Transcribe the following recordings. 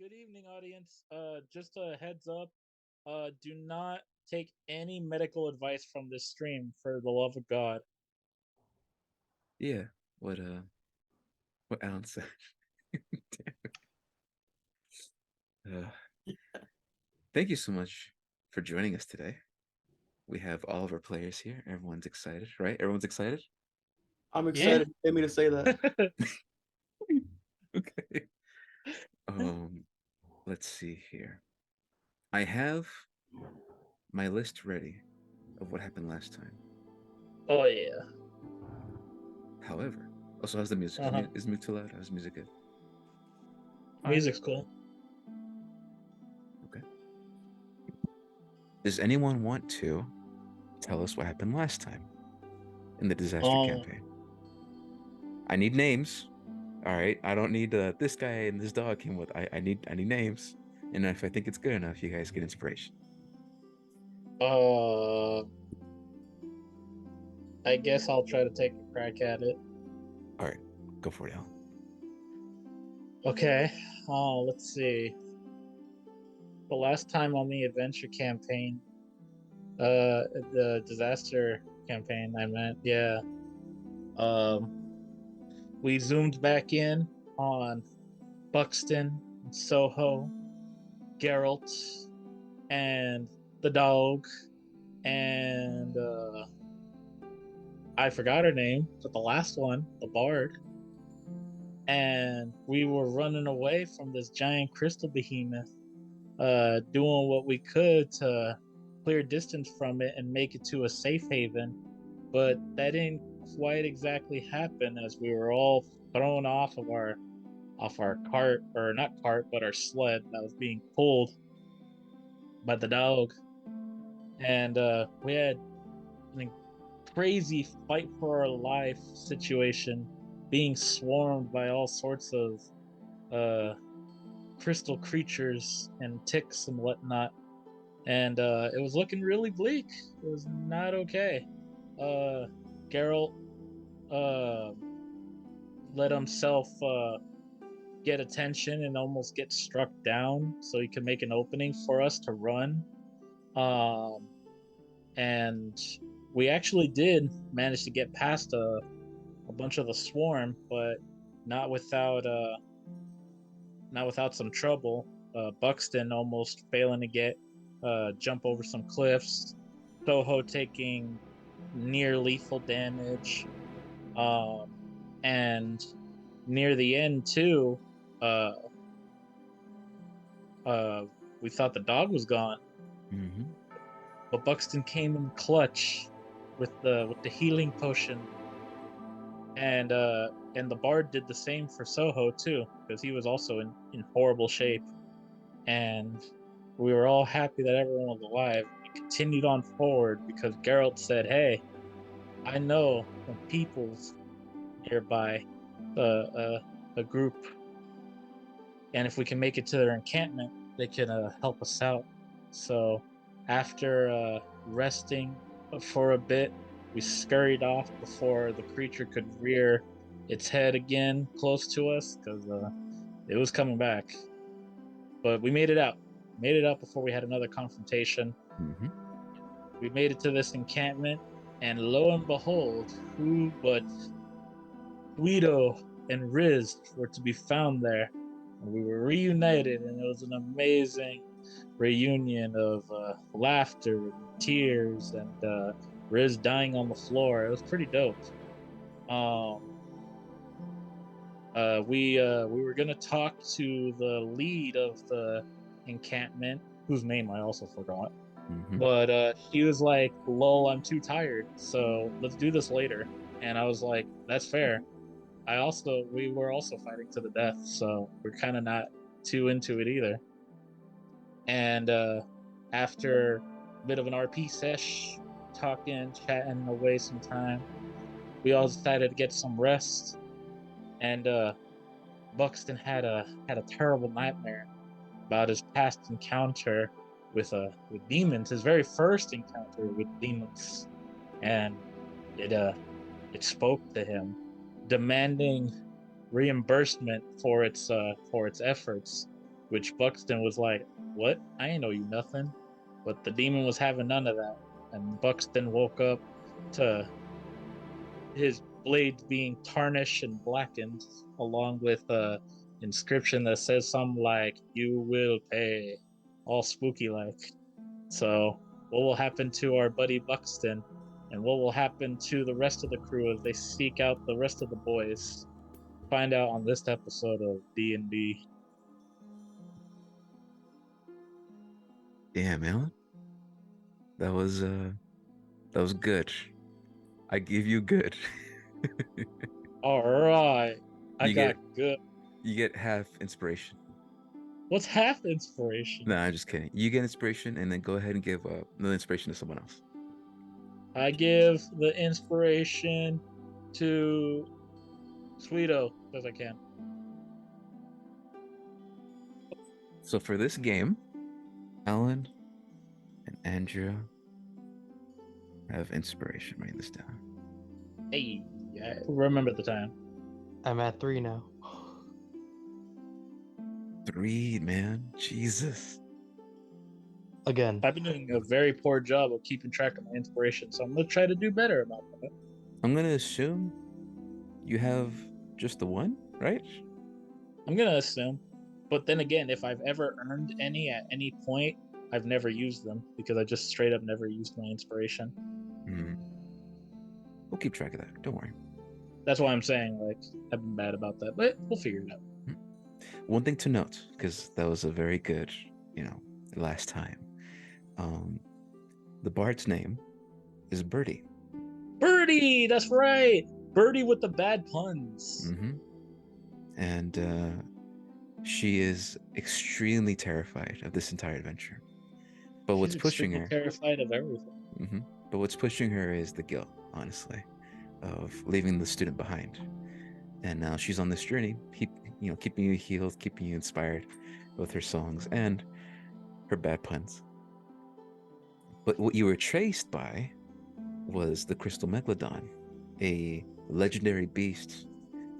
Good evening, audience. Just a heads up. Do not take any medical advice from this stream for the love of God. Yeah, what what Alan said. Uh, Thank you so much for joining us today. We have all of our players here. Everyone's excited, right? Everyone's excited? I'm Yeah. excited. Get me to say that. Okay. Um, let's see here. I have my list ready of what happened last time. Oh yeah. However, also how's the music? Uh huh. Is the music too loud? How's the music good? Music's cool. Okay. Does anyone want to tell us what happened last time in the disaster Um. campaign? I need names. All right. I don't need this guy and this dog came with. I need names. And if I think it's good enough, you guys get inspiration. Uh. I guess I'll try to take a crack at it. All right, go for it, Al. Okay. Let's see. The last time on the adventure campaign, the disaster campaign, I meant, yeah. We zoomed back in on Buxton, Soho, Geralt, and the dog, and I forgot her name, but the last one, the bard. And we were running away from this giant crystal behemoth, doing what we could to clear distance from it and make it to a safe haven. But that didn't quite exactly happen as we were all thrown off our cart, or not cart, but our sled that was being pulled by the dog. And we had an crazy fight for our life situation, being swarmed by all sorts of uh, crystal creatures and ticks and whatnot. And it was looking really bleak. It was not okay. Uh, Geralt uh, let himself get attention and almost get struck down so he could make an opening for us to run. Um, and we actually did manage to get past a bunch of the swarm, but not without uh, not without some trouble. Buxton almost failing to get jump over some cliffs. Soho taking near lethal damage. Um, and near the end too, uh, uh, we thought the dog was gone, Mm-hmm. but Buxton came in clutch with the healing potion, and the bard did the same for Soho too, because he was also in horrible shape. And we were all happy that everyone was alive. We continued on forward because Geralt said, "Hey, I know some people's nearby, uh, uh, a group, and if we can make it to their encampment, they can help us out." So, after resting for a bit, we scurried off before the creature could rear its head again close to us because it was coming back. But we made it out. Made it out before we had another confrontation. Mm-hmm. We made it to this encampment, and lo and behold, who but Guido and Riz were to be found there. And we were reunited, and it was an amazing reunion of laughter and tears and Riz dying on the floor. It was pretty dope. Um, we were gonna talk to the lead of the encampment, whose name I also forgot. Mm-hmm. But she was like, "Lol, I'm too tired, so let's do this later." And I was like, "That's fair." We were also fighting to the death, so we're kind of not too into it either. And after a bit of an RP sesh, talking, chatting away some time, we all decided to get some rest. And Buxton had a terrible nightmare about his past encounter with demons, his very first encounter with demons, and it it spoke to him, demanding reimbursement for its efforts. which Buxton was like, "What? I ain't know you nothing." But the demon was having none of that, and Buxton woke up to his blades being tarnished and blackened, along with a inscription that says something like "You will pay," all spooky like. So, what will happen to our buddy Buxton, and what will happen to the rest of the crew as they seek out the rest of the boys? Find out on this episode of D&D. Damn, Alan. That was good. I give you good. All right, I You got get good. you get half inspiration. What's half inspiration? No, I'm just kidding. You get inspiration and then go ahead and give the inspiration to someone else. I give the inspiration to Sweeto as I can. So for this game, Alan and Andrea have inspiration. Write this down. Hey, I remember the time. I'm at 3 now. 3, man. Jesus. Again. I've been doing a very poor job of keeping track of my inspiration, so I'm gonna try to do better about that. I'm gonna assume you have just the one, right? I'm gonna assume, but then again, if I've ever earned any at any point, I've never used them because I just straight up never used my inspiration. We'll keep track of that. Don't worry. That's why I'm saying like I've been bad about that, but we'll figure it out. One thing to note, because that was a very good, last time. The bard's name is Birdie. Birdie, that's right. Birdie with the bad puns. And she is extremely terrified of this entire adventure. But what's She's pushing extremely her? terrified of everything. But what's pushing her is the guilt, honestly, of leaving the student behind. And now she's on this journey, keeping you healed, keeping you inspired with her songs and her bad puns. But what you were traced by was the Crystal Megalodon, a legendary beast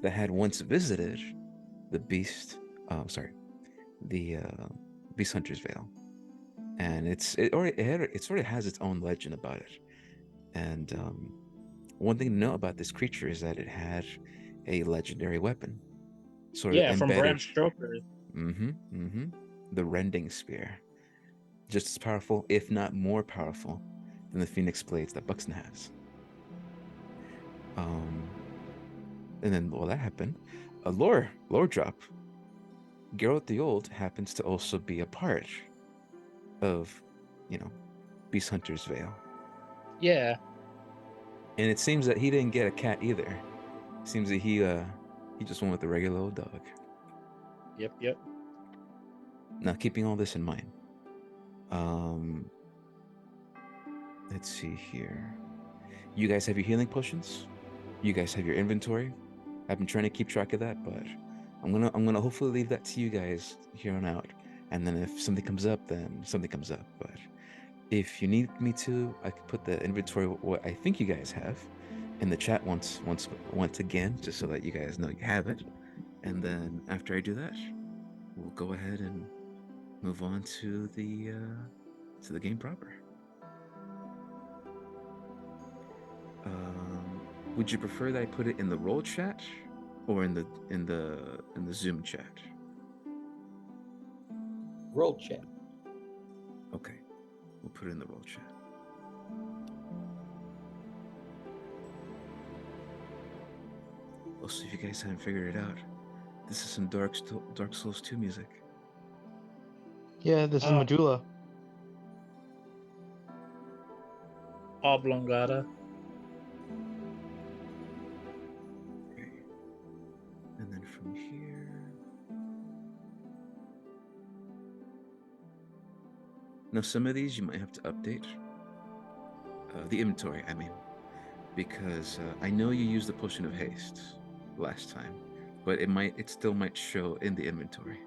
that had once visited the Beast Hunter's Vale, and it already has its own legend about it. And one thing to know about this creature is that it had a legendary weapon, From Bram Stoker. The Rending Spear, just as powerful, if not more powerful, than the Phoenix Blades that Buxton has. And then while that happened, a lore drop. Geralt the Old happens to also be a part of, Beast Hunter's Vale. Yeah. And it seems that he didn't get a cat either. It seems that he just went with the regular old dog. Yep. Now, keeping all this in mind, let's see here. You guys have your healing potions. You guys have your inventory. I've been trying to keep track of that, but I'm gonna hopefully leave that to you guys here on out. And then if something comes up, then something comes up. But if you need me to, I could put the inventory, what I think you guys have, in the chat once again, just so that you guys know you have it. And then after I do that, we'll go ahead and move on to the game proper. Would you prefer that I put it in the roll chat or in the Zoom chat? Roll chat. Okay, we'll put it in the roll chat. Also, if you guys haven't figured it out, this is some Dark Souls 2 music. Yeah, this is Majula. Oblongata. Okay. And then from here... Now, some of these you might have to update. The inventory, I mean. Because I know you used the Potion of Haste last time, but it still might show in the inventory.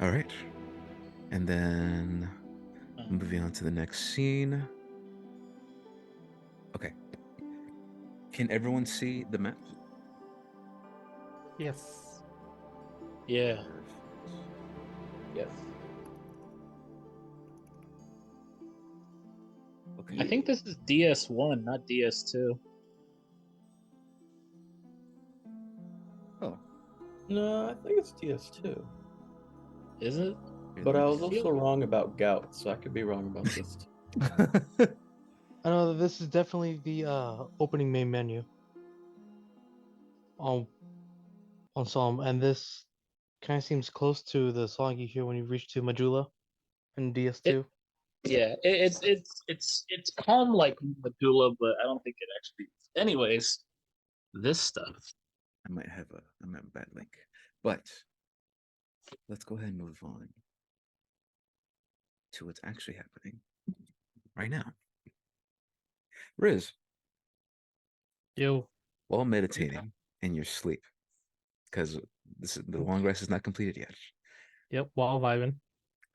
All right. And then moving on to the next scene. Okay. Can everyone see the map? Yes. Yeah. Yes. Okay. I think this is DS1, not DS2. Oh, No, I think it's DS2. Is it? But I was I feel also like- wrong about gout, so I could be wrong about this. I know that this is definitely the opening main menu on Psalm, and this kind of seems close to the song you hear when you reach to Majula in DS2. Yeah, it's calm like Medulla, but I don't think it actually. Anyways, this stuff. I might have a bad link, but let's go ahead and move on to what's actually happening right now. Riz, Yo. while meditating in your sleep, because the long rest is not completed yet, Yep. While vibing.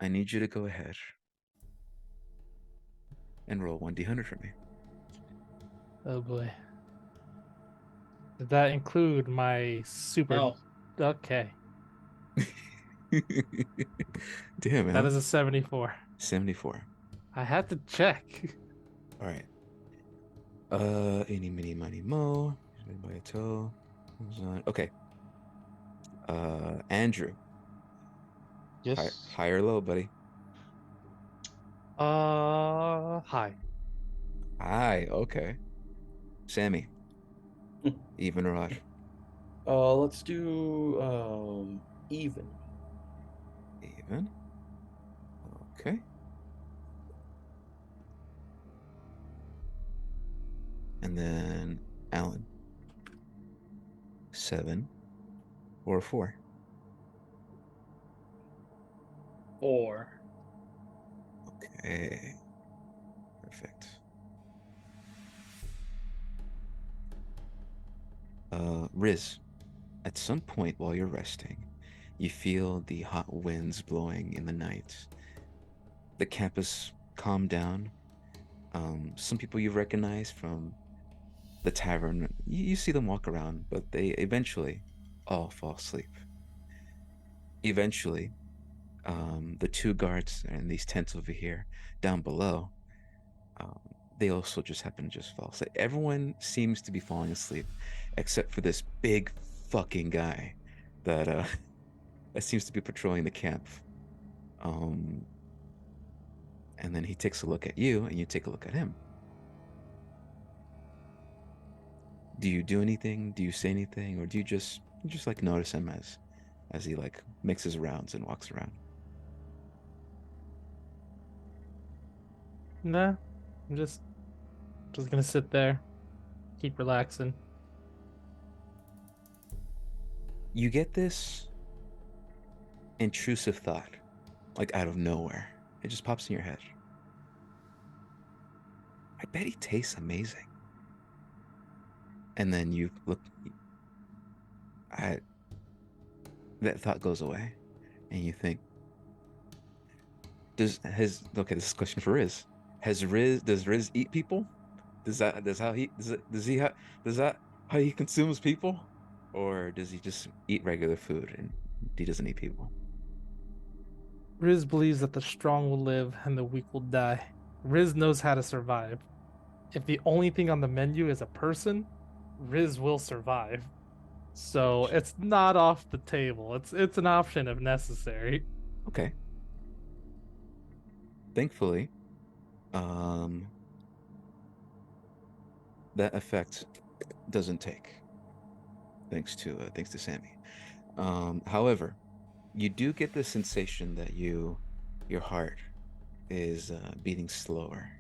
I need you to go ahead and roll 1d100 for me. Oh boy. Did that include my super? No, Okay. Damn, That man. is a 74. 74. I had to check. All right. Eeny, meeny, miny, mo. By a toe. Okay. Andrew, Yes. high or low, buddy? Hi. High. Okay. Sammy, even or odd? Let's do even. Even. Okay. And then Alan, 7 or 4. 4. Okay. Perfect. Riz, at some point while you're resting, you feel the hot winds blowing in the night. The campus calmed down. Some people you recognize from the tavern, you see them walk around, but they eventually all fall asleep. Eventually, the 2 guards in these tents over here down below, um, they also just happen to just fall asleep. Everyone seems to be falling asleep, except for this big fucking guy that that seems to be patrolling the camp. And then he takes a look at you, and you take a look at him. Do you do anything? Do you say anything, or do you just like notice him as he like makes his rounds and walks around? Nah. I'm just gonna sit there. Keep relaxing. You get this intrusive thought, like out of nowhere. It just pops in your head. I bet he tastes amazing. And then you look at that thought goes away, and you think, this is a question for Riz. Does Riz eat people? Does that how he consumes people? Or does he just eat regular food and he doesn't eat people? Riz believes that the strong will live and the weak will die. Riz knows how to survive. If the only thing on the menu is a person, Riz will survive. So it's not off the table. It's an option if necessary. Okay. Thankfully, um, that effect doesn't take, thanks to Sammy. However, you do get the sensation that your heart is beating slower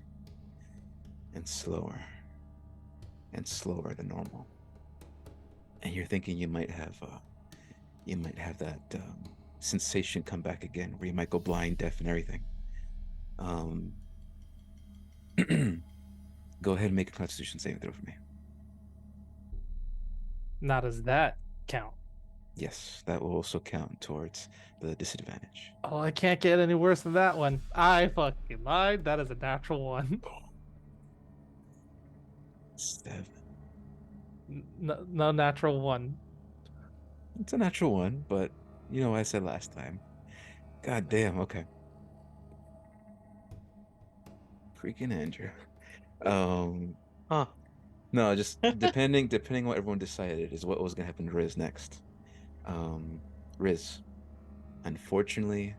and slower and slower than normal, and you're thinking you might have that sensation come back again, where you might go blind, deaf, and everything. Go ahead and make a Constitution saving throw for me. Not as that count. Yes, that will also count towards the disadvantage. Oh, I can't get any worse than that one. I fucking lied. That is a natural one. 7. No natural one. It's a natural one, but you know what I said last time. God damn, okay. Freaking Andrew. Um, Huh. no, just depending what everyone decided is what was gonna happen to Riz next. Riz, unfortunately,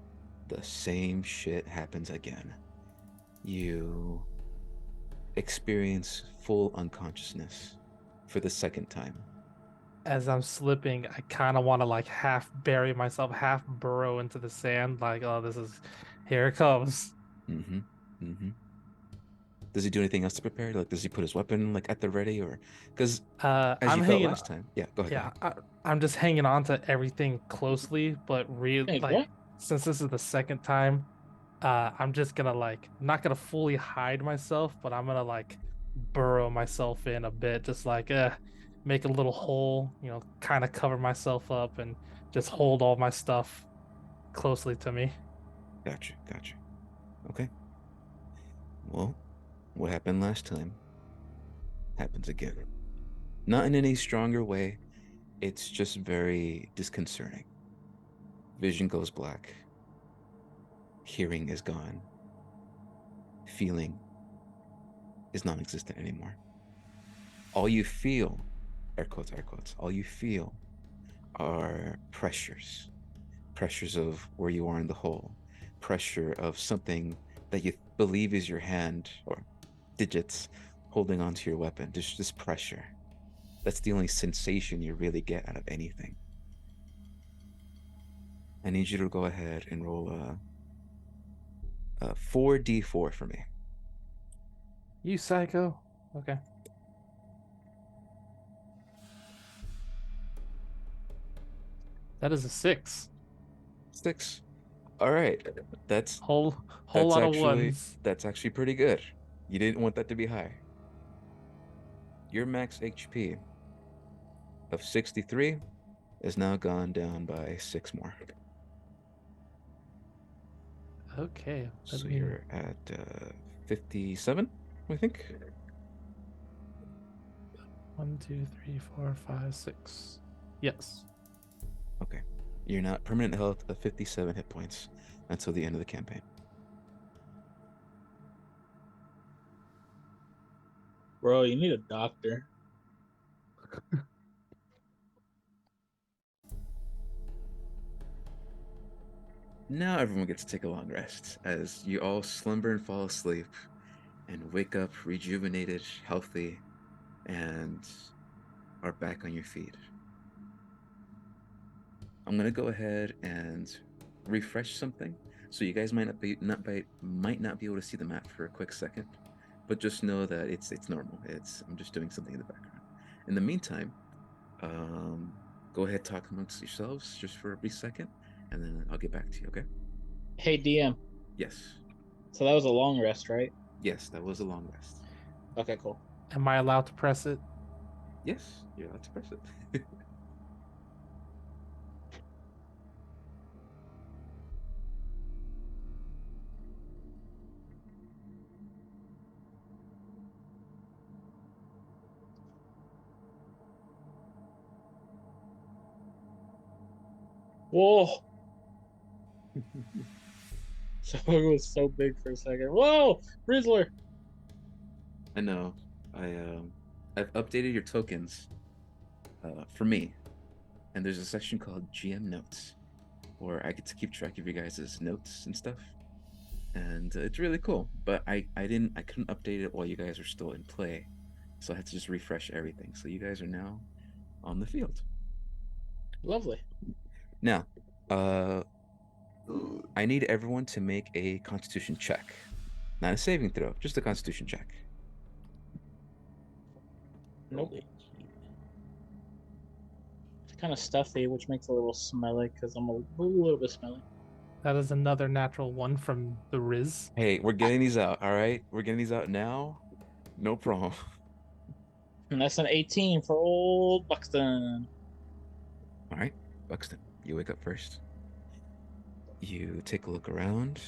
the same shit happens again. You experience full unconsciousness for the second time. As I'm slipping, I kind of want to like half bury myself, half burrow into the sand. Like, oh, here it comes. Mm-hmm. Mm-hmm. Does he do anything else to prepare? Like, does he put his weapon like at the ready, or because as I'm you felt hanging. last time? Yeah, go ahead. Go Yeah, ahead. I'm just hanging on to everything closely, but Hey, like what? since this is the second time, I'm just gonna like not gonna fully hide myself, but I'm gonna like burrow myself in a bit, just like make a little hole, kind of cover myself up and just hold all my stuff closely to me. Gotcha. Gotcha. Okay. Well, what happened last time happens again. Not in any stronger way. It's just very disconcerting. Vision goes black. Hearing is gone. Feeling is non-existent anymore. All you feel, air quotes, all you feel are pressures. Pressures of where you are in the hole. Pressure of something that you believe is your hand or digits holding onto your weapon. Just this pressure. That's the only sensation you really get out of anything. I need you to go ahead and roll a 4d4 for me. You psycho. Okay. That is a 6. 6. All right. That's Whole that's lot of actually ones. that's actually pretty good. You didn't want that to be high. Your max HP of 63 is now gone down by 6 more. Okay. Let So me you're at 57, I think. 1, 2, 3, 4, 5, 6. Yes. Okay. You're not permanent health of 57 hit points until the end of the campaign. Bro, you need a doctor. Now everyone gets to take a long rest as you all slumber and fall asleep and wake up rejuvenated, healthy, and are back on your feet. I'm gonna go ahead and refresh something, so you guys might not be able to see the map for a quick second, but just know that it's normal. I'm just doing something in the background. In the meantime, go ahead, talk amongst yourselves just for a brief second, and then I'll get back to you. Okay? Hey, DM. Yes, So that was a long rest, right? yes, that was a long rest. Okay, cool. Am I allowed to press it? Yes, you're allowed to press it. Whoa! So it was so big for a second. Whoa! Rizzler! I know. I've updated your tokens for me, and there's a section called GM Notes, where I get to keep track of you guys' notes and stuff, and it's really cool. But I couldn't update it while you guys are still in play, so I had to just refresh everything. So you guys are now on the field. Lovely. Now, I need everyone to make a Constitution check, not a saving throw, just a Constitution check. Nope. It's kind of stuffy, which makes it a little smelly because I'm a little bit smelly. That is another natural one from the Riz. Hey, we're getting these out. All right, we're getting these out now. No problem. And that's an 18 for old Buxton. All right, Buxton, you wake up first. You take a look around,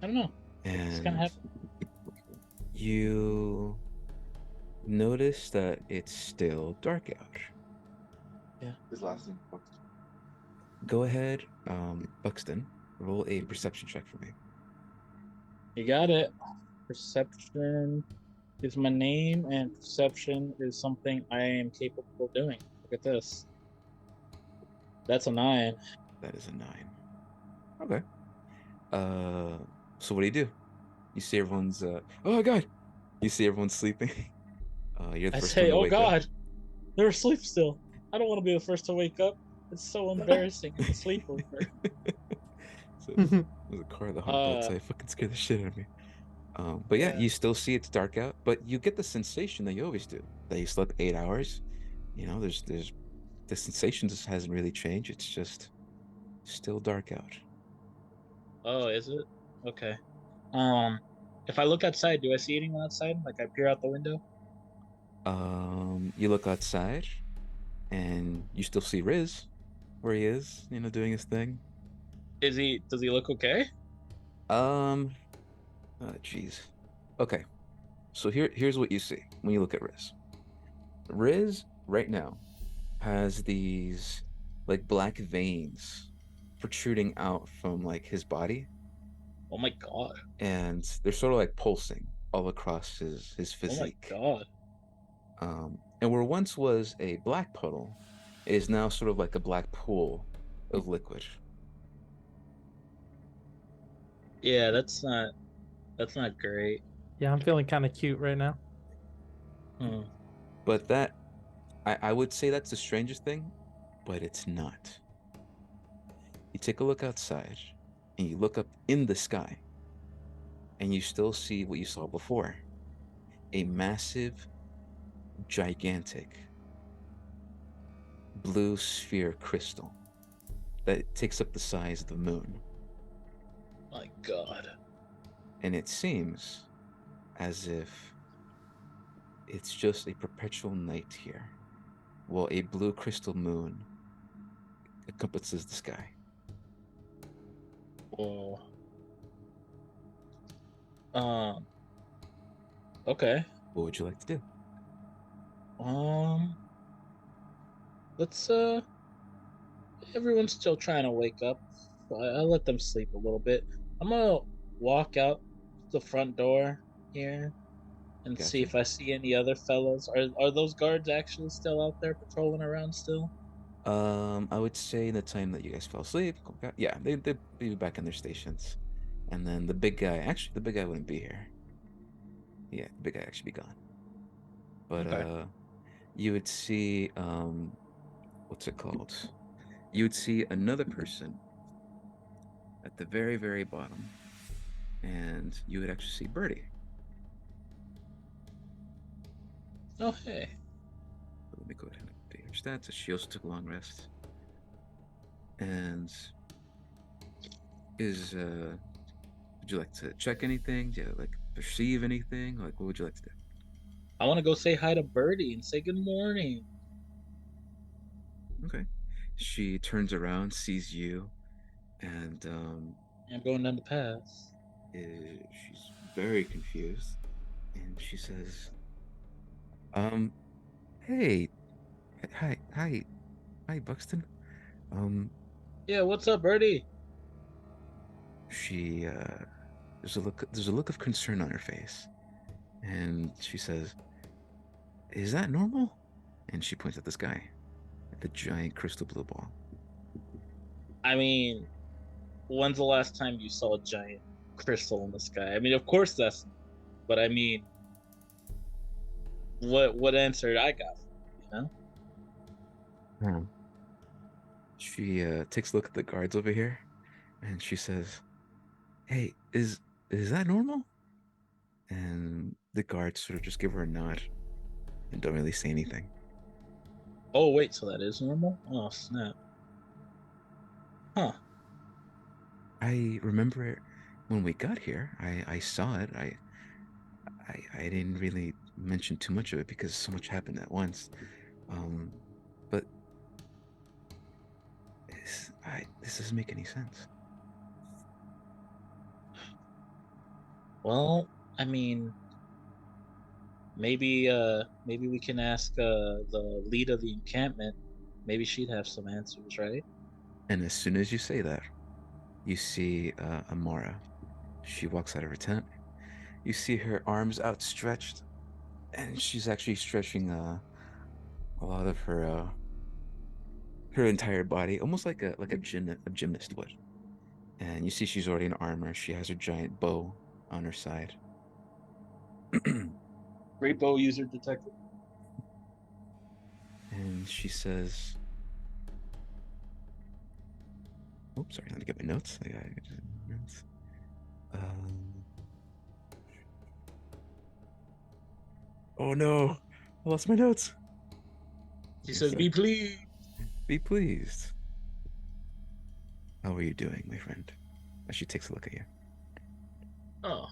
I don't know. It's kind of and happy. you notice that it's still dark out. His last name Buxton. Go ahead, Buxton, roll a perception check for me. You got it. Perception is my name, and perception is something I am capable of doing. Look at this. That's a 9. That is a 9. Okay. So what do? You see everyone's oh god! You see everyone's sleeping. You're the I first say, one to oh wake up. god, they're asleep still. I don't want to be the first to wake up. It's so embarrassing. It's a sleepover. So there's a car that honked Uh, outside. Fucking scared the shit out of me. But yeah, Yeah. you still see it's dark out, but you get the sensation that you always do, that you slept 8 hours. You know, there's the sensation just hasn't really changed. It's just still dark out. Oh, is it? Okay. If I look outside, do I see anyone outside? Like I peer out the window? You look outside, and you still see Riz, where he is, you know, doing his thing. Does he look okay? Jeez. Okay, so here's what you see when you look at Riz. Riz right now has these like black veins protruding out from like his body, Oh my god. and they're sort of like pulsing all across his Oh my physique. god. And where once was a black puddle is now sort of like a black pool of liquid. Yeah, that's not great. Yeah, I'm feeling kind of cute right now. Hmm. But that, I would say that's the strangest thing, but it's not. You take a look outside, and you look up in the sky, and you still see what you saw before. A massive, gigantic blue sphere crystal that takes up the size of the moon. My god. And it seems as if it's just a perpetual night here, while a blue crystal moon encompasses the sky. Whoa. Okay. What would you like to do? Let's everyone's still trying to wake up. So I'll let them sleep a little bit. I'm gonna walk out the front door here and see Gotcha. if I see any other fellows. Are those guards actually still out there patrolling around still? I would say in the time that you guys fell asleep, yeah, they'd be back in their stations. And then the big guy wouldn't be here. Yeah, the big guy actually be gone. But Okay. you would see what's it called? You would see another person at the very, very bottom, and you would actually see Birdie. Oh hey. Let me go ahead and update her stats. She also took a long rest. And would you like to check anything? Do you like perceive anything? Like, what would you like to do? I want to go say hi to Birdie and say good morning. Okay. She turns around, sees you, and I'm going down the path. she's very confused, and she says, hey, hi, Buxton. Yeah, what's up, Birdie? She there's a look of concern on her face, and she says, "Is that normal?" And she points at the sky, at the giant crystal blue ball. I mean, when's the last time you saw a giant crystal in the sky? I mean, of course that's, but I mean, what answer I got? You know? She takes a look at the guards over here, and she says, "Hey, is that normal?" And the guards sort of just give her a nod and don't really say anything. Oh wait, so that is normal? Oh snap! Huh? I remember it when we got here. I saw it. I didn't really mention too much of it because so much happened at once. But this doesn't make any sense. Well, I mean, maybe we can ask the lead of the encampment. Maybe she'd have some answers, right? And as soon as you say that, you see Amara. She walks out of her tent. You see her arms outstretched, and she's actually stretching a lot of her entire body, almost like a gymnast would. And you see she's already in armor. She has her giant bow on her side. Great bow user detected. And she says, "Oops, sorry. Let me get my notes. I gotta get my notes. Oh no, I lost my notes. She Yes, says, sir. "Be pleased." Be pleased. How are you doing, my friend?" As she takes a look at you. Oh,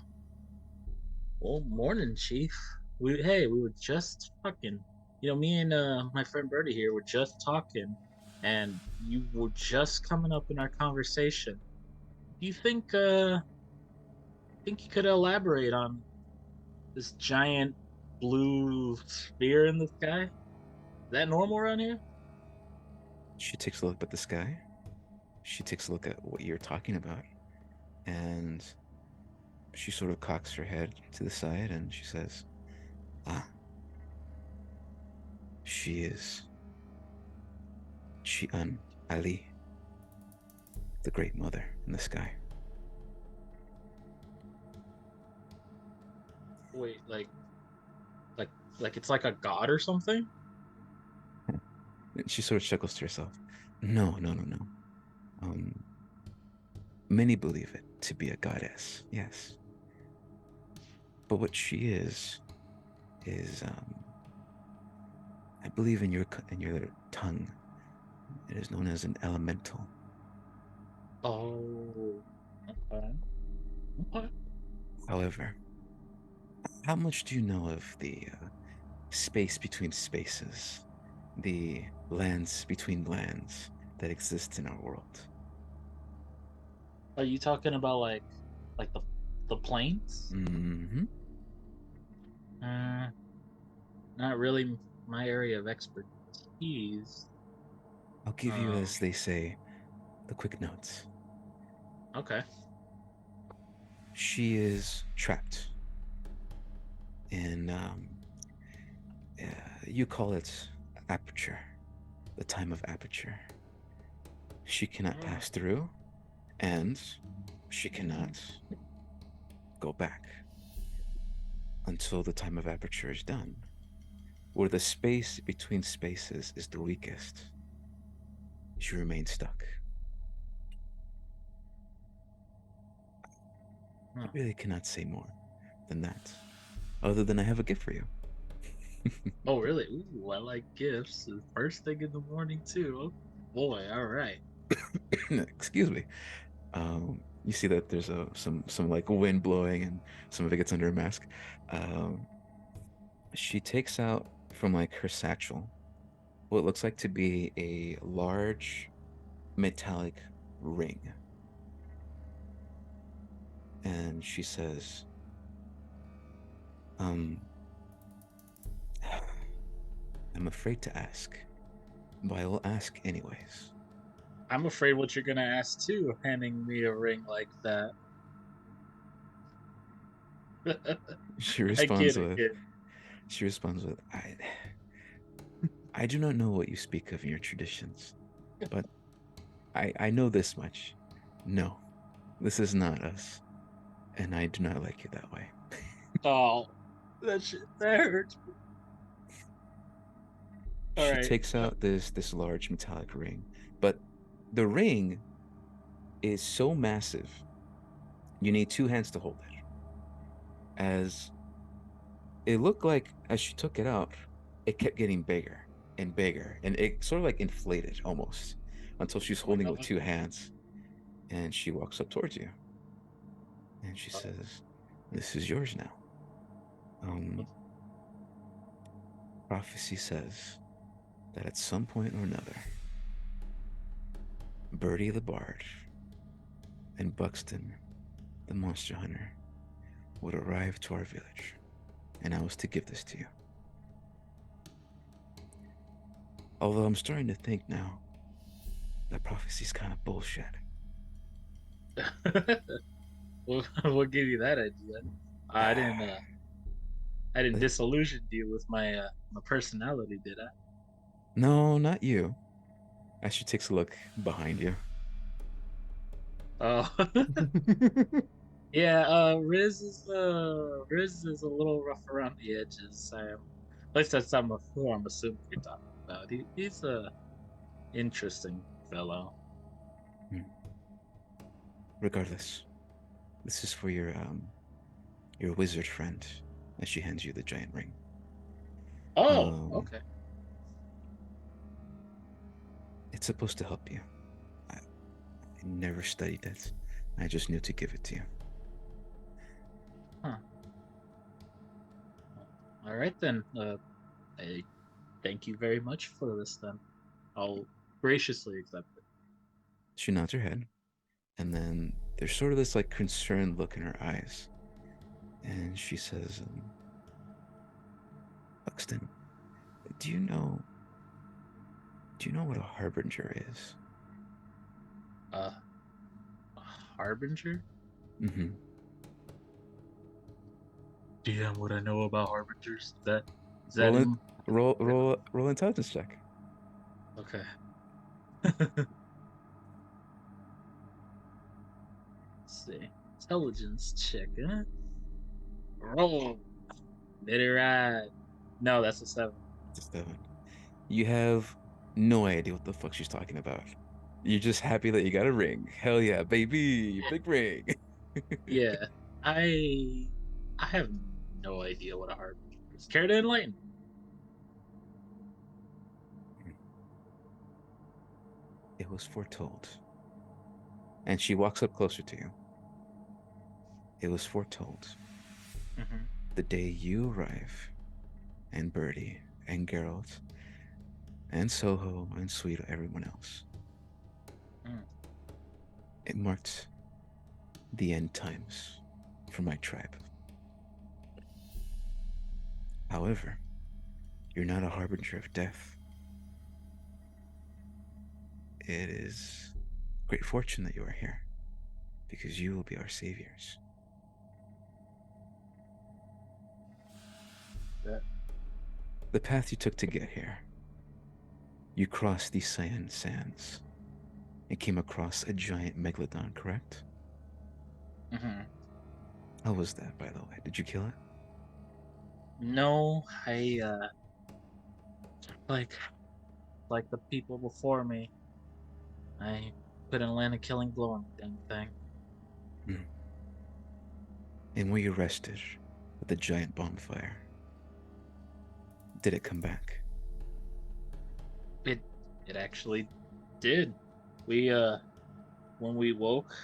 well, morning, Chief. We were just talking. Me and my friend Bertie here were just talking, and you were just coming up in our conversation. Do you think you could elaborate on this giant blue sphere in the sky? Is that normal around here? She takes a look at the sky. She takes a look at what you're talking about. And she sort of cocks her head to the side and she says, "Ah, she is Chi'an Ali, the great mother in the sky." Wait, like, like it's like a god or something? And she sort of chuckles to herself. No, no, no, no. Um, Many believe it to be a goddess, yes. But what she is, I believe in your tongue, it is known as an elemental. Oh, okay. Okay. However, how much do you know of the space between spaces, the lands between lands that exist in our world? Are you talking about like the planes? Mm-hmm. Uh, Not really my area of expertise. I'll give you, Um, as they say, the quick notes. okay. She is trapped in, you call it aperture, the time of aperture. She cannot pass through, and she cannot go back until the time of aperture is done, where the space between spaces is the weakest. She remains stuck. I Huh. really cannot say more than that, other than I have a gift for you. Oh, really? Ooh, I like gifts. The first thing in the morning too. Oh, boy, all right. Excuse me. You see that there's some like wind blowing, and some of it gets under her mask. Um, she takes out from like her satchel what looks like to be a large metallic ring, and she says, "Um, I'm afraid to ask, but I will ask anyways." I'm afraid what you're gonna ask too, handing me a ring like that. She I responds get it, with, kid. I do not know what you speak of in your traditions, but I know this much. No, this is not us, and I do not like you that way. Oh, that hurts. All She right. takes out this large metallic ring, but the ring is so massive you need two hands to hold it. As it looked like as she took it out, it kept getting bigger and bigger, and it sort of like inflated almost until she's Oh my holding it with God. two hands. And she walks up towards you and she says, "This is yours now." Um, Prophecy says that at some point or another, Bertie the Bard and Buxton the Monster Hunter would arrive to our village. and I was to give this to you. Although I'm starting to think now that prophecy's kind of bullshit. What gave you that idea? I didn't disillusion you with my personality, did I? No, not you. As she takes a look behind you. Oh, yeah. Riz is a little rough around the edges. At least that's who I'm assuming you're talking about. He's a interesting fellow. Regardless, this is for your wizard friend, as she hands you the giant ring. Oh, Um, okay. It's supposed to help you. I never studied it. I just knew to give it to you. Huh. All right then. I thank you very much for this. Then I'll graciously accept it. She nods her head, and then there's sort of this like concerned look in her eyes, and she says, "Buxton, do you know what a harbinger is?" A harbinger? Mm-hmm. DM, what I know about harbingers? Is that Roll it. in? Roll intelligence check. Okay. Let's see. Intelligence check, huh? Roll. Did it right. No, that's a 7. It's a 7. You have no idea what the fuck she's talking about. You're just happy that you got a ring. Hell yeah, baby, big ring. Yeah. I have no idea what a harbinger is. Care to enlighten? It was foretold. And she walks up closer to you. It was foretold. Mm-hmm. The day you arrive, and Birdie, and Geralt, and Soho, and Sweet, everyone else. Mm. It marked the end times for my tribe. However, you're not a harbinger of death. It is great fortune that you are here, because you will be our saviors. Yeah. The path you took to get here, you crossed the Cyan Sands and came across a giant megalodon, correct? Mm-hmm. How was that, by the way? Did you kill it? No, I like the people before me. I couldn't land a killing blow on the dang thing. And were you rested with the giant bonfire? Did it come back? It actually did. We when we woke,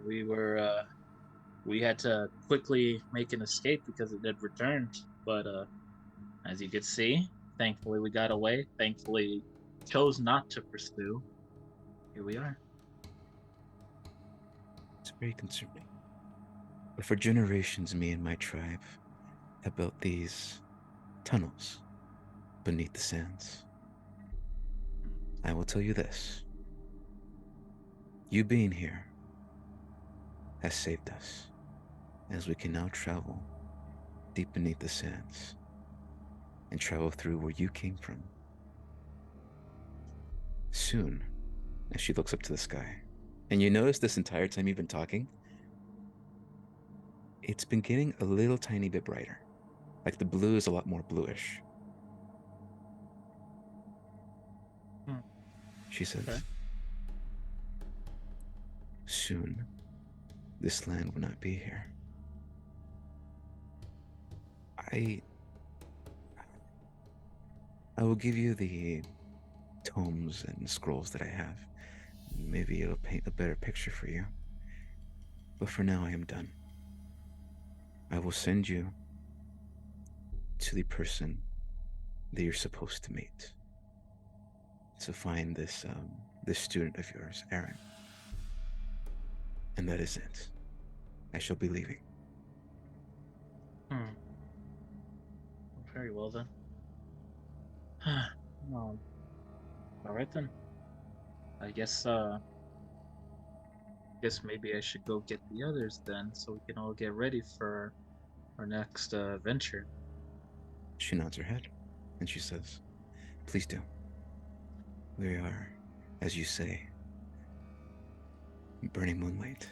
we had to quickly make an escape because it had returned. But as you could see, thankfully we got away. Thankfully, chose not to pursue. Here we are. It's very concerning. But for generations, me and my tribe have built these tunnels beneath the sands. I will tell you this. You being here has saved us, as we can now travel deep beneath the sands and travel through where you came from. Soon, as she looks up to the sky, and you notice this entire time you've been talking, it's been getting a little tiny bit brighter. Like the blue is a lot more bluish. She says, Okay. soon, this land will not be here. I will give you the tomes and scrolls that I have. Maybe it'll paint a better picture for you. But for now, I am done. I will send you to the person that you're supposed to meet to find this student of yours, Aaron. And that is it. I shall be leaving. Very well then. All right then. I guess maybe I should go get the others then, so we can all get ready for our next venture. She nods her head, and she says, "Please do. We are, as you say, burning moonlight."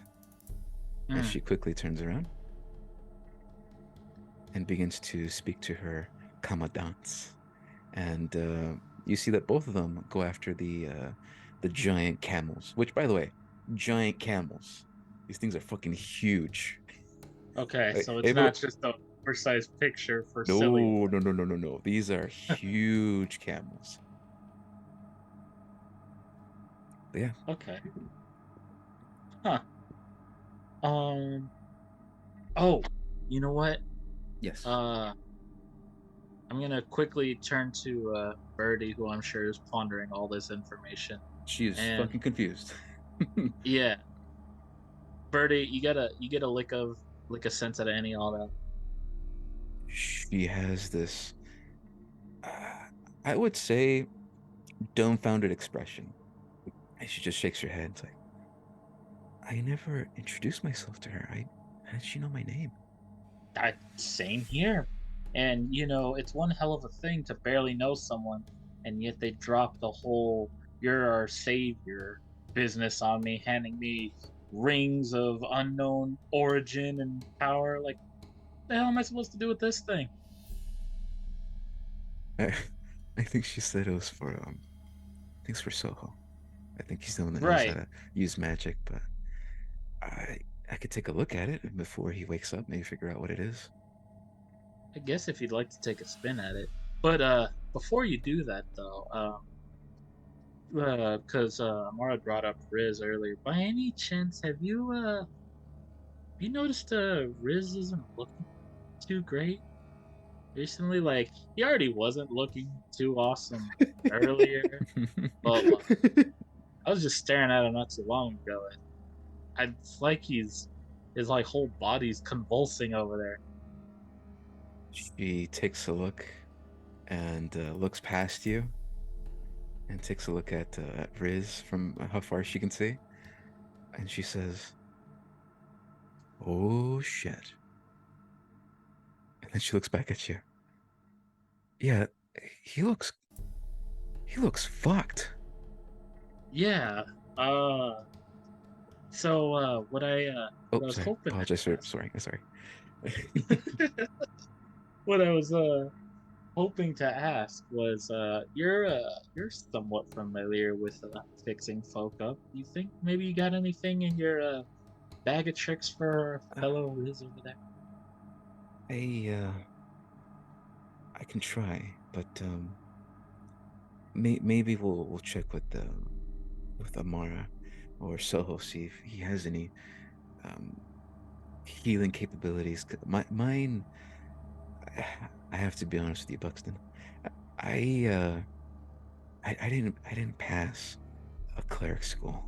As she quickly turns around and begins to speak to her commandants, and you see that both of them go after the giant camels. Which, by the way, giant camels. These things are fucking huge. Okay, Like, so it's able- not just a precise picture for No, silly. no. These are huge camels. But yeah, Okay. Huh. Oh, you know what? yes. I'm gonna quickly turn to Birdie, who I'm sure is pondering all this information. She is and- fucking confused. Yeah. Birdie, you get a lick a sense out of any all that. She has this, I would say, dumbfounded expression. And she just shakes her head. It's like, I never introduced myself to her. How did she know my name? Same here. And it's one hell of a thing to barely know someone, and yet they drop the whole "you're our savior" business on me, handing me rings of unknown origin and power. Like, the hell am I supposed to do with this thing? I think she said it was for things for Soho. I think he's the one that knows Right. how to use magic, but I could take a look at it before he wakes up, maybe figure out what it is. I guess if you'd like to take a spin at it. But before you do that, though, because Mara brought up Riz earlier. By any chance, have you noticed Riz isn't looking too great recently? Like, he already wasn't looking too awesome earlier, but I was just staring at him not too long ago, and it's like his like whole body's convulsing over there. She takes a look and looks past you and takes a look at Riz from how far she can see. And she says, "Oh shit." And then she looks back at you. Yeah, he looks fucked. Yeah. So what I Oh, was sorry. hoping to Apologize for ask- sorry. what I was hoping to ask was you're somewhat familiar with fixing folk up. You think maybe you got anything in your bag of tricks for fellow Riz over there? I can try, but maybe we'll check with Amara or Soho, see if he has any healing capabilities. Mine, I have to be honest with you, Buxton. I didn't pass a cleric school.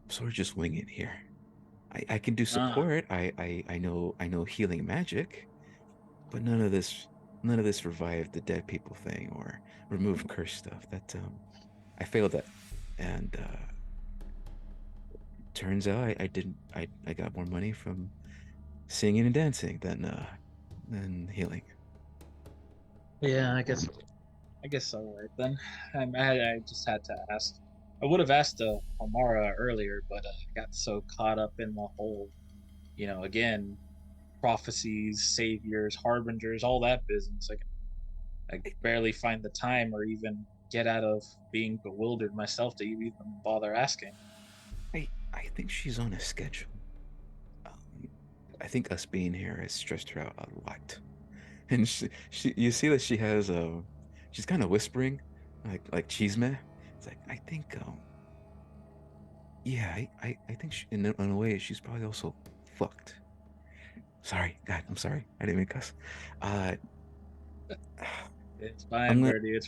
Sort of just wing it here. I can do support. I know healing magic, but none of this revive the dead people thing or remove cursed stuff. That I failed at, and turns out I got more money from singing and dancing than healing. Yeah, I guess all right then. I just had to ask. I would have asked Amara earlier, but I got so caught up in the whole, again, prophecies, saviors, harbingers, all that business. I barely find the time or even get out of being bewildered myself to even bother asking. I think she's on a schedule. I think us being here has stressed her out a lot. And she you see that she has she's kind of whispering like chisme. It's like I think yeah, I think she, in a way she's probably also fucked. Sorry, God, I'm sorry. I didn't mean to cuss. It's fine, Birdie.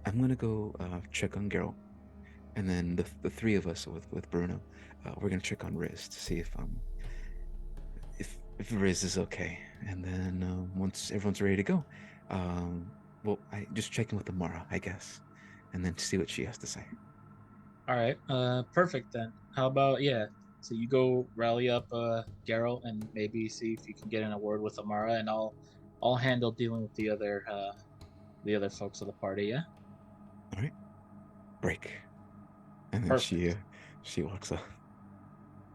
I'm gonna go check on Geralt, and then the three of us with Bruno, we're gonna check on Riz to see if Riz is okay. and then once everyone's ready to go, well, I just check in with Amara, I guess, and then see what she has to say. All right. Perfect then. How about yeah? So you go rally up Geralt and maybe see if you can get in a word with Amara, and I'll handle dealing with the other folks of the party. Yeah. All right, break, and then Perfect. she walks up.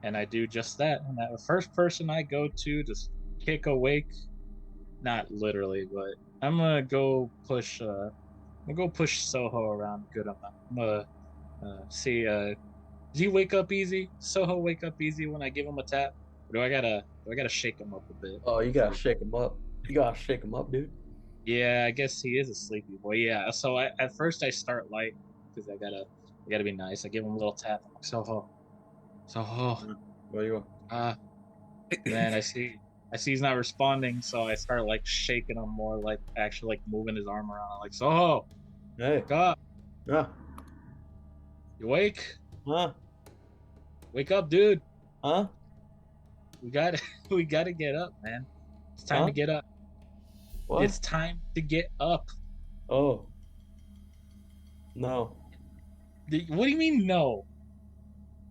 And I do just that. And that the first person I go to kick awake, not literally, but I'm gonna go push. I'm gonna go push Soho around a good amount. I'm gonna see. Does he wake up easy? Soho wake up easy when I give him a tap? Or do I gotta shake him up a bit? Oh, you gotta shake him up. You gotta shake him up, dude. Yeah, I guess he is a sleepy boy. Yeah. So at first I start light because I gotta be nice. I give him a little tap. I'm like, Soho, Soho. Where you going? And then I see he's not responding, so I start like shaking him more, like actually like moving his arm around. I'm like, Soho, Hey. wake up! Huh? You awake? Huh? Wake up, dude! Huh? We got we gotta get up, man. It's time Huh? to get up. What? It's time to get up. Oh. No. What do you mean no?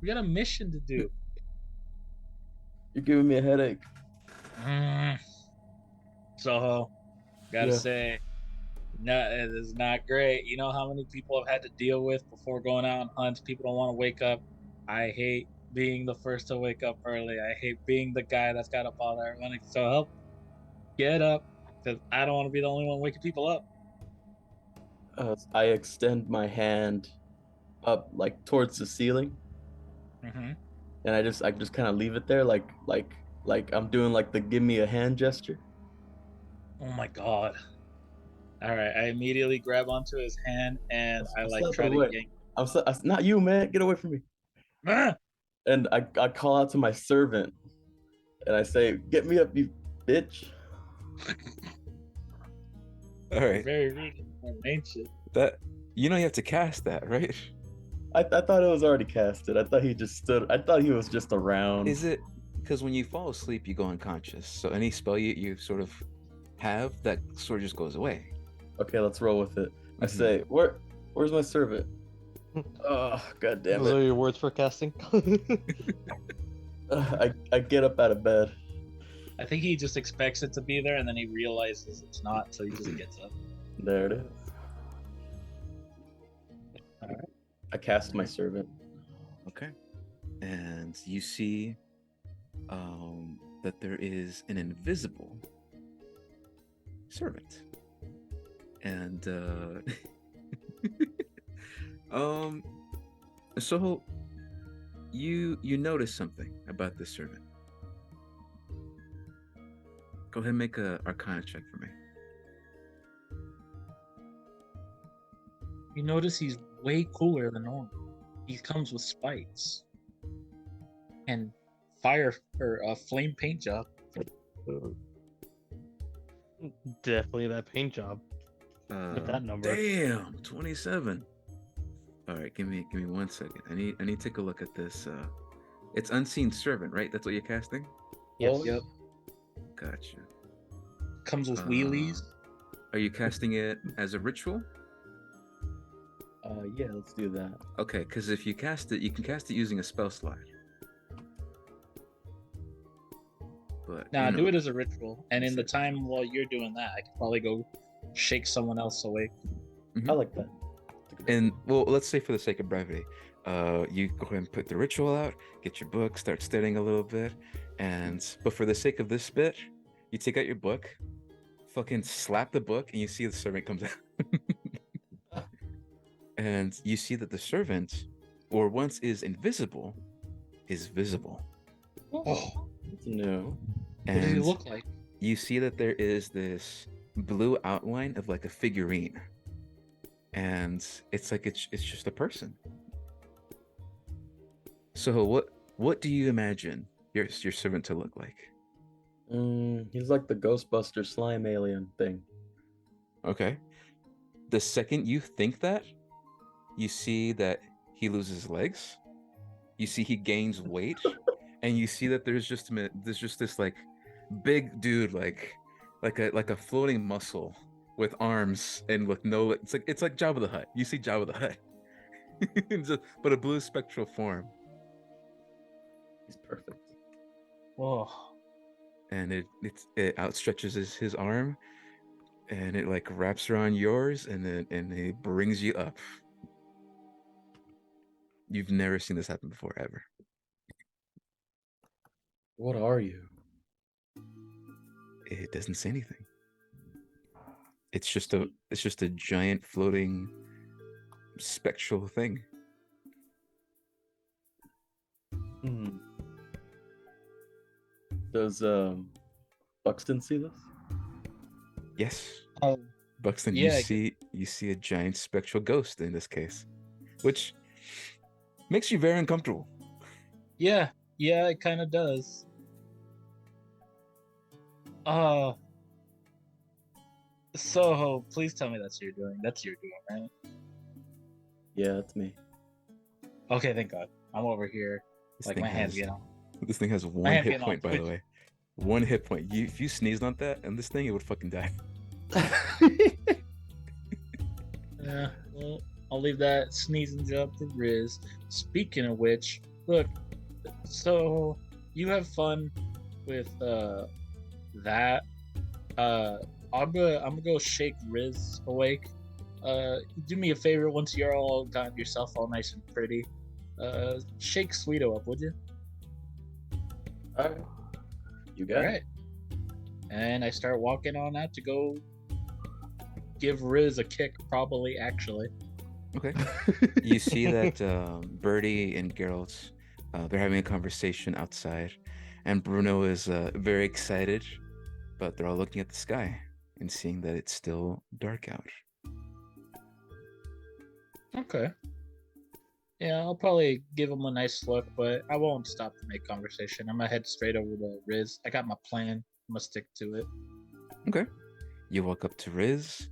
We got a mission to do. You're giving me a headache. Soho, gotta Yeah. say, no, it is not great. You know how many people I've had to deal with before going out on hunts? People don't want to wake up. I hate being the first to wake up early. I hate being the guy that's got to bother everyone. So help get up, because I don't want to be the only one waking people up. I extend my hand up like towards the ceiling, Mm-hmm. and I just kind of leave it there, like I'm doing like the give me a hand gesture. Oh my god! All right, I immediately grab onto his hand and I like try to yank. I'm not you, man. Get away from me. Ah! And I call out to my servant, and I say, "Get me up, you bitch." All right, Very rude and ancient. that you have to cast that, right? I thought it was already casted. I thought he just stood. I thought he was just around. Is it because when you fall asleep, you go unconscious? So any spell you sort of have, that sort of just goes away. Okay, let's roll with it. I Mhm. say, where's my servant? Oh, god damn Those are it. your words for casting. I get up out of bed. I think he just expects it to be there and then he realizes it's not, so he just gets up. There it is. Alright. I cast my servant. Okay. And you see that there is an invisible servant. And so you notice something about this servant. Go ahead and make a Arcana check for me. You notice he's way cooler than normal. He comes with spikes and fire or a flame paint job. Definitely that paint job. With that number. Damn, 27. All right, give me 1 second. I need to take a look at this. It's unseen servant, right? That's what you're casting. Yes. Yep. Gotcha. Comes with wheelies. Are you casting it as a ritual? Yeah, let's do that. Okay, because if you cast it, you can cast it using a spell slide. But Nah, do it as a ritual. And in the time while you're doing that, I could probably go shake someone else awake. I like that. And well, let's say for the sake of brevity, you go ahead and put the ritual out, get your book, start studying a little bit, but for the sake of this bit, you take out your book, fucking slap the book, and you see the servant comes out. And you see that the servant, or once is invisible, is visible. Oh, It's new. what does he And look like? you see that there is this blue outline of like a figurine, and it's like it's just a person. So what do you imagine your servant to look like? He's like the Ghostbuster slime alien thing. Okay. The second you think that, you see that he loses legs. You see he gains weight, and you see that there's just this like big dude, like a floating muscle with arms and with no. It's like Jabba the Hutt. You see Jabba the Hutt, but a blue spectral form, He's perfect. Whoa. and it outstretches his arm, and it like wraps around yours, and it brings you up. You've never seen this happen before, ever. What are you? It doesn't say anything. It's just a giant floating spectral thing. Hmm. Does Buxton see this? Yes, Oh, Buxton, yeah. you see a giant spectral ghost in this case, which makes you very uncomfortable. Yeah, it kind of does. So please tell me that's your doing. That's your doing, right? Yeah, it's me. Okay, thank God. I'm over here. This Like thing my hands has get on. this thing has My one hand hit getting all point, by the twitchy. way. One hit point. If you sneezed on that and this thing, it would fucking die. Yeah, well, I'll leave that sneezing job to Riz. Speaking of which, look, so you have fun with that. I'm gonna go shake Riz awake. Do me a favor once you're all gotten yourself all nice and pretty. Shake Sweeto up, would you? All right. You got All it. right. And I start walking on out to go give Riz a kick, probably actually. Okay. You see that Birdie and Geralt, they're having a conversation outside, and Bruno is very excited, but they're all looking at the sky and seeing that it's still dark out. Okay. Yeah, I'll probably give him a nice look, but I won't stop to make conversation. I'm gonna head straight over to Riz. I got my plan. I'm gonna stick to it. Okay. You walk up to Riz,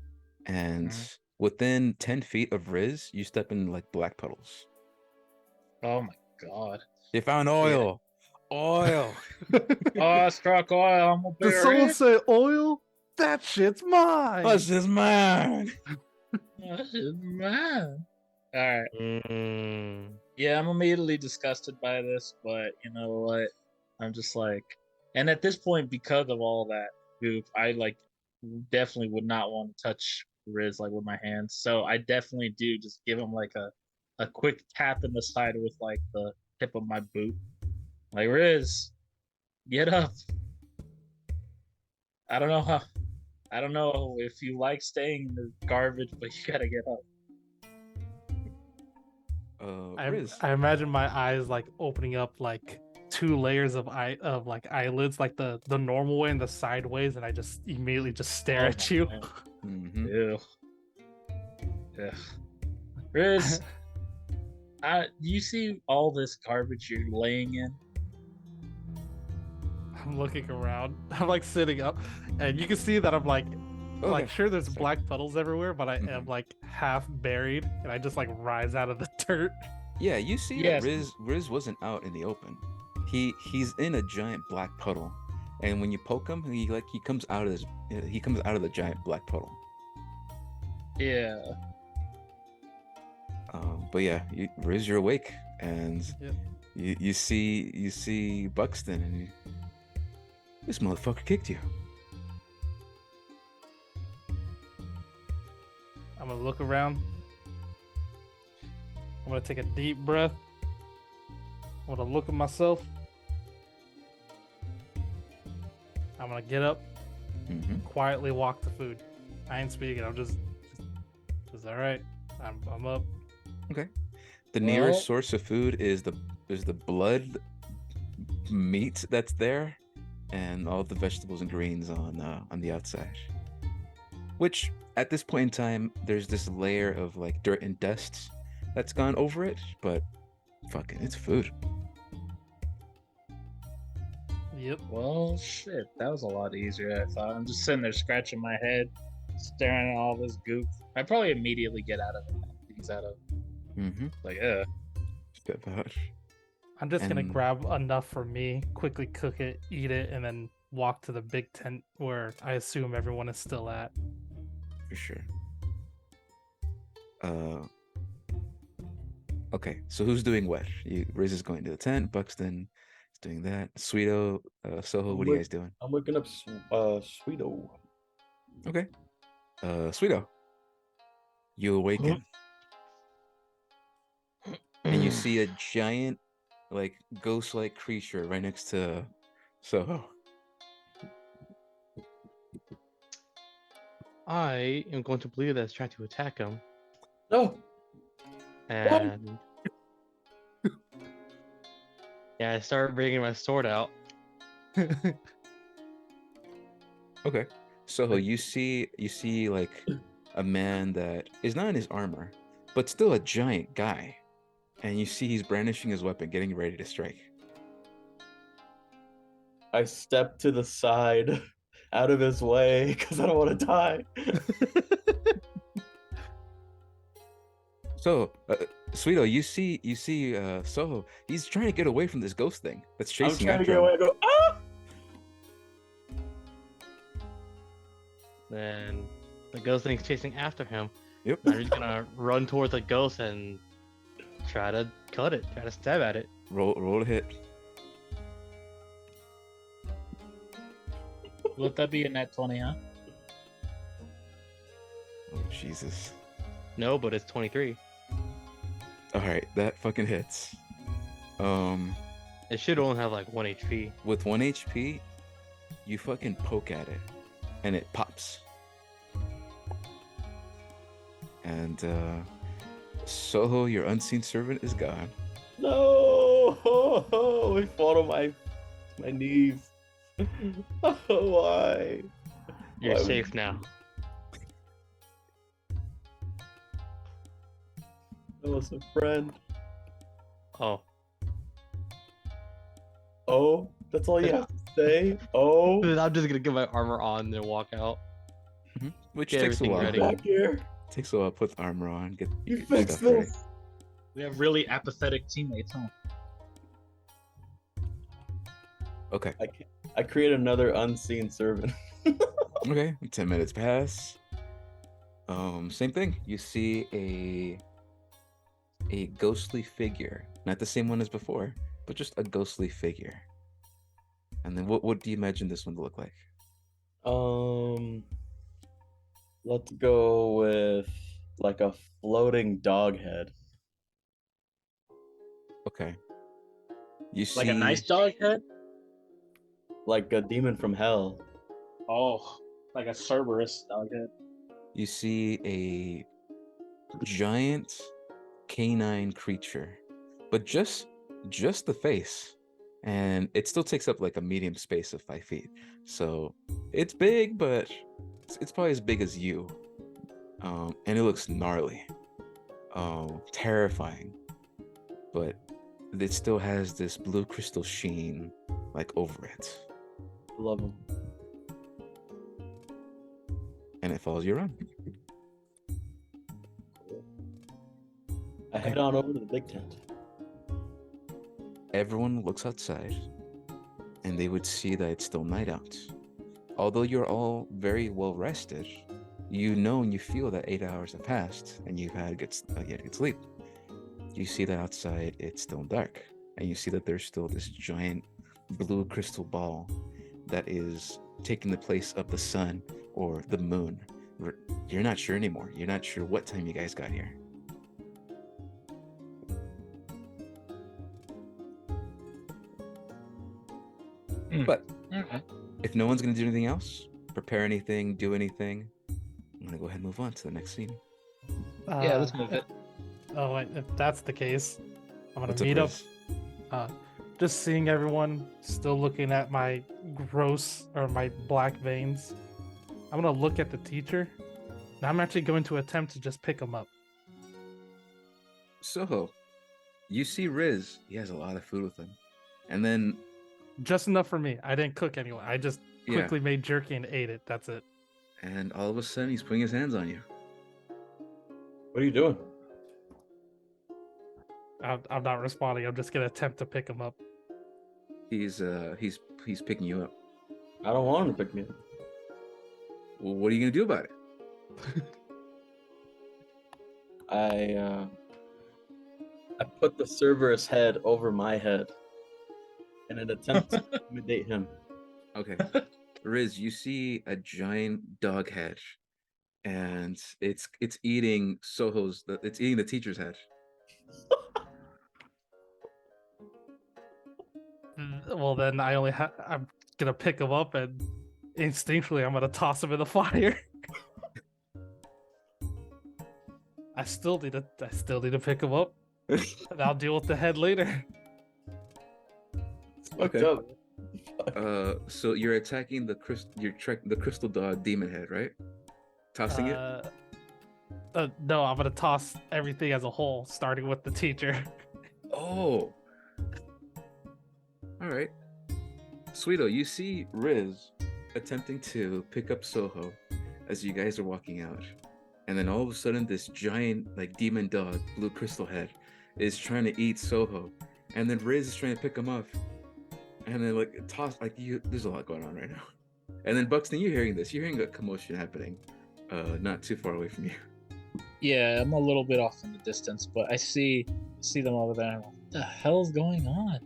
and Mhm. within 10 feet of Riz, you step in like black puddles. Oh my God. You found oil. Oil. Oh, I struck oil. I'm a Did someone bear. say oil? That shit's mine. What's this man? This is mine. All right. Mm. Yeah, I'm immediately disgusted by this, but you know what? I'm just like, and at this point, because of all that goop, I like definitely would not want to touch Riz like with my hands. So I definitely do just give him like a quick tap in the side with like the tip of my boot. Like Riz, get up. I don't know how. I don't know if you like staying in the garbage, but you gotta get up. Riz. I imagine my eyes like opening up like 2 layers of eyelids, like the normal way and the sideways, and I just immediately just stare Oh at my you. God. Mhm. Ew. Ugh. Riz, do you see all this garbage you're laying in? I'm looking around. I'm like sitting up, and you can see that I'm like Okay. sure there's Sorry. black puddles everywhere, but I am Mhm. like half buried, and I just like rise out of the dirt. Yeah, you see Yes. that Riz wasn't out in the open. He's in a giant black puddle, and when you poke him, he comes out of the giant black puddle. Yeah. But yeah, Riz, you're awake, and Yep. you see Buxton, and this motherfucker kicked you. I'm gonna look around. I'm gonna take a deep breath. I'm gonna look at myself. I'm gonna get up, Mm-hmm. quietly walk to food. I ain't speaking. I'm just all right. I'm up. Okay. The nearest Well- source of food is the blood meat that's there, and all the vegetables and greens on the outside. Which at this point in time, there's this layer of like dirt and dust that's gone over it, but fucking, it's food. Yep. Well, shit, that was a lot easier than I thought. I'm just sitting there scratching my head, staring at all this goop. I probably immediately get out of it. Things out of Mm-hmm. like, yeah. Step out. I'm just gonna And- grab enough for me, quickly cook it, eat it, and then walk to the big tent where I assume everyone is still at. For sure. Okay, so who's doing what? Riz is going to the tent. Buxton is doing that. Sweeto, Soho, what are you guys doing? I'm waking up Sweeto. Okay. Sweeto, you awaken and you see a giant, like ghost-like creature right next to Soho. I am going to believe that it's trying to attack him, No. and yeah, I start bringing my sword out. Okay. Soho, you see like a man that is not in his armor, but still a giant guy. And you see he's brandishing his weapon, getting ready to strike. I step to the side, out of his way, because I don't want to die. So, Sweeto, you see Soho. He's trying to get away from this ghost thing that's I'm chasing trying to after get him. away. I go, ah! Then the ghost thing's chasing after him. Yep. I'm just gonna run towards the ghost and try to cut it, try to stab at it. Roll a hit. Let that be a net 20, huh? Oh Jesus! No, but it's 23. All right, that fucking hits. It should only have like 1 HP. With 1 HP, you fucking poke at it, and it pops. And Soho, your unseen servant, is gone. No! I fall on my knees. Why? You're Why would- safe now. I was a friend. Oh, Oh, that's all you have to say. Oh, then I'm just gonna get my armor on and walk out. Which Get takes a everything while. ready. back here. Takes a while. Put the armor on. Get You your fix stuff ready. this. We have really apathetic teammates, huh? Okay. I create another unseen servant. Okay. 10 minutes pass. Same thing. You see a ghostly figure, not the same one as before, but just a ghostly figure. And then what do you imagine this one to look like? Let's go with like a floating dog head. Okay. You see Like a nice dog head? Like a demon from hell. Oh, like a Cerberus dog head. you see a giant canine creature, but just the face, and it still takes up like a medium space of 5 feet. So it's big, but it's probably as big as you. And it looks gnarly, terrifying, but it still has this blue crystal sheen like over it, Love him. and it follows you around. I head on over to the big tent. Everyone looks outside, and they would see that it's still night out. Although you're all very well rested, you know and you feel that 8 hours have passed, and you've had good sleep. You see that outside it's still dark, and you see that there's still this giant blue crystal ball that is taking the place of the sun or the moon. You're not sure anymore. You're not sure what time you guys got here. But if no one's gonna do anything else, prepare anything, do anything, I'm gonna go ahead and move on to the next scene. Yeah, let's move it. Oh, wait, if that's the case, I'm gonna What's meet up. Riz? Just seeing everyone still looking at my gross or my black veins, I'm gonna look at the teacher. And I'm actually going to attempt to just pick him up. So, you see Riz. He has a lot of food with him, and then Just enough for me. I didn't cook anyone. I just Yeah. quickly made jerky and ate it. That's it. and all of a sudden he's putting his hands on you. What are you doing? I'm not responding. I'm just gonna attempt to pick him up. He's picking you up. I don't want him to pick me up. Well, what are you gonna do about it? I put the Cerberus head over my head in an attempt to intimidate him. Okay. Riz, you see a giant dog head, and it's eating it's eating the teacher's head. Well, then I'm gonna pick him up and instinctually I'm gonna toss him in the fire. I still need to pick him up, and I'll deal with the head later. Fucked Okay. up. So you're attacking the crystal dog demon head, right? Tossing it. No, I'm gonna toss everything as a whole, starting with the teacher. Oh. All right. Sweeto, you see Riz attempting to pick up Soho as you guys are walking out. And then all of a sudden this giant like demon dog, blue crystal head, is trying to eat Soho. And then Riz is trying to pick him up. And then like there's a lot going on right now. And then Buxton, you're hearing this. You're hearing a commotion happening not too far away from you. Yeah, I'm a little bit off in the distance, but I see them over there. What the hell's going on?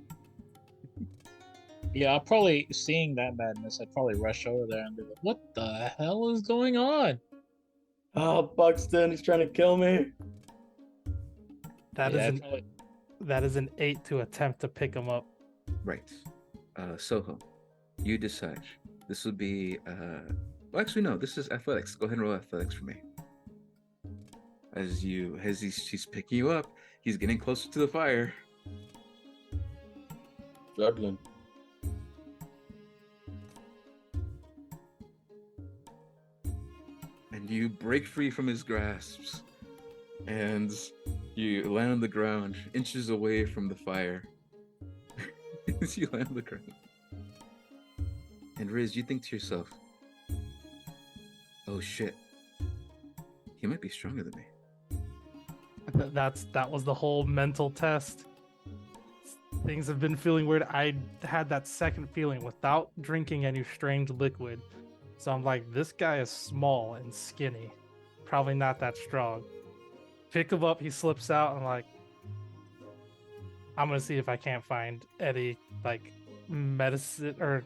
Yeah, I'll probably, seeing that madness, I'd probably rush over there and be like, what the hell is going on? Oh, Buxton, he's trying to kill me. That Yeah, is I'd an probably- that is an 8 to attempt to pick him up. Right. Soho, you decide. This would be well, actually no, this is athletics. Go ahead and roll athletics for me. As she's picking you up, he's getting closer to the fire. Juggling. And you break free from his grasps. And you land on the ground, inches away from the fire. As you land on the ground. And Riz, you think to yourself, oh shit. He might be stronger than me. That was the whole mental test. Things have been feeling weird. I had that second feeling without drinking any strange liquid. So I'm like, this guy is small and skinny. Probably not that strong. Pick him up, he slips out, and like, I'm gonna see if I can't find any like medicine or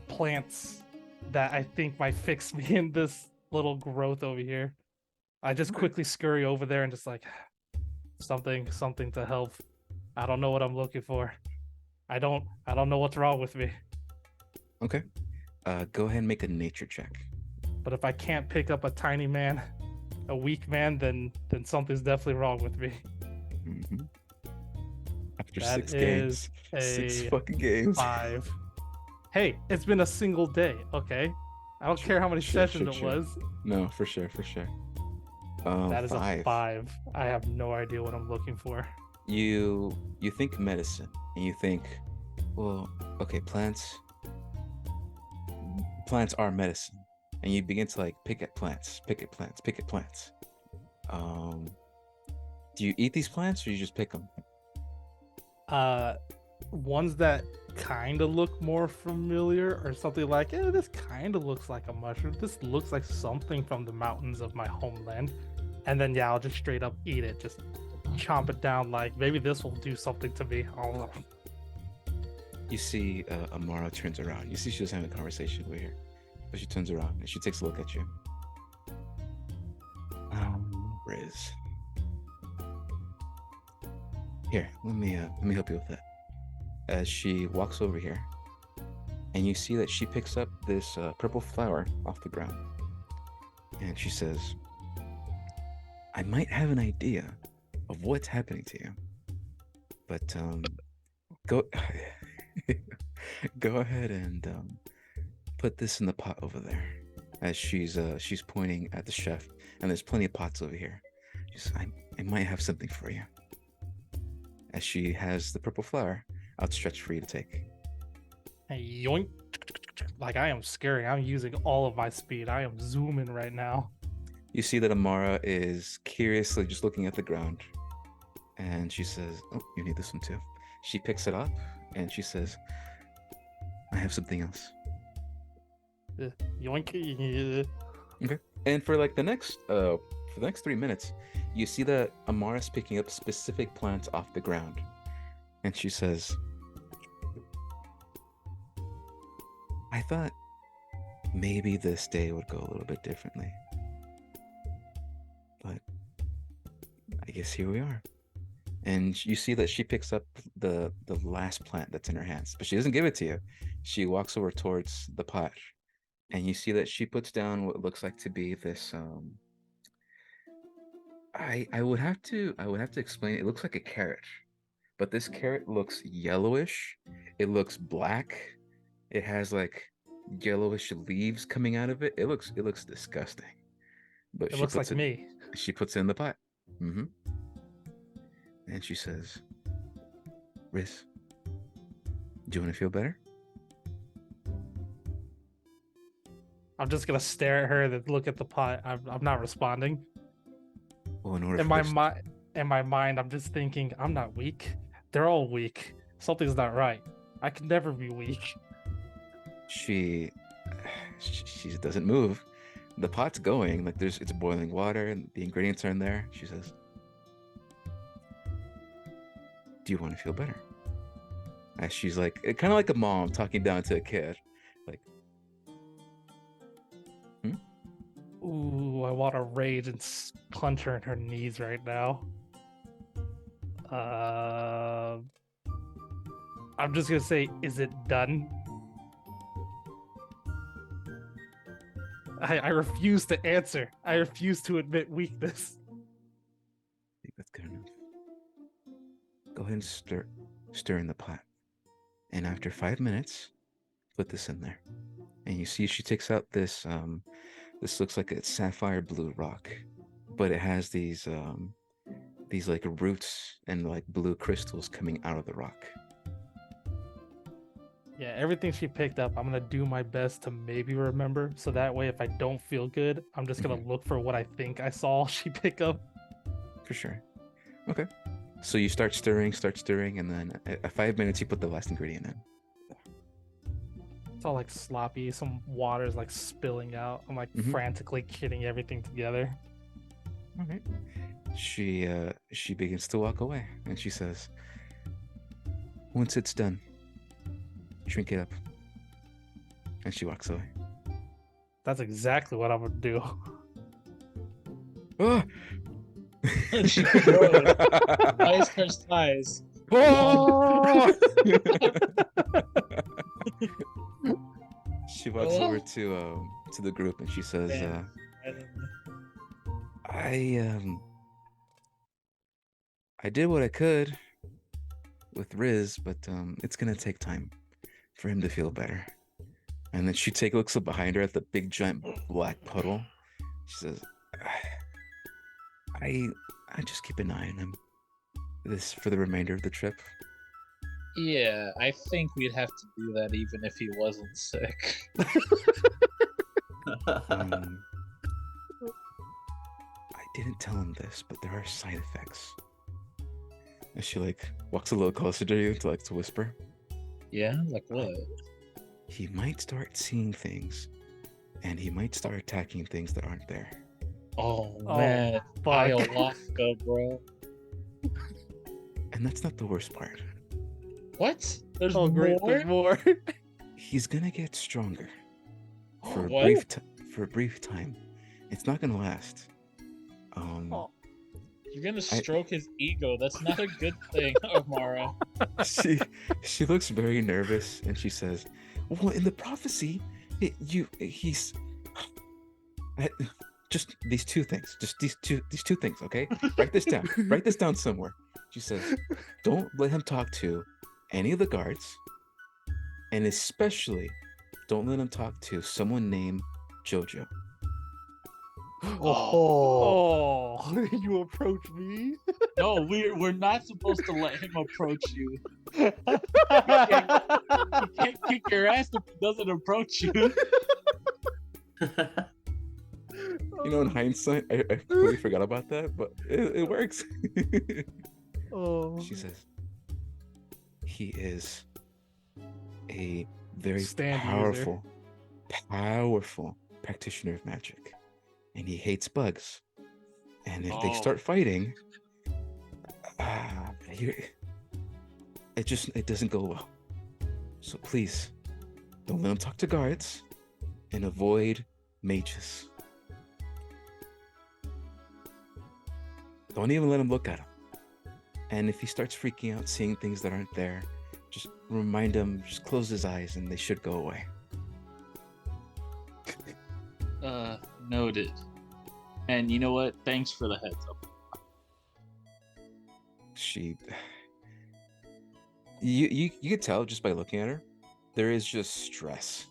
plants that I think might fix me in this little growth over here. I just quickly scurry over there and just like something to help. I don't know what I'm looking for. I don't know what's wrong with me. Okay. Go ahead and make a nature check. But if I can't pick up a tiny man, a weak man, then something's definitely wrong with me. Mm-hmm. After That 6 games. is 6 a fucking games. 5. Hey, it's been a single day, okay? I don't care how many Sure, sessions it sure. was. No, for sure. That is 5. a 5. I have no idea what I'm looking for. You think medicine, and you think, well, okay, plants are medicine, and you begin to like pick at plants. Do you eat these plants, or you just pick them? Ones that kind of look more familiar, or something like, this kind of looks like a mushroom. This looks like something from the mountains of my homeland. And then yeah, I'll just straight up eat it. Just chomp it down. Like maybe this will do something to me. I don't know. You see, Amara turns around. You see she was having a conversation with her, but she turns around and she takes a look at you. Riz. Here, let me help you with that. As she walks over here, and you see that she picks up this purple flower off the ground, and she says, I might have an idea of what's happening to you, but go ahead and put this in the pot over there. As she's pointing at the chef, and there's plenty of pots over here. She says, I might have something for you. As she has the purple flower outstretched for you to take. Hey, yoink. Like I am scary. I'm using all of my speed. I am zooming right now. You see that Amara is curiously just looking at the ground, And she says, "Oh, you need this one too." She picks it up and she says, "I have something else." Yoink. And for like the next 3 minutes, you see that Amara's picking up specific plants off the ground. And she says, "I thought maybe this day would go a little bit differently. But I guess here we are." And you see that she picks up the last plant that's in her hands, but she doesn't give it to you. She walks over towards the pot, and you see that she puts down what looks like to be this I would have to explain. It looks like a carrot, but this carrot looks yellowish. It looks black. It has like yellowish leaves coming out of it. It looks disgusting. But It she looks puts like me. She puts it in the pot. Mm-hmm. And she says, "Riz, do you want to feel better?" I'm just gonna stare at her, then look at the pot. I'm not responding. Well, in order In for my this, in my mind, I'm just thinking, I'm not weak. They're all weak. Something's not right. I can never be weak. she doesn't move. The pot's going, like it's boiling water and the ingredients are in there. She says, "Do you want to feel better?" As she's like, kind of like a mom talking down to a kid, like, Ooh, I want to rage and punch her in her knees right now. I'm just gonna say, is it done? I refuse to answer. I refuse to admit weakness. I think that's good enough. Go ahead and stir in the pot. And after 5 minutes, put this in there. And you see she takes out this this looks like a sapphire blue rock, but it has these like roots and like blue crystals coming out of the rock. Yeah, everything she picked up, I'm gonna do my best to maybe remember. So that way, if I don't feel good, I'm just gonna look for what I think I saw she pick up. For sure. Okay. So you start stirring, and then at 5 minutes you put the last ingredient in. It's all like sloppy. Some water's like spilling out. I'm like frantically getting everything together. All right. She begins to walk away, and she says, "Once it's done, drink it up." And she walks away. That's exactly what I'm gonna do. Oh! She grows. Eyes her size. Oh! She walks over to the group and she says, I did what I could with Riz, but it's gonna take time for him to feel better." And then she looks up behind her at the big giant black puddle. She says, I just keep an eye on him. This for the remainder of the trip. Yeah, I think we'd have to do that even if he wasn't sick. I didn't tell him this, but there are side effects. And she like walks a little closer to you to whisper. Yeah, like what? He might start seeing things, and he might start attacking things that aren't there. Oh man, fuck. ayahuasca, bro. And that's not the worst part. What? There's Oh, great. more? There's more. He's gonna get stronger for What? a brief time. It's not gonna last. Oh. You're gonna stroke his ego. That's not a good thing, Amara. She looks very nervous and she says, "Well, in the prophecy, he's just these two things. Just these two things, okay? Write this down. Write this down somewhere." She says, "Don't let him talk to any of the guards, and especially don't let him talk to someone named Jojo." Oh, you approach me? No, we're not supposed to let him approach you. You can't kick your ass if he doesn't approach you. In hindsight, I completely forgot about that, but it works. She says, he is a very Stand user. powerful practitioner of magic, and he hates bugs. And if they Oh. start fighting, it doesn't go well. So please, don't let him talk to guards, and avoid mages. Don't even let him look at him. And if he starts freaking out, seeing things that aren't there, just remind him, just close his eyes and they should go away. Noted. And you know what? Thanks for the heads up. You could tell just by looking at her, there is just stress.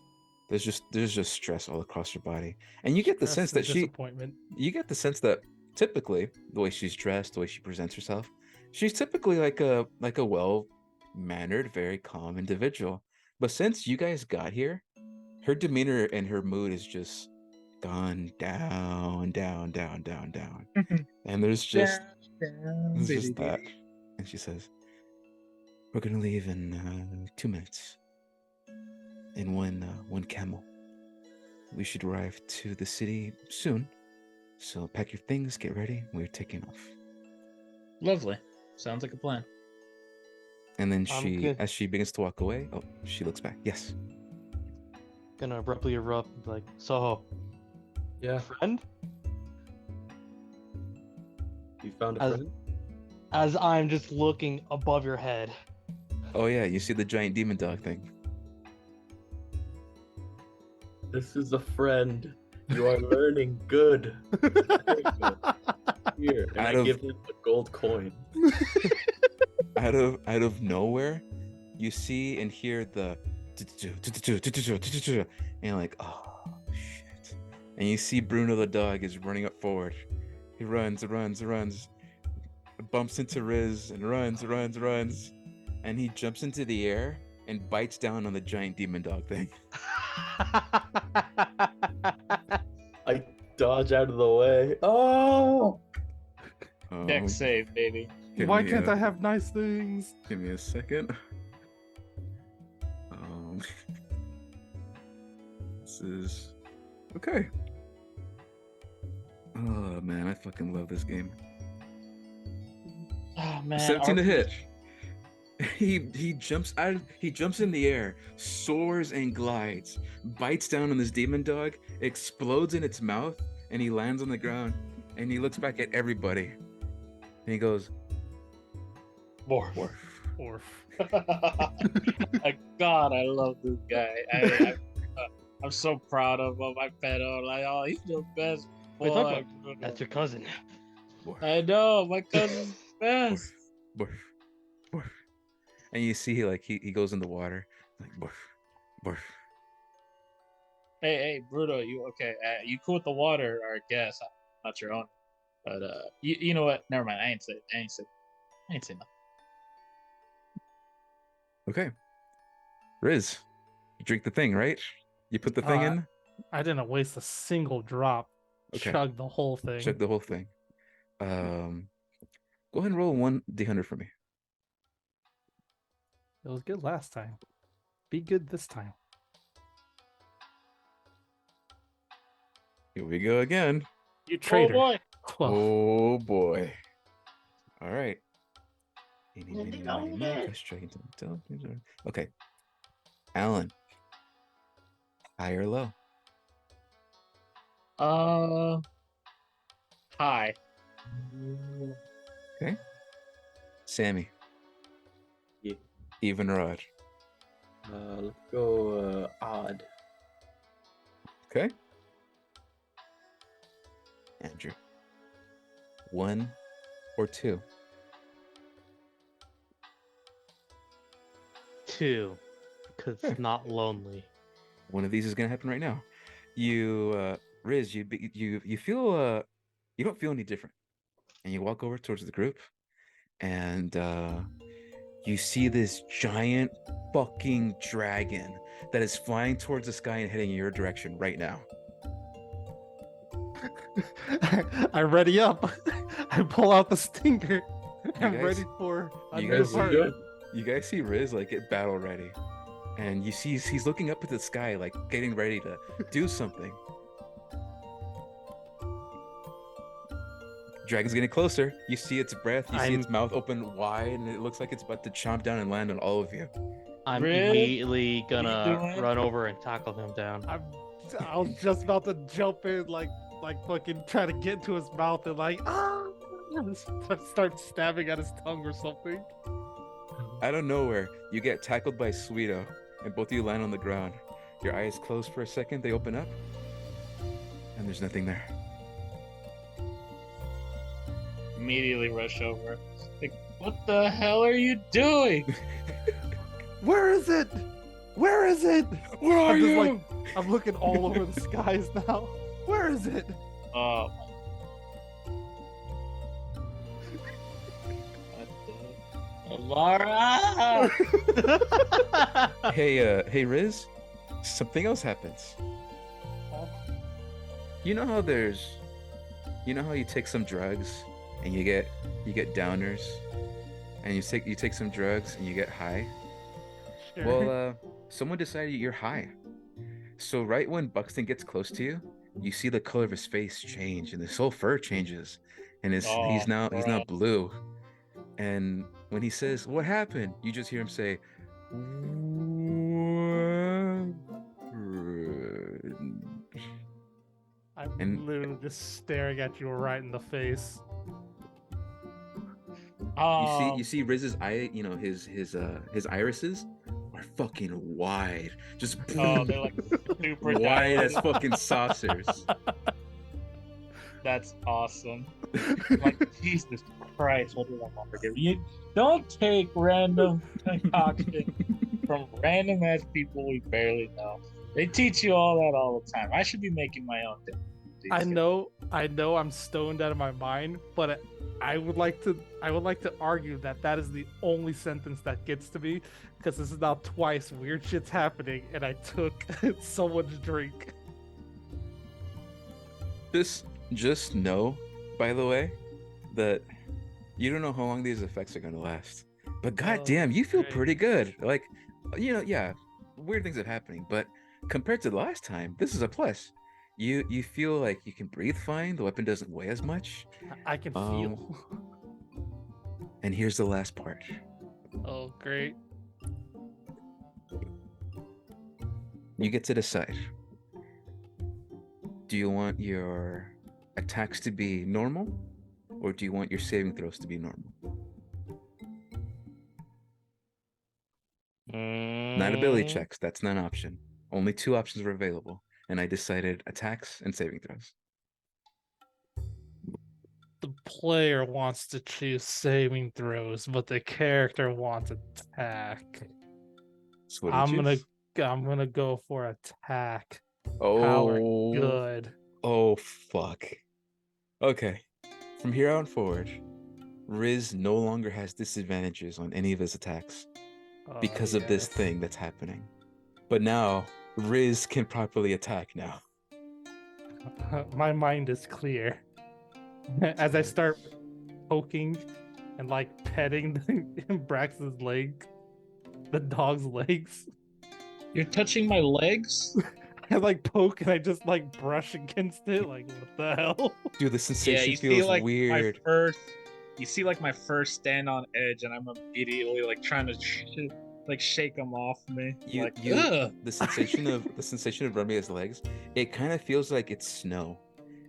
There's just stress all across her body. And you get the sense that disappointment. you get the sense that typically the way she's dressed, the way she presents herself, she's typically like a well-mannered, very calm individual. But since you guys got here, her demeanor and her mood is just gone down. And there's just that. And she says, we're gonna leave in 2 minutes. In one camel. We should arrive to the city soon. So pack your things, get ready. We're taking off. Lovely. Sounds like a plan. And then good. as she begins to walk away, she looks back. Yes. Gonna abruptly erupt, like, so, Yeah. friend? You found a As- friend? As I'm just looking above your head. Oh yeah, you see the giant demon dog thing. This is a friend. You are learning good. Very good. Here, and Out I of- give him a gold coin. Out of nowhere, you see and hear the and you're like, oh shit. And you see Bruno the dog is running up forward. He runs, bumps into Riz and runs, and he jumps into the air and bites down on the giant demon dog thing. I dodge out of the way. Oh! Deck save, baby. Why can't I have nice things? Give me a second. This is okay. Oh man, I fucking love this game. Oh man. 17 to our- hit. He jumps in the air, soars and glides, bites down on this demon dog, explodes in its mouth, and he lands on the ground. And he looks back at everybody, and he goes, Morph. Or God, I love this guy. I'm so proud of him. I fed him like, oh, he's the best Wait, boy. That's your cousin. I know, my cousin's best. Borf, borf. And you see, like he goes in the water, like borf. Hey, Bruno, you okay? You cool with the water, or I guess I'm not your own. But you know what? Never mind. I ain't say nothing. Okay, Riz, you drink the thing, right? You put the thing in. I didn't waste a single drop. Okay. Chug the whole thing. Check the whole thing. Go ahead and roll 1d100 for me. It was good last time. Be good this time. Here we go again. You Oh traitor. boy. 12. Oh boy. All right. Okay. Alan. High or low? Hi. Sammy. Yeah. Even or odd? Let's go odd. Okay. Andrew. 1 or 2? 2, because Sure. it's not lonely. One of these is gonna happen right now. You, Riz, you feel you don't feel any different, and you walk over towards the group, and you see this giant fucking dragon that is flying towards the sky and heading in your direction right now. I ready up. I pull out the stinger. I'm guys- ready for a you new guys- part. good? You guys see Riz like get battle ready, and you see he's looking up at the sky like getting ready to do something. Dragon's getting closer. You see its breath. You see its mouth open wide, and it looks like it's about to chomp down and land on all of you. I'm Riz, immediately gonna doing? run over and tackle him down. I was just about to jump in, like fucking try to get into his mouth and like start stabbing at his tongue or something. Out of nowhere, you get tackled by Sweeto, and both of you land on the ground. Your eyes close for a second. They open up, and there's nothing there. Immediately rush over. Like, what the hell are you doing? Where is it? Where is it? Where are I'm just you? like, I'm looking all over the skies now. Where is it? Oh. Amara! Hey, Riz. Something else happens. You know how you take some drugs and you get downers, and you take some drugs and you get high. Sure. Well, someone decided you're high. So right when Buxton gets close to you, you see the color of his face change, and his whole fur changes, and he's now blue. And when he says, "What happened?" you just hear him say, I'm and- literally just staring at you right in the face. You see Riz's eye, his irises are fucking wide, just Oh, they're like super wide as dilated. fucking saucers. That's awesome. Like, Jesus Christ, what did I want to give you? Don't take random concoction from random ass people we barely know. They teach you all that all the time. I should be making my own thing. I know I'm stoned out of my mind, but I would like to argue that is the only sentence that gets to me, because this is now twice weird shit's happening and I took someone's drink. Just know, by the way, that you don't know how long these effects are gonna last. But goddamn, you feel Okay. pretty good. Like, yeah, weird things are happening, but compared to the last time, this is a plus. You feel like you can breathe fine. The weapon doesn't weigh as much. I can feel. And here's the last part. Oh, great. You get to decide. Do you want your attacks to be normal, or do you want your saving throws to be normal? Not ability checks. That's not an option. Only two options were available, and I decided attacks and saving throws. The player wants to choose saving throws, but the character wants attack. So what do you choose? I'm gonna go for attack. Oh, Power good. oh fuck. Okay. From here on forward, Riz no longer has disadvantages on any of his attacks because of this thing that's happening. But now Riz can properly attack now. My mind is clear. As I start poking and like petting Braxton's leg, the dog's legs, You're touching my legs? I like poke and I just like brush against it. Like, what the hell? Dude, the Yeah, sensation you feels see like weird. you see like my fur stand on edge, and I'm immediately like trying to shake them off me. Ugh. The sensation of rubbing his legs, it kind of feels like it's snow.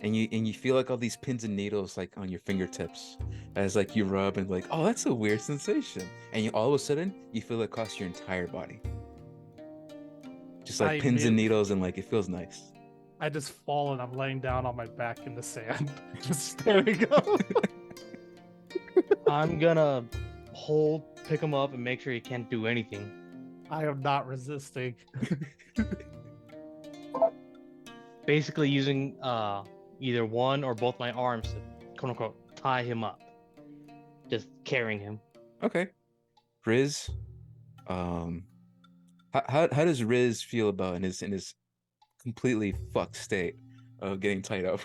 And you feel like all these pins and needles like on your fingertips as like you rub, and like, oh, that's a weird sensation. And you all of a sudden you feel it across your entire body. Just like pins and needles, and like it feels nice. I just fall and I'm laying down on my back in the sand, just staring up. I'm gonna pick him up, and make sure he can't do anything. I am not resisting. Basically, using either one or both my arms to quote unquote tie him up, just carrying him. Okay. Riz, how does Riz feel about in his completely fucked state of getting tied up?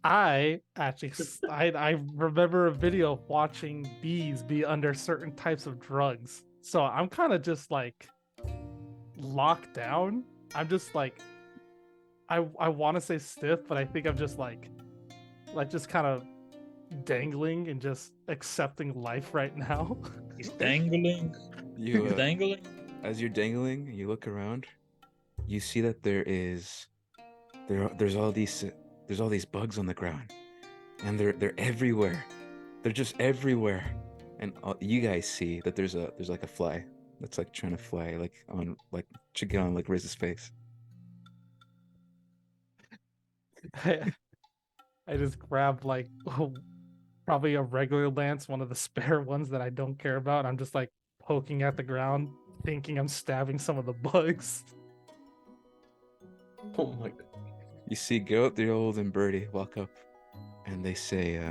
I actually, I remember a video of watching bees be under certain types of drugs. So I'm kind of just like locked down. I'm just like, I want to say stiff, but I think I'm just like just kind of dangling and just accepting life right now. He's dangling. You, He's dangling. as you're dangling, you look around. You see that there's all these bugs on the ground, and they're everywhere. They're just everywhere, and you guys see that there's like a fly that's like trying to fly to get on like Riz's face. I just grab like probably a regular lance, one of the spare ones that I don't care about. I'm just like poking at the ground, thinking I'm stabbing some of the bugs. Oh my god. You see Goat, the old, and Birdie walk up, and they say,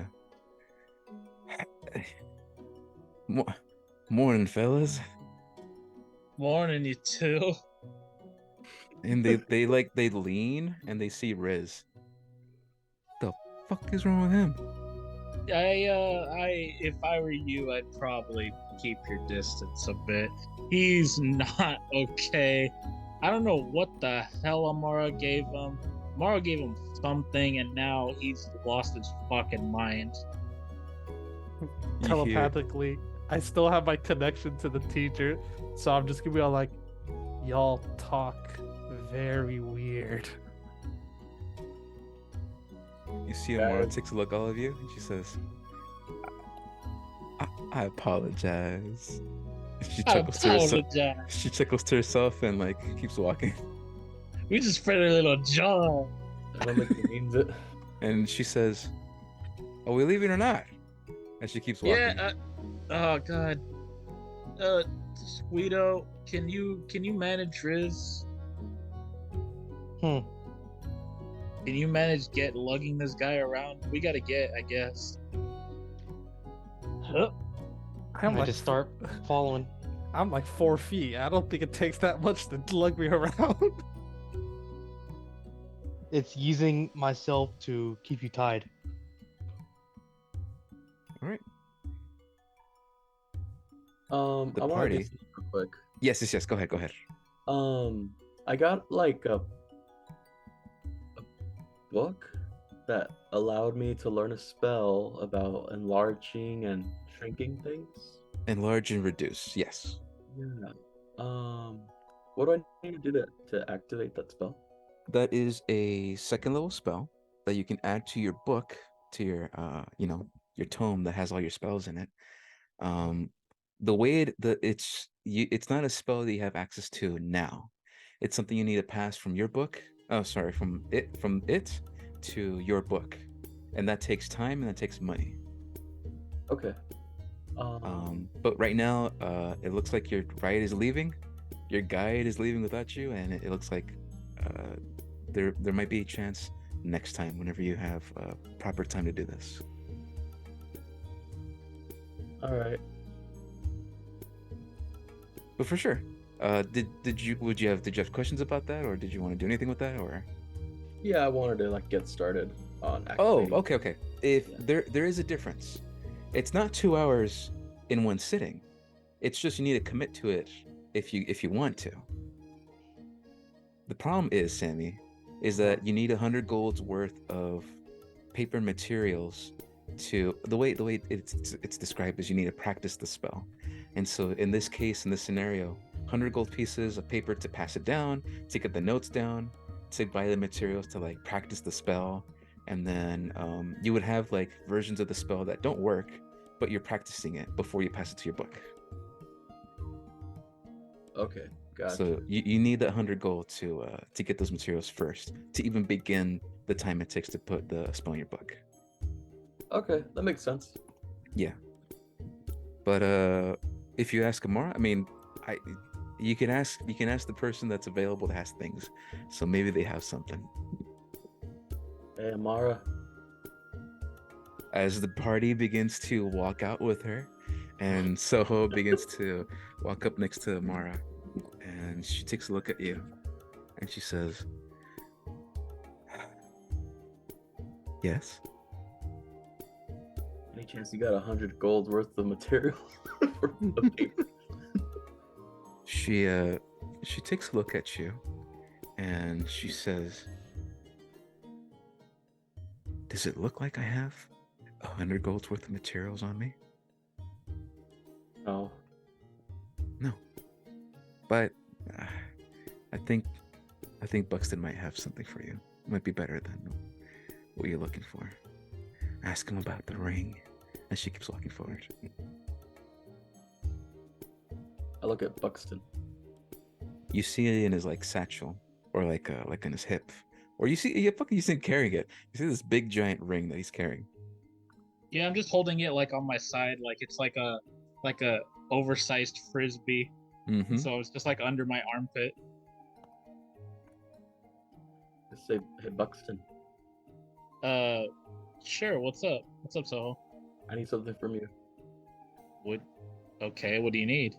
"Morning, fellas." Morning, you two. And they lean and they see Riz. The fuck is wrong with him? If I were you, I'd probably keep your distance a bit. He's not okay. I don't know what the hell Amara gave him. Amara gave him something, and now he's lost his fucking mind. You hear- Telepathically, I still have my connection to the teacher, so I'm just gonna be all like, y'all talk very weird. You see Amara takes a look at all of you, and she says, I apologize. She I chuckles to herself. apologize. She chuckles to herself and like keeps walking. We just spread a little jaw. I don't think he means it. And she says, "Are we leaving or not?" And she keeps walking. Yeah. Oh god. Guido, can you manage Riz? Hmm. Can you manage lugging this guy around? We gotta get, I guess. Huh? I'm I just start following. I'm like 4 feet. I don't think it takes that much to lug me around. It's using myself to keep you tied. All right. I want to party. get real quick. Yes. Go ahead. I got like a book that allowed me to learn a spell about enlarging and shrinking things. Enlarge and reduce. Yes. Yeah. What do I need to do to activate that spell? That is a second level spell that you can add to your book, to your your tome that has all your spells in it. The way it's not a spell that you have access to now. It's something you need to pass from your book. Oh, sorry, from it to your book, and that takes time and that takes money. Okay. But right now, it looks like your ride is leaving. Your guide is leaving without you, and it looks like there might be a chance next time, whenever you have proper time to do this. All right. But for sure, did you have questions about that, or did you want to do anything with that, or? Yeah, I wanted to like get started on Oh, activating. okay. If there is a difference, it's not 2 hours in one sitting. It's just you need to commit to it if you want to. The problem is, Sammy, is that you need 100 gold's worth of paper materials to the way it's described is you need to practice the spell. And so in this case, in this scenario, 100 gold pieces of paper to pass it down, to get the notes down, to buy the materials to like practice the spell, and then you would have like versions of the spell that don't work, but you're practicing it before you pass it to your book. Okay, gotcha. So you need that 100 gold to get those materials first, to even begin the time it takes to put the spell in your book. Okay, that makes sense. Yeah. But if you ask Amara, I mean, you can ask the person that's available to ask things. So maybe they have something. Hey, Amara. As the party begins to walk out with her, and Soho begins to walk up next to Amara, and she takes a look at you, and she says, Yes. Any chance you got 100 gold worth of material for the paper? She takes a look at you and she says, "Does it look like I have 100 gold's worth of materials on me?" No. No. But I think Buxton might have something for you. It might be better than what you're looking for. Ask him about the ring. And she keeps walking forward. I look at Buxton. You see it in his like satchel, or like in his hip, or you see him carrying it. You see this big giant ring that he's carrying. Yeah, I'm just holding it like on my side, like it's like a oversized frisbee. Mm-hmm. So it's just like under my armpit. I say, hey, Buxton, Sure. What's up? What's up, Soho? I need something from you. Okay, what do you need?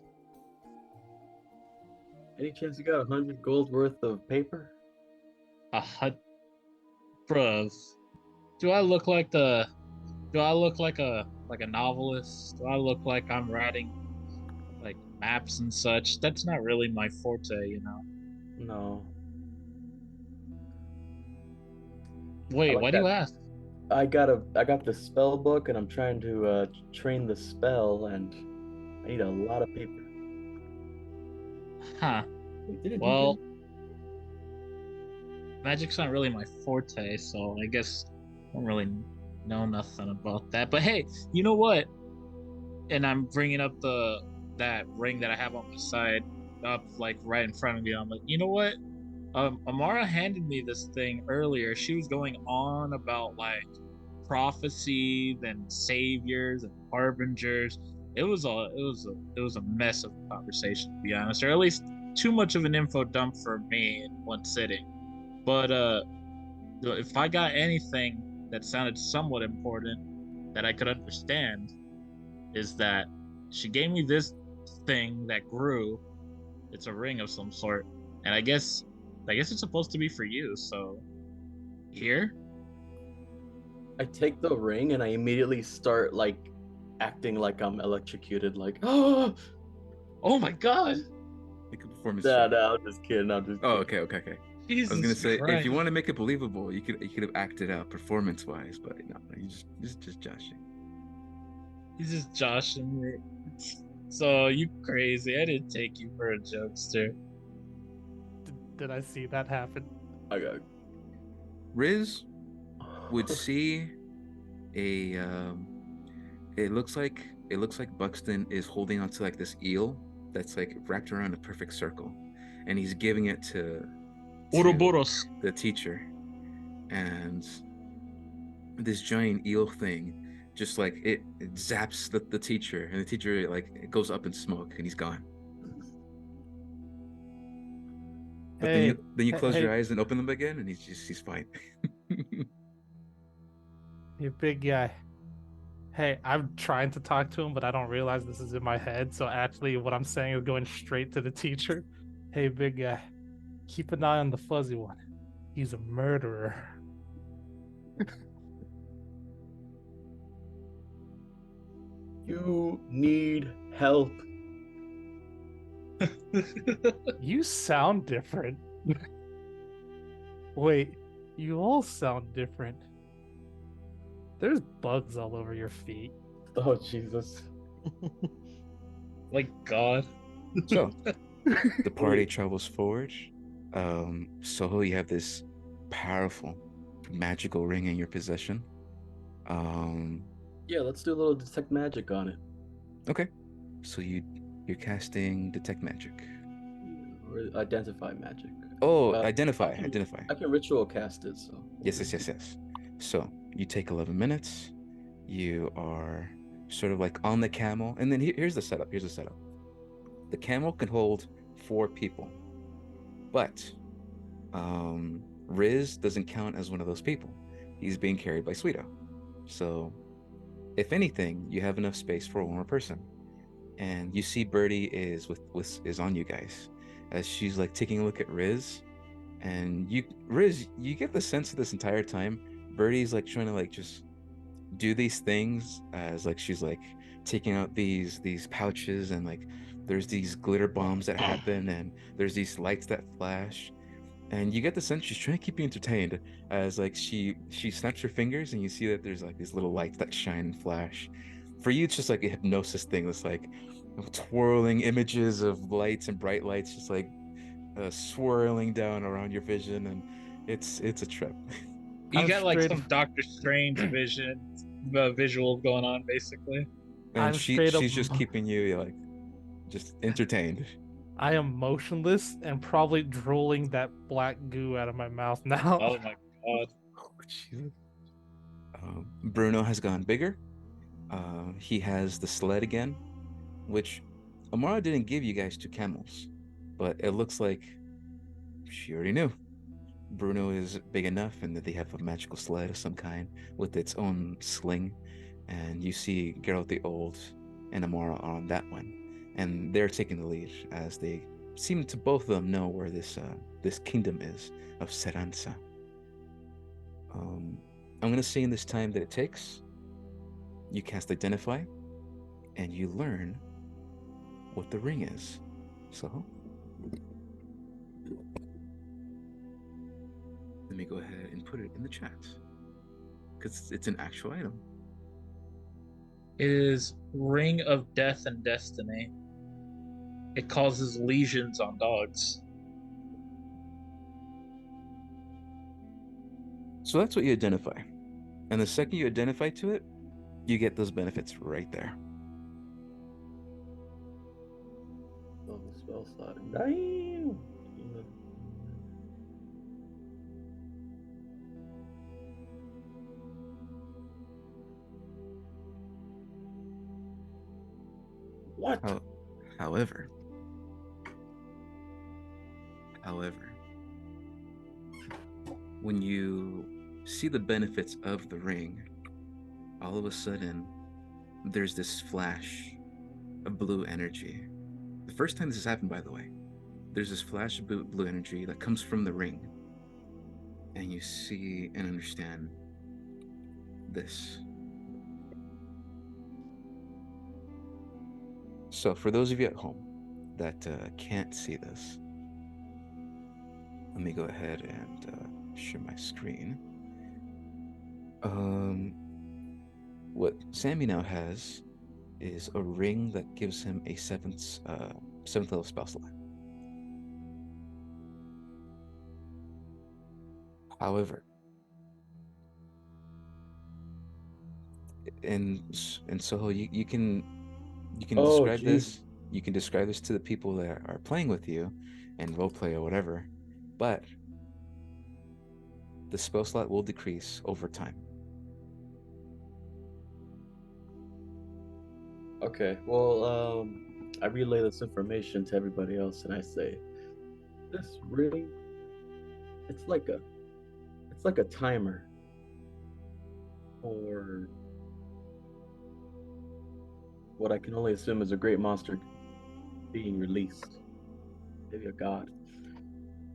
Any chance you got 100 gold worth of paper? Bruv. Do I look like a novelist? Do I look like I'm writing like maps and such? That's not really my forte, you know. No. Wait, like why do you that. ask? I got the spell book and I'm trying to train the spell and I need a lot of paper. Huh. Wait, did it do Well, that? magic's not really my forte, so I guess I don't really know nothing about that. But hey, you know what? And I'm bringing up that ring that I have on my side up like right in front of me. I'm like, you know what? Amara handed me this thing earlier. She was going on about like prophecies and saviors and harbingers. It was a mess of a conversation, to be honest, or at least too much of an info dump for me in one sitting. But if I got anything that sounded somewhat important that I could understand, is that she gave me this thing that grew. It's a ring of some sort, and I guess it's supposed to be for you. So here, I take the ring and I immediately start like acting like I'm electrocuted, like oh my god, Make a performance nah, check. nah, I'm just kidding. Oh, okay. I Jesus was gonna say, Christ. if you want to make it believable, you could have acted out performance-wise, but no, you just joshing. He's just joshing me. So you crazy? I didn't take you for a jokester. Did I see that happen? I got Riz would see a it looks like Buxton is holding onto like this eel that's like wrapped around a perfect circle, and he's giving it to Ouroboros. the teacher, and this giant eel thing just like it zaps the teacher, and the teacher like it goes up in smoke and he's gone. But Hey, then you close your hey, eyes and open them again, and he's fine. you big guy. Hey, I'm trying to talk to him, but I don't realize this is in my head. So actually, what I'm saying is going straight to the teacher. Hey, big guy, keep an eye on the fuzzy one. He's a murderer. You need help. You sound different. Wait, you all sound different. There's bugs all over your feet. Oh Jesus. Like God. So the party travels forward. Soho, you have this powerful magical ring in your possession. Yeah, let's do a little detect magic on it. Okay. So you're casting detect magic. Or identify magic. Oh, Uh, identify. I can ritual cast it, so Yes. So you take 11 minutes. You are sort of like on the camel, and then here's the setup. The camel can hold 4 people, but Riz doesn't count as one of those people. He's being carried by Sweeto. So if anything, you have enough space for one more person. And you see Birdie is on you guys as she's like taking a look at Riz. And Riz, you get the sense of this entire time Birdie's like trying to like just do these things as like she's like taking out these pouches, and like there's these glitter bombs that happen, and there's these lights that flash, and you get the sense she's trying to keep you entertained as like she snaps her fingers and you see that there's like these little lights that shine and flash. For you, it's just like a hypnosis thing. It's like twirling images of lights and bright lights just like swirling down around your vision, and it's a trip. You I'm got like straight some Doctor Strange vision, visuals going on, basically. And I'm straight up she's just keeping you like just entertained. I am motionless and probably drooling that black goo out of my mouth now. Oh my god. Oh, Jesus. Bruno has gone bigger. He has the sled again, which Amara didn't give you guys two camels, but it looks like she already knew. Bruno is big enough, and that they have a magical sled of some kind with its own sling. And you see Geralt the Old and Amara are on that one, and they're taking the lead as they seem to both of them know where this kingdom is of Seranza. I'm gonna say in this time that it takes, you cast Identify, and you learn what the ring is. So let me go ahead and put it in the chat because it's an actual item. It is Ring of Death and Destiny. It causes lesions on dogs. So that's what you identify. And the second you identify to it, you get those benefits right there. Oh, the spell slot. Damn. What? However, when you see the benefits of the ring, all of a sudden, there's this flash of blue energy. The first time this has happened, by the way, there's this flash of blue energy that comes from the ring. And you see and understand this. So for those of you at home that can't see this, let me go ahead and share my screen. What Sammy now has is a ring that gives him a seventh level spell slot. However, and so you can describe this. You can describe this to the people that are playing with you, and roleplay or whatever. But the spell slot will decrease over time. Okay, well, I relay this information to everybody else, and I say, this ring, it's like a timer, or what I can only assume is a great monster being released, maybe a god.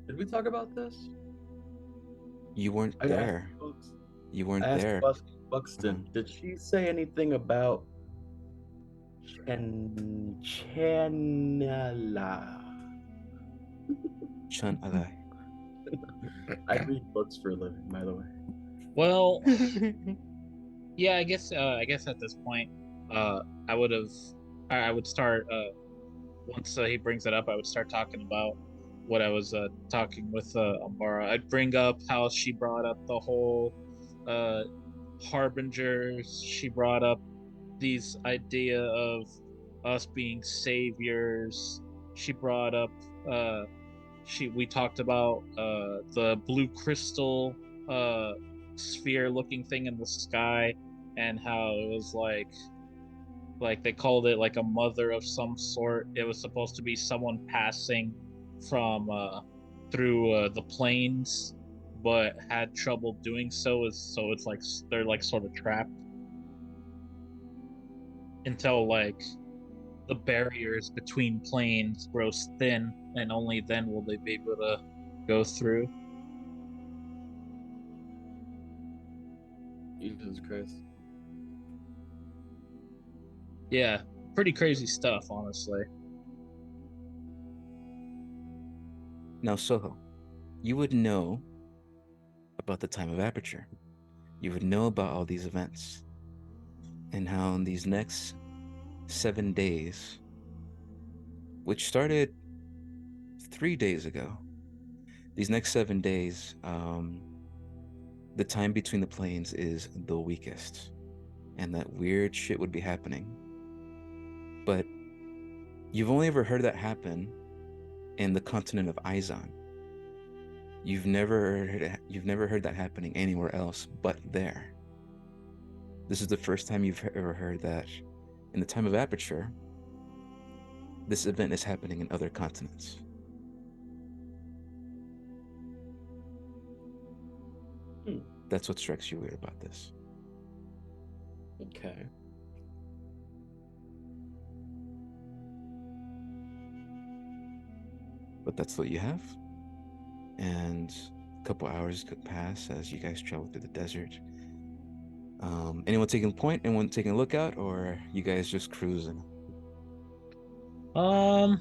Did we talk about this? You weren't I there. You weren't asked there. Buxton, did she say anything about Chanela? Chun Alai. I read books for a living, by the way. Well, yeah, I guess at this point, I would start once he brings it up. I would start talking about what I was talking with Amara. I'd bring up how she brought up the whole harbingers. She brought up these idea of us being saviors. She brought up we talked about the blue crystal sphere looking thing in the sky, and how it was like they called it like a mother of some sort. It was supposed to be someone passing from through the plains, but had trouble doing so. So it's like they're like sort of trapped until like the barriers between planes grows thin, and only then will they be able to go through. Jesus Christ. Yeah, pretty crazy stuff, honestly. Now, Soho, you would know about the time of aperture. You would know about all these events and how in these next 7 days, which started 3 days ago, these next 7 days, the time between the planes is the weakest, and that weird shit would be happening. But you've only ever heard that happen in the continent of Izon. You've never heard that happening anywhere else but there. This is the first time you've ever heard that in the time of aperture, this event is happening in other continents. That's what strikes you weird about this. Okay. But that's what you have. And a couple hours could pass as you guys travel through the desert. Anyone taking point? Anyone taking a lookout? Or are you guys just cruising? I'll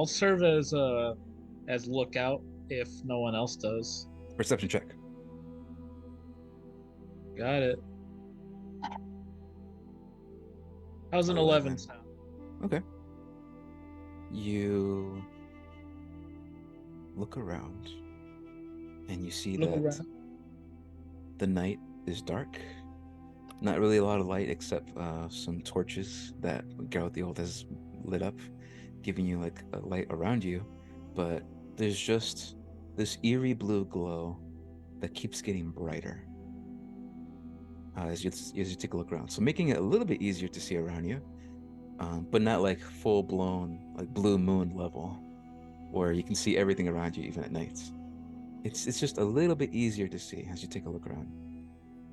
serve as lookout if no one else does. Perception check. Got it. How's an 11 sound? Okay. You look around and you see Look that around. the night is dark. Not really a lot of light except some torches that Geralt the Old has lit up, giving you like a light around you. But there's just this eerie blue glow that keeps getting brighter as you take a look around. So making it a little bit easier to see around you, but not like full blown like blue moon level, where you can see everything around you even at nights. It's just a little bit easier to see as you take a look around,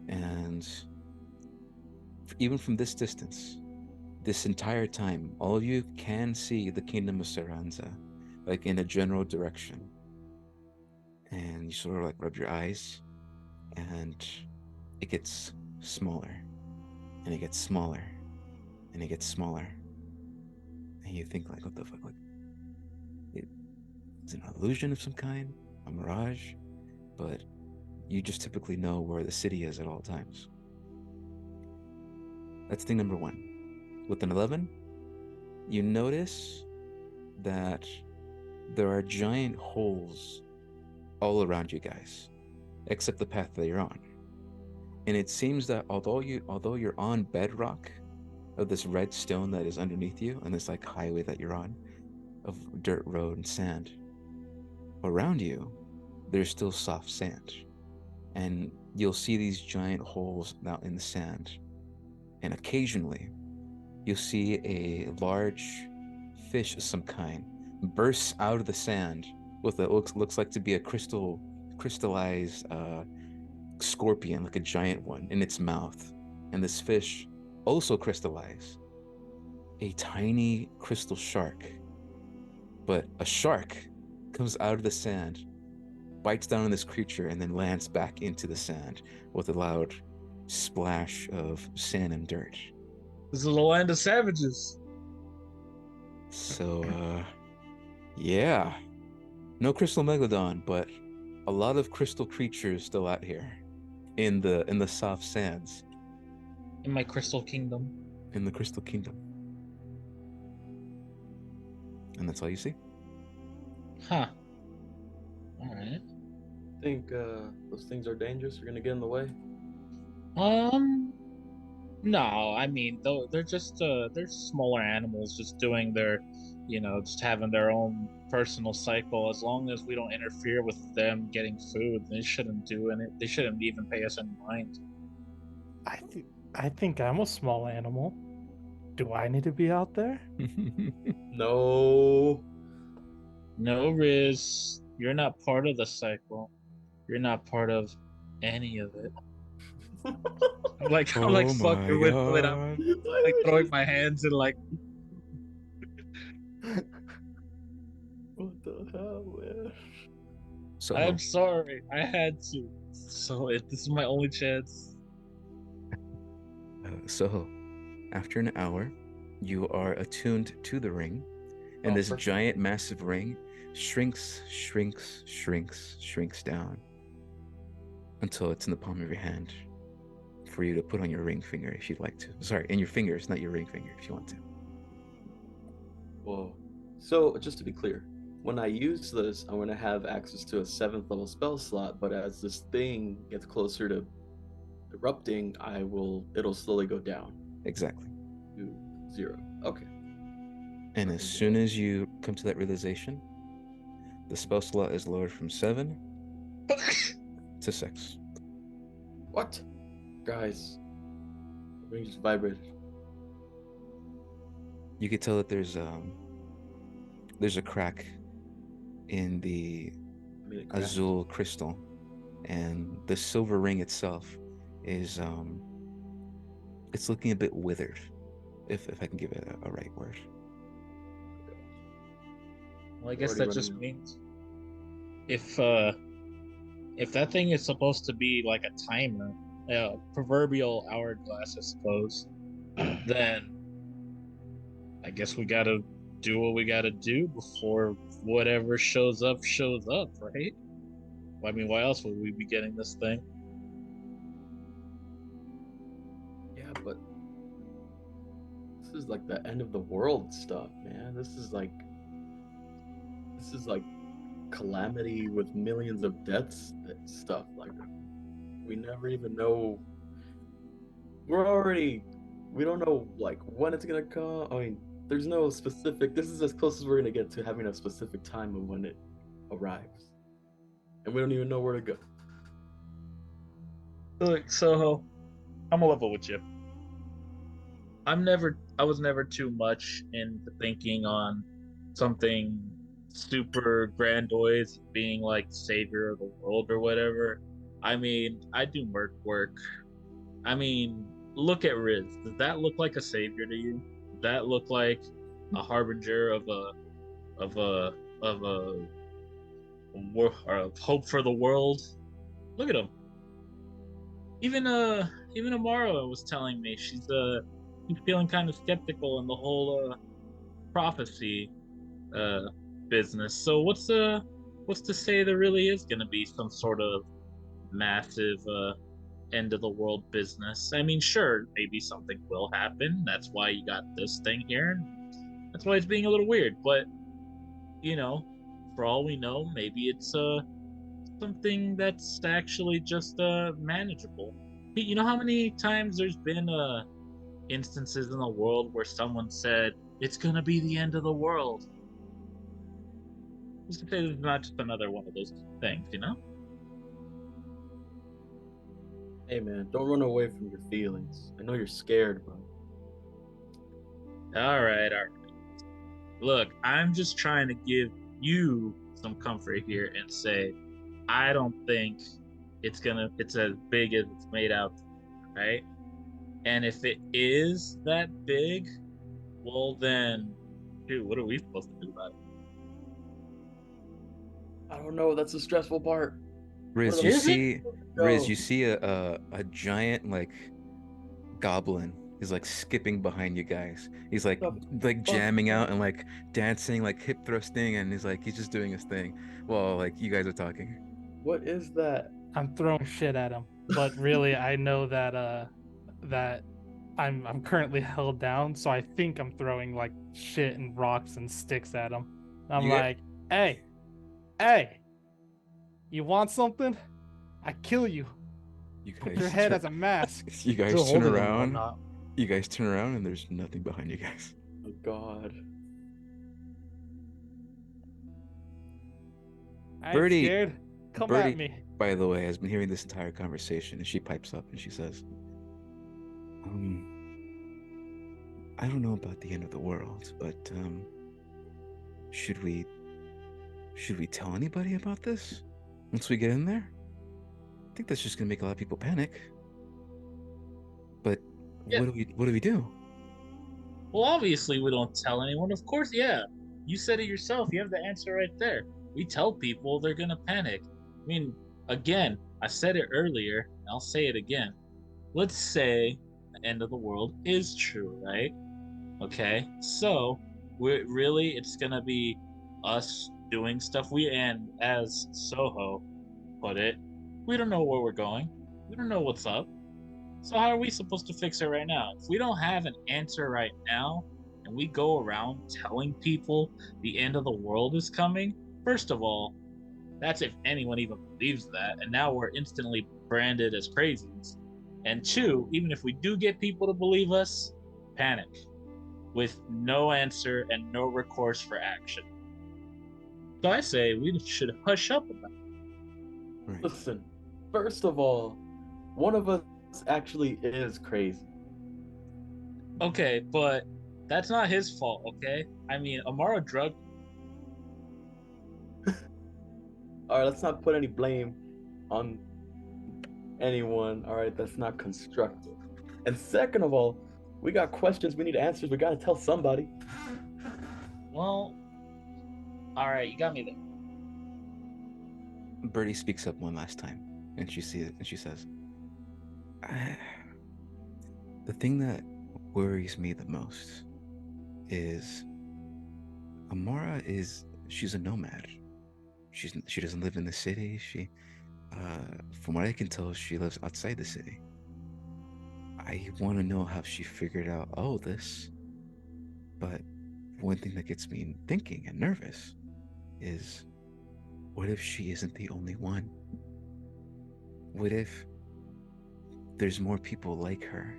and even from this distance, this entire time, all of you can see the kingdom of Saranza, like in a general direction. And you sort of like rub your eyes, and it gets smaller, and it gets smaller, and it gets smaller. And you think like, what the fuck? Like, it's an illusion of some kind, a mirage, but you just typically know where the city is at all times. That's thing number one. With an 11, you notice that there are giant holes all around you guys, except the path that you're on. And it seems that although you're on bedrock of this red stone that is underneath you, and this like highway that you're on, of dirt road and sand, around you, there's still soft sand. And you'll see these giant holes out in the sand. And occasionally, you'll see a large fish of some kind bursts out of the sand with what looks like to be a crystallized scorpion, like a giant one, in its mouth. And this fish also crystallized a tiny crystal shark. But a shark comes out of the sand, bites down on this creature, and then lands back into the sand with a loud splash of sand and dirt. This is the land of savages. So, yeah. No crystal megalodon, but a lot of crystal creatures still out here in the soft sands. In my crystal kingdom. In the Crystal Kingdom. And that's all you see? Huh. Alright. Think those things are dangerous? We're gonna get in the way? No, I mean, though they're just they're smaller animals just doing their, just having their own personal cycle. As long as we don't interfere with them getting food, they shouldn't do it. They shouldn't even pay us any mind. I think I'm a small animal. Do I need to be out there? No. No, Riz, you're not part of the cycle. You're not part of any of it. I'm like fucking with it. I'm like throwing my hands and like. What the hell, man? So, I'm sorry. I had to. So this is my only chance. so after an hour, you are attuned to the ring, and Oh, this perfect. giant, massive ring shrinks down until it's in the palm of your hand for you to put on your ring finger if you'd like to. Sorry, in your fingers, not your ring finger, if you want to. Whoa. So, just to be clear, when I use this, I'm going to have access to a 7th level spell slot, but as this thing gets closer to erupting, it'll slowly go down Exactly. to 0. Okay. And as soon as you come to that realization, the spell slot is lowered from 7 to 6. What? Guys, the ring just vibrated. You could tell that there's a crack in the I mean, it crashed. azul crystal, and the silver ring itself is it's looking a bit withered, if I can give it a right word. Well, I guess Already that just running means if that thing is supposed to be like a timer, a proverbial hourglass, I suppose, then I guess we gotta do what we gotta do before whatever shows up, right? I mean, why else would we be getting this thing? Yeah, but this is like the end of the world stuff, man. This is like calamity with millions of deaths and stuff. Like, we never even know. We don't know like when it's gonna come. I mean, there's no specific. This is as close as we're gonna get to having a specific time of when it arrives, and we don't even know where to go. Look, Soho, I'm a level with you. I was never too much into thinking on something super grandiose being like savior of the world or whatever. I mean, I do merc work. I mean, look at Riz. Does that look like a savior to you? Does that look like a harbinger of hope for the world? Look at him. Even Amara was telling me she's feeling kind of skeptical in the whole prophecy business. So what's to say there really is going to be some sort of massive end of the world business? I mean, sure, maybe something will happen. That's why you got this thing here. That's why it's being a little weird. But you know, for all we know, maybe it's something that's actually just manageable. You know how many times there's been instances in the world where someone said it's gonna be the end of the world? Just to say this is not just another one of those things, you know? Hey, man, don't run away from your feelings. I know you're scared, but All right. Look, I'm just trying to give you some comfort here and say, I don't think it's as big as it's made out, right? And if it is that big, well then, dude, what are we supposed to do about it? I don't know. That's the stressful part. Riz, What you are the- see, No. Riz, you see a giant like goblin is like skipping behind you guys. He's like jamming out and like dancing, like hip thrusting, and he's just doing his thing while like you guys are talking. What is that? I'm throwing shit at him, but really, I know that that I'm currently held down, so I think I'm throwing like shit and rocks and sticks at him. I'm You get- like, hey, you want something? I kill you. You Put guys your head turn- as a mask. You guys Still turn holding him, around. whatnot. You guys turn around and there's nothing behind you guys. Oh God. I ain't Birdie- scared. Come Birdie- at me. By the way, has been hearing this entire conversation, and she pipes up and she says, I don't know about the end of the world, but should we tell anybody about this once we get in there? I think that's just gonna make a lot of people panic. But Yeah. what do we do? Well, obviously we don't tell anyone. Of course, yeah. You said it yourself. You have the answer right there. We tell people, they're gonna panic. I mean, again, I said it earlier, and I'll say it again. Let's say the end of the world is true, right? Okay, so we're really it's gonna be us doing stuff. And as Soho put it, we don't know where we're going. We don't know what's up. So how are we supposed to fix it right now? If we don't have an answer right now, and we go around telling people the end of the world is coming, first of all, that's if anyone even believes that, and now we're instantly branded as crazies. And two, even if we do get people to believe us, panic with no answer and no recourse for action. So I say we should hush up about it. Right. Listen, first of all, one of us actually is crazy. Okay, but that's not his fault, okay? I mean, Amaro drugged. All right, let's not put any blame on anyone. All right, that's not constructive. And second of all, we got questions, we need answers. We got to tell somebody. Well, all right, you got me there. Birdie speaks up one last time, and she says, "The thing that worries me the most is she's a nomad. She doesn't live in the city. From what I can tell, she lives outside the city. I want to know how she figured out all this, but one thing that gets me thinking and nervous is, what if she isn't the only one? What if there's more people like her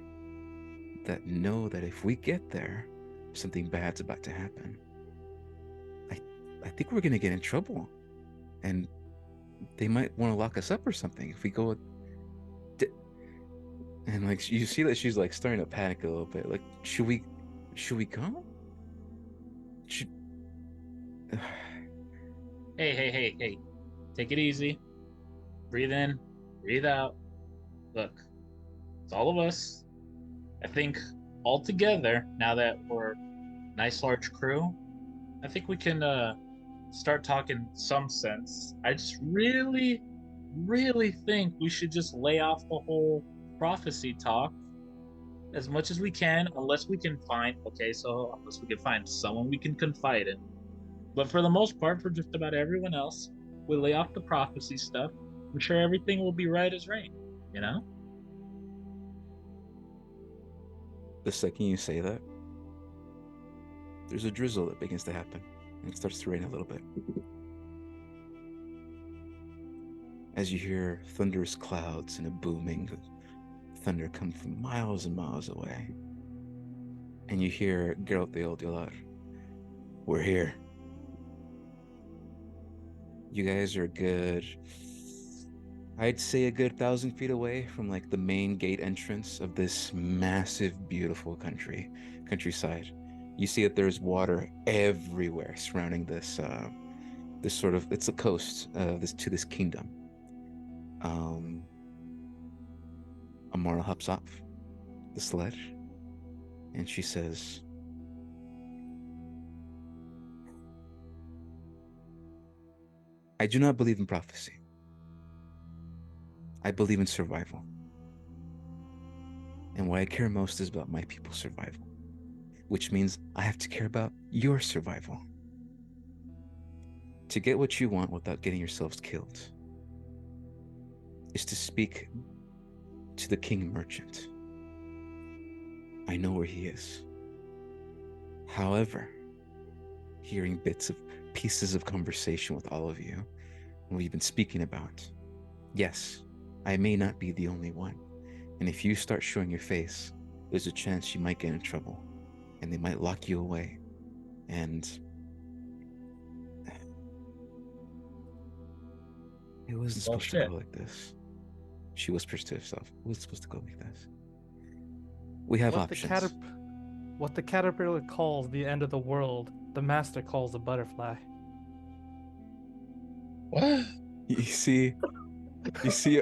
that know that if we get there, something bad's about to happen? I think we're gonna get in trouble, and they might want to lock us up or something if we go. And like you see that she's like starting to panic a little bit. Like, should we go? Should Hey. Take it easy. Breathe in, breathe out. Look, it's all of us. I think all together, now that we're a nice large crew, I think we can start talking some sense. I just really think we should just lay off the whole prophecy talk as much as we can, unless we can find someone we can confide in. But for the most part, for just about everyone else, we lay off the prophecy stuff. I'm sure everything will be right as rain, you know? the second you say that, there's a drizzle that begins to happen, and it starts to rain a little bit. As you hear thunderous clouds and a booming thunder come from miles and miles away, and you hear Geralt the Old yell out, "We're here." You guys are I'd say a good 1,000 feet away from like the main gate entrance of this massive, beautiful countryside. You see that there's water everywhere surrounding this sort of, it's a coast to this kingdom. Amara hops off the sledge and she says, "I do not believe in prophecy. I believe in survival. And what I care most is about my people's survival, which means I have to care about your survival. To get what you want without getting yourselves killed is to speak to the king merchant. I know where he is. However, hearing pieces of conversation with all of you, and what you've been speaking about, yes, I may not be the only one. And if you start showing your face, there's a chance you might get in trouble, and they might lock you away. And it wasn't supposed to go like this." She whispers to herself, "It was supposed to go like this. We have options." What the caterpillar calls the end of the world, the master calls a butterfly. What? You see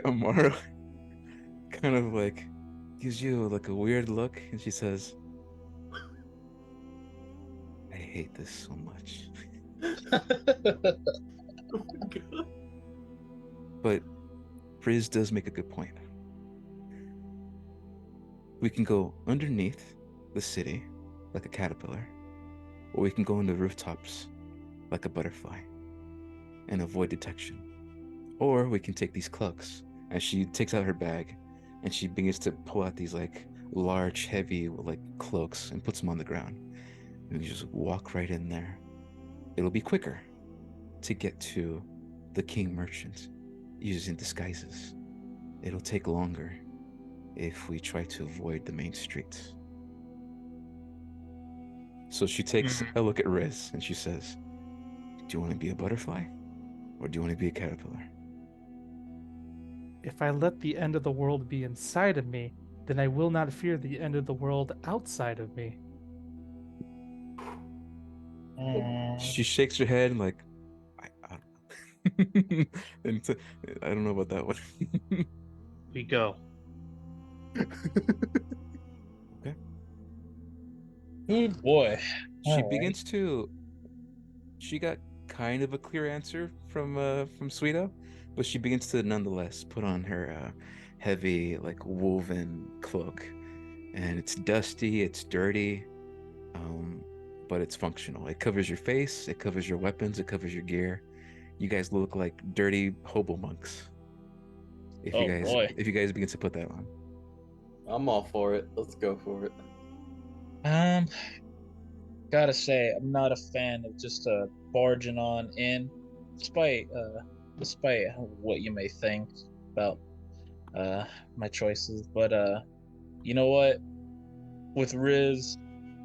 Amaro kind of like gives you like a weird look, and she says, "I hate this so much." Oh my God. But Riz does make a good point. We can go underneath the city like a caterpillar, or we can go on the rooftops like a butterfly and avoid detection. Or we can take these cloaks. And she takes out her bag and she begins to pull out these like large, heavy like cloaks and puts them on the ground. And we just walk right in there. It'll be quicker to get to the king merchant using disguises. It'll take longer if we try to avoid the main streets. So she takes a look at Riz and she says, do you want to be a butterfly or do you want to be a caterpillar? If I let the end of the world be inside of me, then I will not fear the end of the world outside of me. She shakes her head like, I don't know. And I don't know about that one. We go. Okay. Oh boy. She All right. begins to. She got kind of a clear answer from Sweeto, but she begins to nonetheless put on her heavy, like woven cloak, and it's dusty, it's dirty, but it's functional. It covers your face, it covers your weapons, it covers your gear. You guys look like dirty hobo monks. If Oh, you guys, boy. if you guys begin to put that on. I'm all for it. Let's go for it. Gotta say, I'm not a fan of just barging on in, despite what you may think about my choices. But you know what? With Riz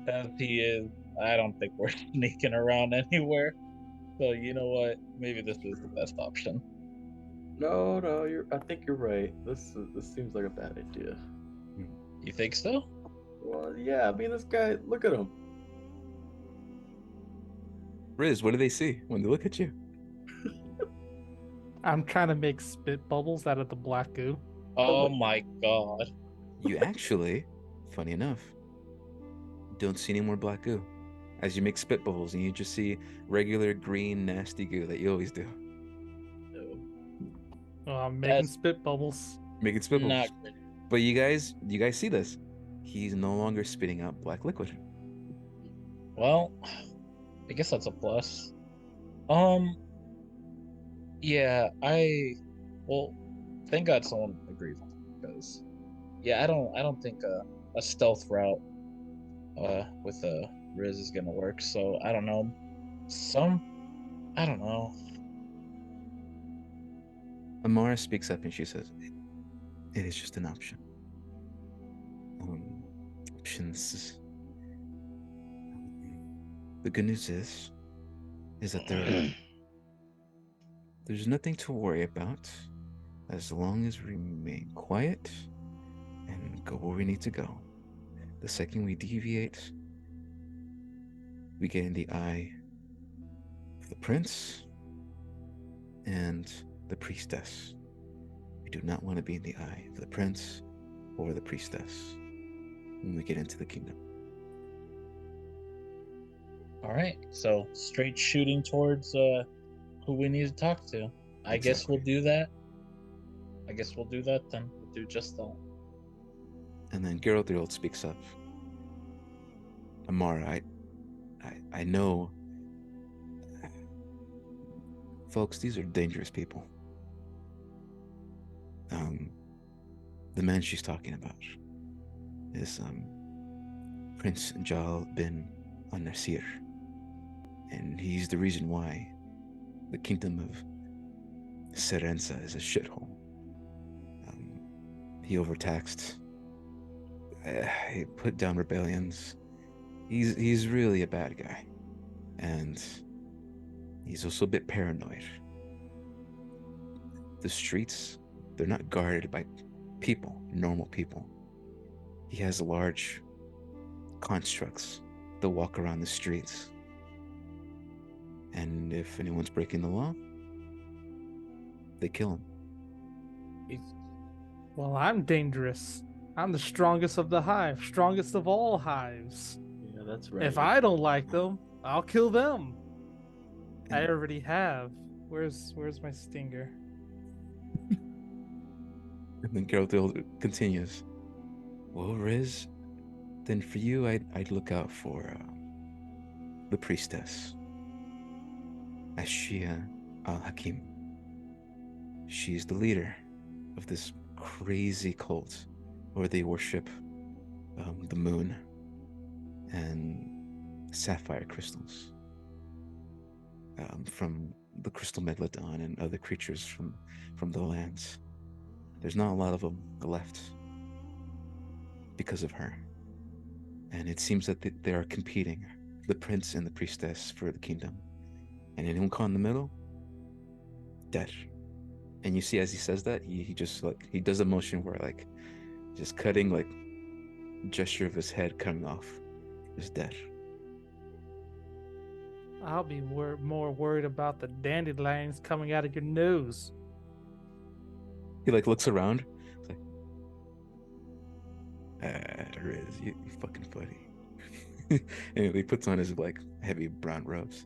as he is, I don't think we're sneaking around anywhere. So you know what? Maybe this is the best option. No, I think you're right. This seems like a bad idea. You think so? Well, yeah. I mean, this guy. Look at him. Riz, what do they see when they look at you? I'm trying to make spit bubbles out of the black goo. Oh my god. You actually, funny enough, don't see any more black goo. As you make spit bubbles and you just see regular green nasty goo that you always do. Oh, I'm making That's- spit bubbles. Making spit bubbles. Not good. But you guys see this. He's no longer spitting out black liquid. Well, I guess that's a plus. Yeah, well, thank God someone agrees with me because, yeah, I don't think a stealth route, with Riz is gonna work. So I don't know, I don't know. Amara speaks up and she says, "It is just an option. Options. The good news is that there's nothing to worry about as long as we remain quiet and go where we need to go. The second we deviate, we get in the eye of the prince and the priestess. We do not want to be in the eye of the prince or the priestess when we get into the kingdom." All right, so straight shooting towards who we need to talk to. I guess we'll Exactly. do that. I guess we'll do that then. We'll do just that. And then Geralt speaks up. Amara, I know, folks, these are dangerous people. The man she's talking about is Prince Jal bin Al-Nasir, and he's the reason why the kingdom of Serenza is a shithole. He overtaxed. He put down rebellions. He's really a bad guy, and he's also a bit paranoid. The streets, they're not guarded by people, normal people. He has large constructs that walk around the streets, and if anyone's breaking the law, they kill him. Well, I'm dangerous. I'm the strongest of the hive, strongest of all hives. Yeah, that's right. If I don't like them, I'll kill them. I already have. Where's my stinger? And then Geralt continues. Well, Riz, then for you, I'd look out for the priestess, Ashia al-Hakim. She's the leader of this crazy cult where they worship the moon and sapphire crystals from the crystal megalodon and other creatures from the lands. There's not a lot of them left because of her. And it seems that they are competing, the prince and the priestess, for the kingdom. And anyone caught in the middle, dead. And you see as he says that, he just like, he does a motion where like, just cutting, like, gesture of his head coming off, is dead. I'll be more worried about the dandelions coming out of your nose. He like looks around. It's like, Riz, you fucking funny. And he puts on his like heavy brown robes.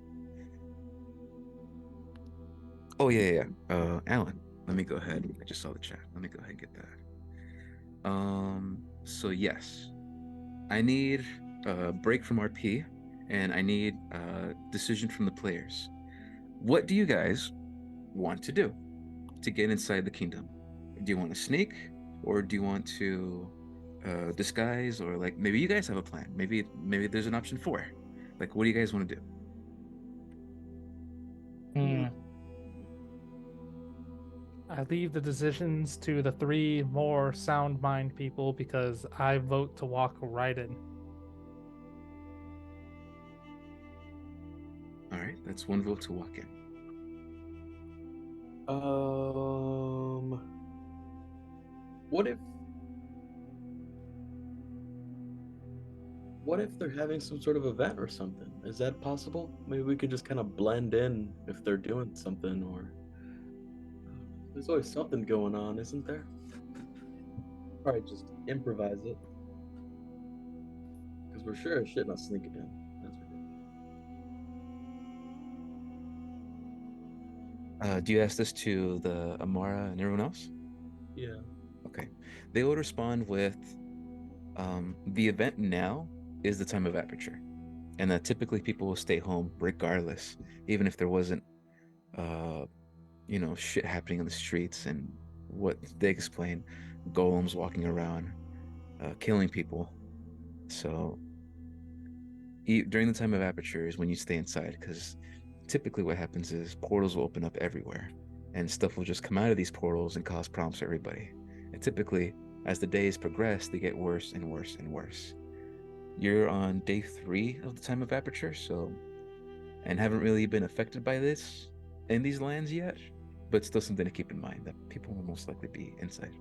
Oh yeah. Alan, let me go ahead. I just saw the chat. Let me go ahead and get that. So yes, I need a break from RP, and I need a decision from the players. What do you guys want to do to get inside the kingdom? Do you want to sneak, or do you want to disguise, or like maybe you guys have a plan? Maybe there's an option 4. Like, what do you guys want to do? I leave the decisions to the 3 more sound mind people because I vote to walk right in. All right, that's 1 vote to walk in. What if they're having some sort of event or something? Is that possible? Maybe we could just kind of blend in if they're doing something, or there's always something going on, isn't there? All right, just improvise it, because we're sure as shit not sneaking in. That's ridiculous. Do you ask this to the Amara and everyone else? Yeah. Okay. They will respond with, the event now is the time of aperture, and that typically people will stay home regardless, even if there wasn't, shit happening in the streets and what they explain, golems walking around, killing people. So during the time of aperture is when you stay inside, because typically what happens is portals will open up everywhere, and stuff will just come out of these portals and cause problems for everybody. And typically, as the days progress, they get worse and worse and worse. You're on day 3 of the time of aperture, and haven't really been affected by this in these lands yet, but still something to keep in mind that people will most likely be inside.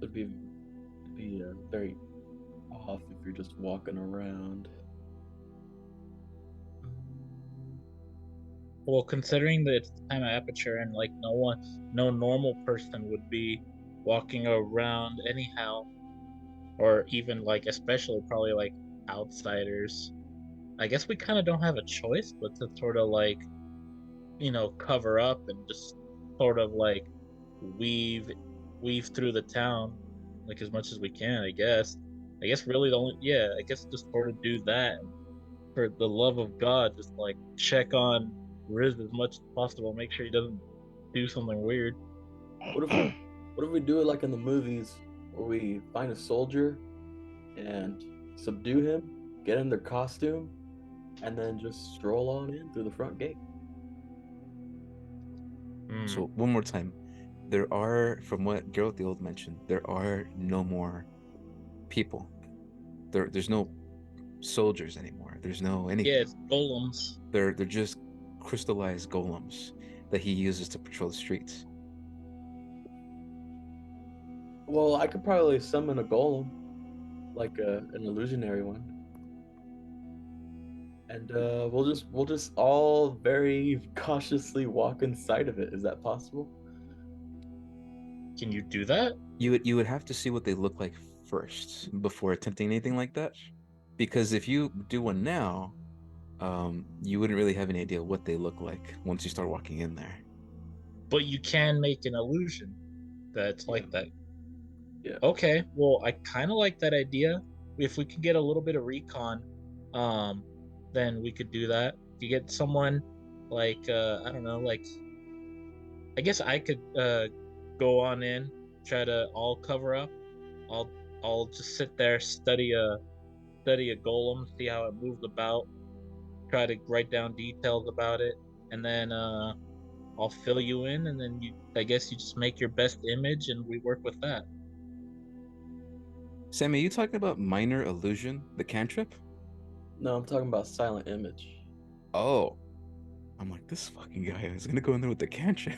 It'd be very off if you're just walking around. Well, considering that it's time of aperture and like no normal person would be walking around anyhow, or even like especially probably like outsiders, I guess we kind of don't have a choice but to sort of like, cover up and just sort of like weave through the town like as much as we can. I guess really I guess just sort of do that. For the love of God, just like check on Riz as much as possible, make sure he doesn't do something weird. What if we do it like in the movies, where we find a soldier and subdue him, get in their costume, and then just stroll on in through the front gate? So one more time, there are, from what Geralt the Old mentioned, there are no more people. There's no soldiers anymore. There's no anything. Yeah, it's golems. They're just crystallized golems that he uses to patrol the streets. Well, I could probably summon a golem, like an illusionary one, and we'll just all very cautiously walk inside of it. Is that possible? Can you do that? You would have to see what they look like first before attempting anything like that, because if you do one now, you wouldn't really have any idea what they look like once you start walking in there. But you can make an illusion that's like that. Yeah. Okay, well, I kind of like that idea. If we could get a little bit of recon, then we could do that. If you get someone like, I don't know, like, I guess I could go on in, try to all cover up. I'll I'll just sit there, study a golem, see how it moves about, try to write down details about it, and then I'll fill you in, and then I guess you just make your best image, and we work with that. Sammy, are you talking about minor illusion, the cantrip? No, I'm talking about silent image. Oh, I'm like, this fucking guy is gonna go in there with the cantrip.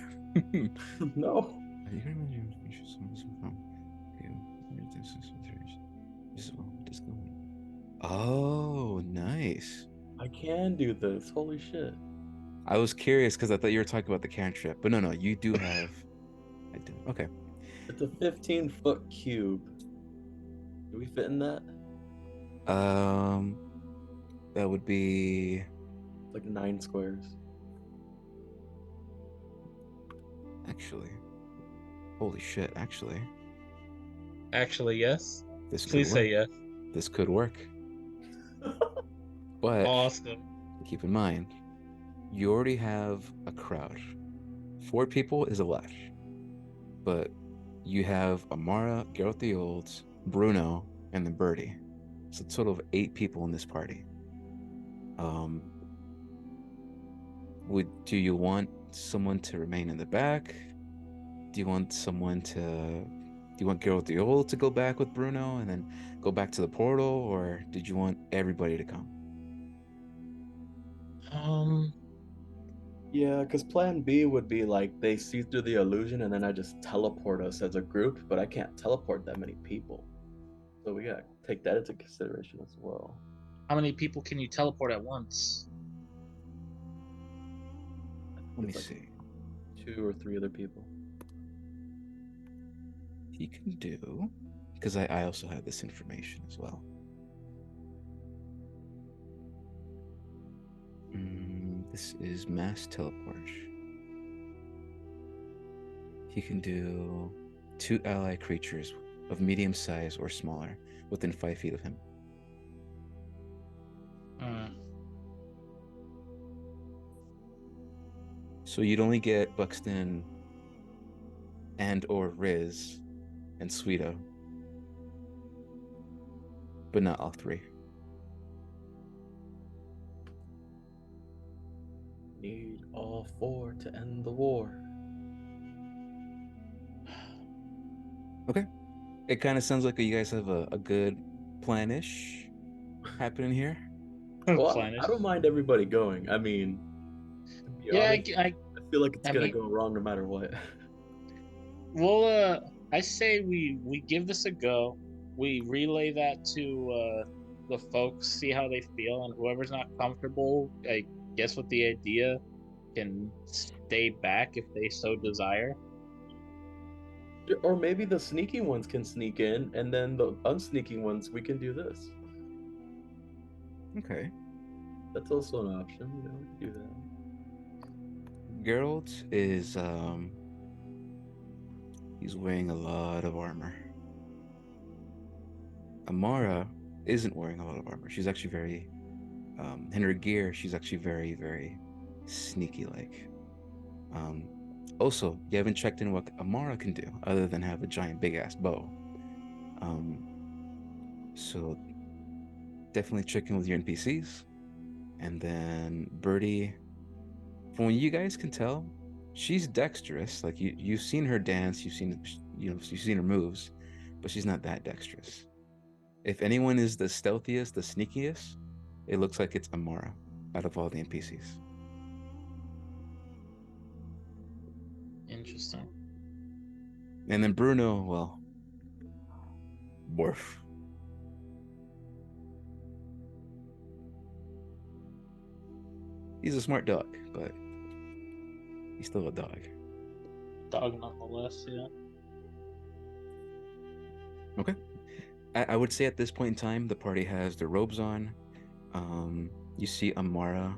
No. Oh, nice. I can do this. Holy shit. I was curious because I thought you were talking about the cantrip, but no, you do have. I do. Okay. It's a 15-foot cube. Do we fit in that? That would be. It's like 9 squares. Actually, holy shit! Actually, Yes. this could Please work. say yes. This could work. But Awesome. keep in mind, you already have a crowd. 4 people is a lot. But you have Amara, Geralt the Old, Bruno, and then Birdie. It's a total of 8 people in this party. Do you want someone to remain in the back? Do you want Geralt the Old to go back with Bruno and then go back to the portal, or did you want everybody to come? Yeah, because plan B would be like they see through the illusion and then I just teleport us as a group, but I can't teleport that many people. So we gotta take that into consideration as well. How many people can you teleport at once? Let me It's like see. 2 or 3 other people. He can do, because I also have this information as well. This is mass teleport. He can do 2 ally creatures of medium size or smaller within 5 feet of him. So you'd only get Buxton and or Riz and Sweeto, but not all 3. Need all 4 to end the war. Okay. It kind of sounds like you guys have a good plan-ish happening here. Well, I don't mind everybody going. I mean, to be Yeah, honest, I feel like it's I gonna mean- go wrong no matter what. Well, I say we give this a go. We relay that to the folks, see how they feel, and whoever's not comfortable, I guess with the idea, can stay back if they so desire. Or maybe the sneaky ones can sneak in, and then the unsneaky ones, we can do this. Okay. That's also an option, we can do that. Geralt is he's wearing a lot of armor. Amara isn't wearing a lot of armor. She's actually very in her gear, she's actually very, very sneaky like. Also, you haven't checked in what Amara can do other than have a giant big ass bow. So definitely check in with your NPCs. And then Birdie, from what you guys can tell, she's dexterous. Like you've seen her dance, you've seen her moves, but she's not that dexterous. If anyone is the stealthiest, the sneakiest, it looks like it's Amara out of all the NPCs. Interesting. And then Bruno, well, Worf. He's a smart dog, but he's still a dog. Dog nonetheless, yeah. Okay. I would say at this point in time, the party has their robes on. you see Amara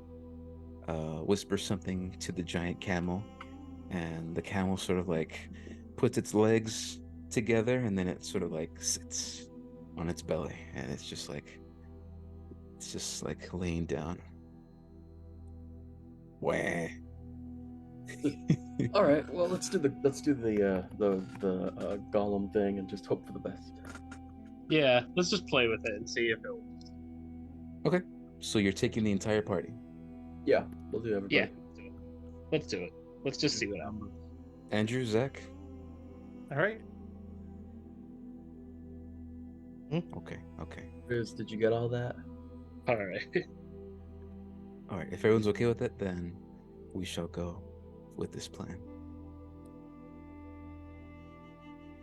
whisper something to the giant camel, and the camel sort of like puts its legs together, and then it sort of like sits on its belly, and it's just like laying down. Wah. All right, well let's do the golem thing and just hope for the best. Yeah, let's just play with it and see if it works. Okay, so you're taking the entire party. Yeah, we'll do everybody. Yeah, let's do it. Let's just see what happens. Andrew, Zach. All right. Okay. Riz, did you get all that? All right. All right. If everyone's okay with it, then we shall go with this plan.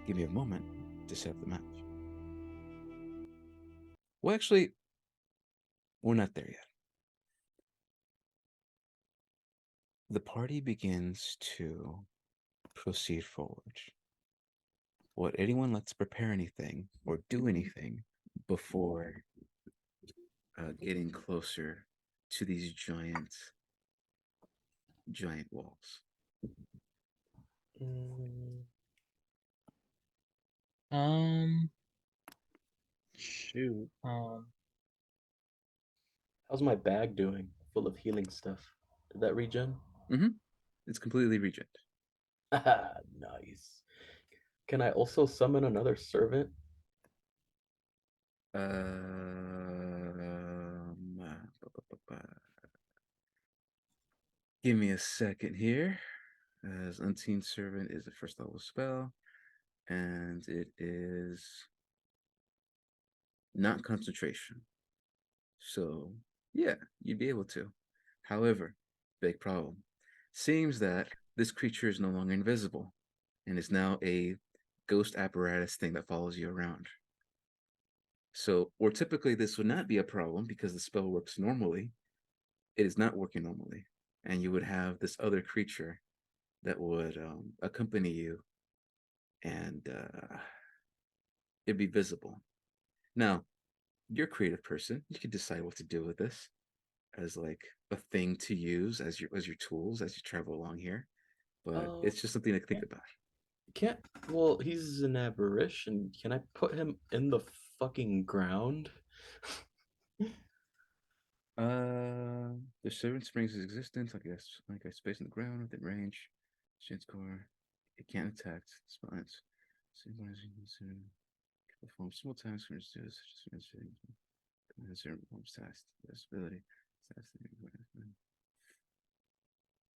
Give me a moment to set up the match. Well, actually, we're not there yet. The party begins to proceed forward. Would anyone like to prepare anything or do anything before getting closer to these giant walls? Shoot. How's my bag doing? Full of healing stuff. Did that regen? It's completely regen. Nice. Can I also summon another servant? Give me a second here. As Unseen Servant is a first level spell, and it is not concentration. So, yeah, you'd be able to. However, big problem. Seems that this creature is no longer invisible and is now a ghost apparatus thing that follows you around. So, or typically this would not be a problem because the spell works normally. It is not working normally. And you would have this other creature that would accompany you, and it'd be visible. Now, you're a creative person. You can decide what to do with this as like a thing to use as your tools as you travel along here. But it's just something to think about. Can't. Well, he's an aberration. Can I put him in the fucking ground? The servant springs his existence, I guess, like a space in the ground within range. Chance core. It can't attack spawns. Perform small tasks for instance, such as certain performs tasks. This ability.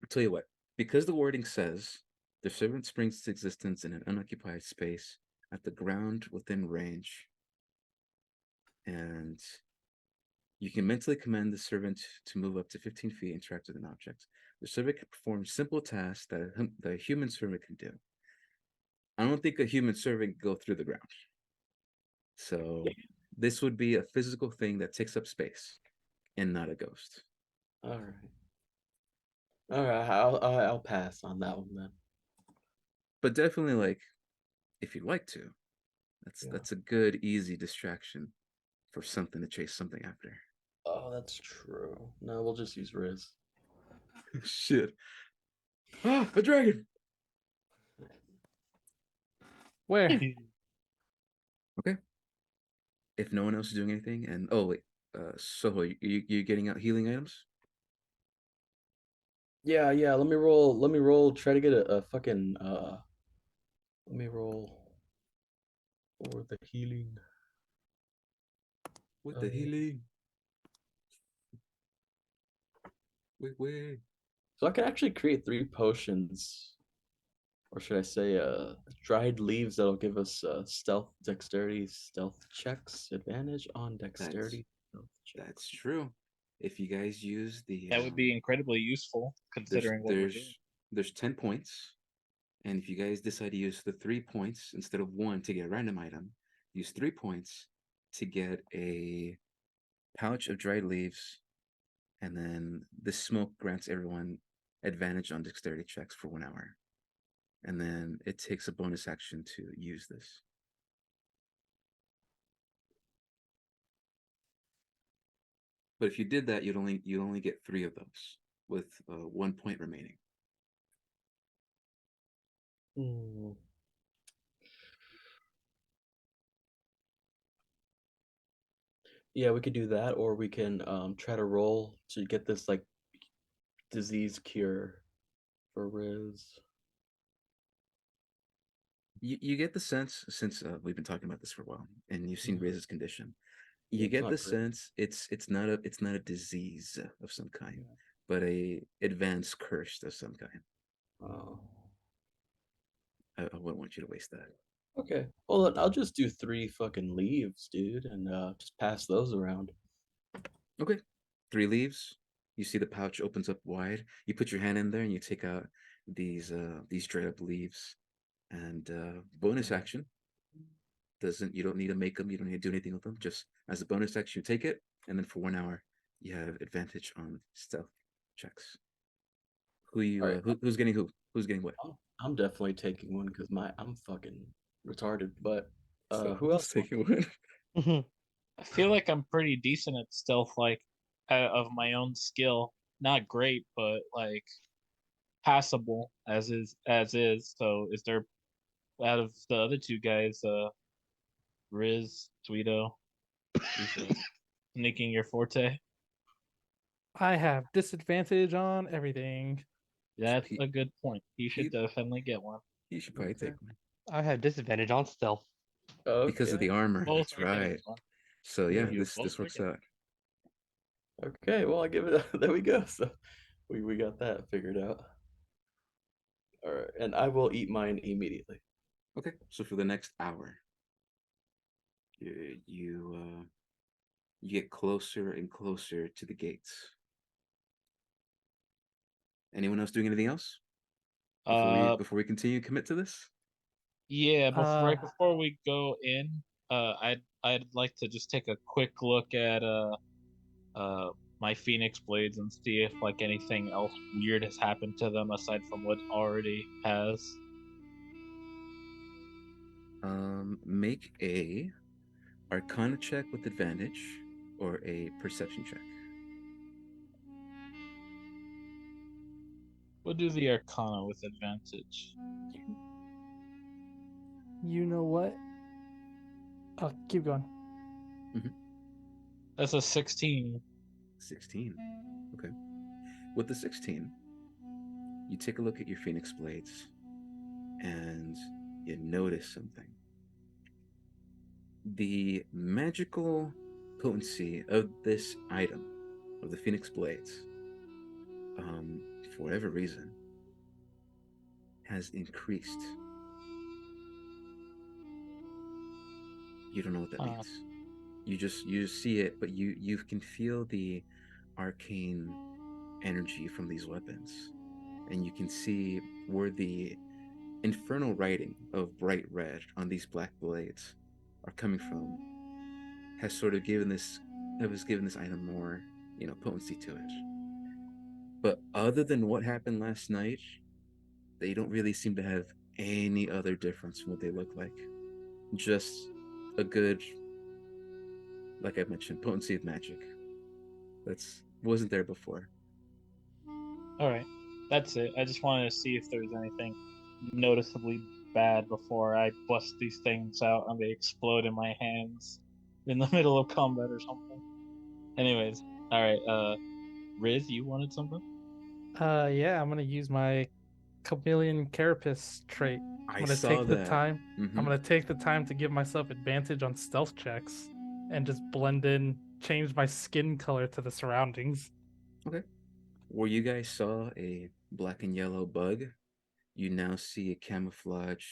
I'll tell you what, because the wording says the servant springs to existence in an unoccupied space at the ground within range, and you can mentally command the servant to move up to 15 feet and interact with an object. The servant can perform simple tasks that a human servant can do. I don't think a human servant can go through the ground. So this would be a physical thing that takes up space and not a ghost. All right. I'll pass on that one then. But definitely, like, if you'd like to, Yeah. that's a good, easy distraction for something to chase something after. Oh, that's true. No, we'll just use Riz. Shit. Ah, a dragon! Where? Okay. If no one else is doing anything, and oh wait, Soho, you getting out healing items? Yeah. Let me roll. Try to get a fucking. Let me roll for the healing. What the healing? Wait. So I can actually create 3 potions, or should I say, dried leaves that'll give us stealth, dexterity, stealth checks, advantage on dexterity. Stealth checks. That's true. If you guys use the That would be incredibly useful considering what we're doing. there's 10 points, and if you guys decide to use the 3 points instead of 1 to get a random item, use 3 points to get a pouch of dried leaves, and then this smoke grants everyone advantage on dexterity checks for 1 hour, and then it takes a bonus action to use this. But if you did that, you'd only get 3 of those with 1 point remaining. Hmm. Yeah, we could do that, or we can try to roll to get this like disease cure for Riz. You get the sense, since we've been talking about this for a while, and you've seen Yeah. Riz's condition, Yeah, you it's get not the great. sense it's not a disease of some kind, but a advanced curse of some kind. Oh. I wouldn't want you to waste that. Okay. Well, then I'll just do 3 fucking leaves, dude, and just pass those around. Okay. 3 leaves. You see the pouch opens up wide. You put your hand in there and you take out these dried up leaves. And bonus action. You don't need to make them, you don't need to do anything with them. Just as a bonus action, you take it, and then for 1 hour, you have advantage on stealth checks. All right. Who's getting who? Who's getting what? I'm definitely taking one because I'm fucking retarded. But So who else? taking one? I feel like I'm pretty decent at stealth, like of my own skill. Not great, but like passable as is. So is there out of the other 2 guys, Riz, Sweeto, is sneaking your forte? I have disadvantage on everything. That's a good point. He should he- definitely get one. You should probably Okay. take one. I have disadvantage on stealth. Because of the Okay. armor. Both That's are getting right. one. So yeah, Yeah. this Both are works getting out. Okay. Well, I give it. There we go. So we got that figured out. All right, and I will eat mine immediately. Okay, so for the next hour, you get closer and closer to the gates. Anyone else doing anything else before we continue? Commit to this. Yeah, right Uh, before we go in, I'd like to just take a quick look at my Phoenix Blades and see if like anything else weird has happened to them aside from what already has. Make a Arcana check with advantage or a Perception check. We'll do the Arcana with advantage. you know what? Oh, keep going. That's a 16. 16. Okay. With the 16, you take a look at your Phoenix Blades and you notice something. The magical potency of this item, of the Phoenix Blades, for whatever reason, has increased. You don't know what that means. You see it, but you can feel the arcane energy from these weapons, and you can see where the infernal writing of bright red on these black blades are coming from. Has sort of given this item more, potency to it. But other than what happened last night, they don't really seem to have any other difference from what they look like. Just a good, like I mentioned, potency of magic. That's wasn't there before. Alright, that's it. I just wanted to see if there's anything noticeably bad before I bust these things out and they explode in my hands in the middle of combat or something. Anyways, alright, Riz, you wanted something? Yeah, I'm gonna use my chameleon carapace trait. I I'm gonna saw take the that. time. Mhm. I'm gonna take the time to give myself advantage on stealth checks and just blend in, change my skin color to the surroundings. Okay. Where you guys saw a black and yellow bug, you now see a camouflage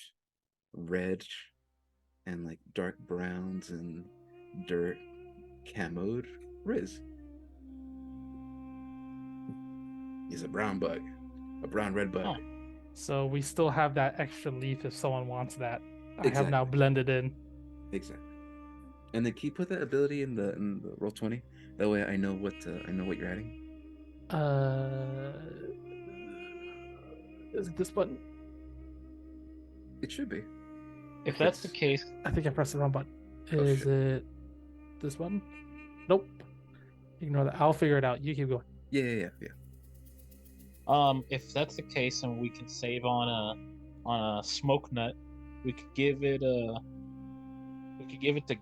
red and like dark browns and dirt camoed Riz. He's a brown bug, a brown red bug. Oh. So we still have that extra leaf if someone wants that. I have now Exactly. blended in. Exactly. And then can you put that ability in the roll 20? That way I know what you're adding. Is it this button? It should be. If that's the case, I think I pressed the wrong button. Oh, Is shit. it this button? Nope. Ignore that. I'll figure it out. You keep going. Yeah. If that's the case, and we can save on a smoke nut, we could give it to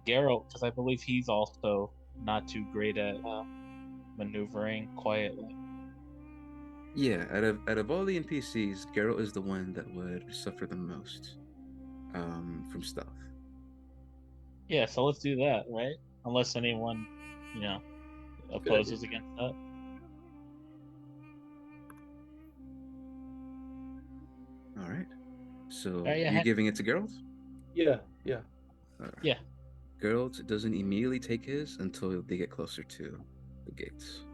Geralt, because I believe he's also not too great at maneuvering quietly. Yeah, out of all the NPCs, Geralt is the one that would suffer the most from stealth. Yeah, so let's do that, right? Unless anyone, opposes idea. against that. All right. So yeah, you're giving it to Geralt? Yeah. All right. Yeah. Geralt doesn't immediately take his until they get closer to the gates.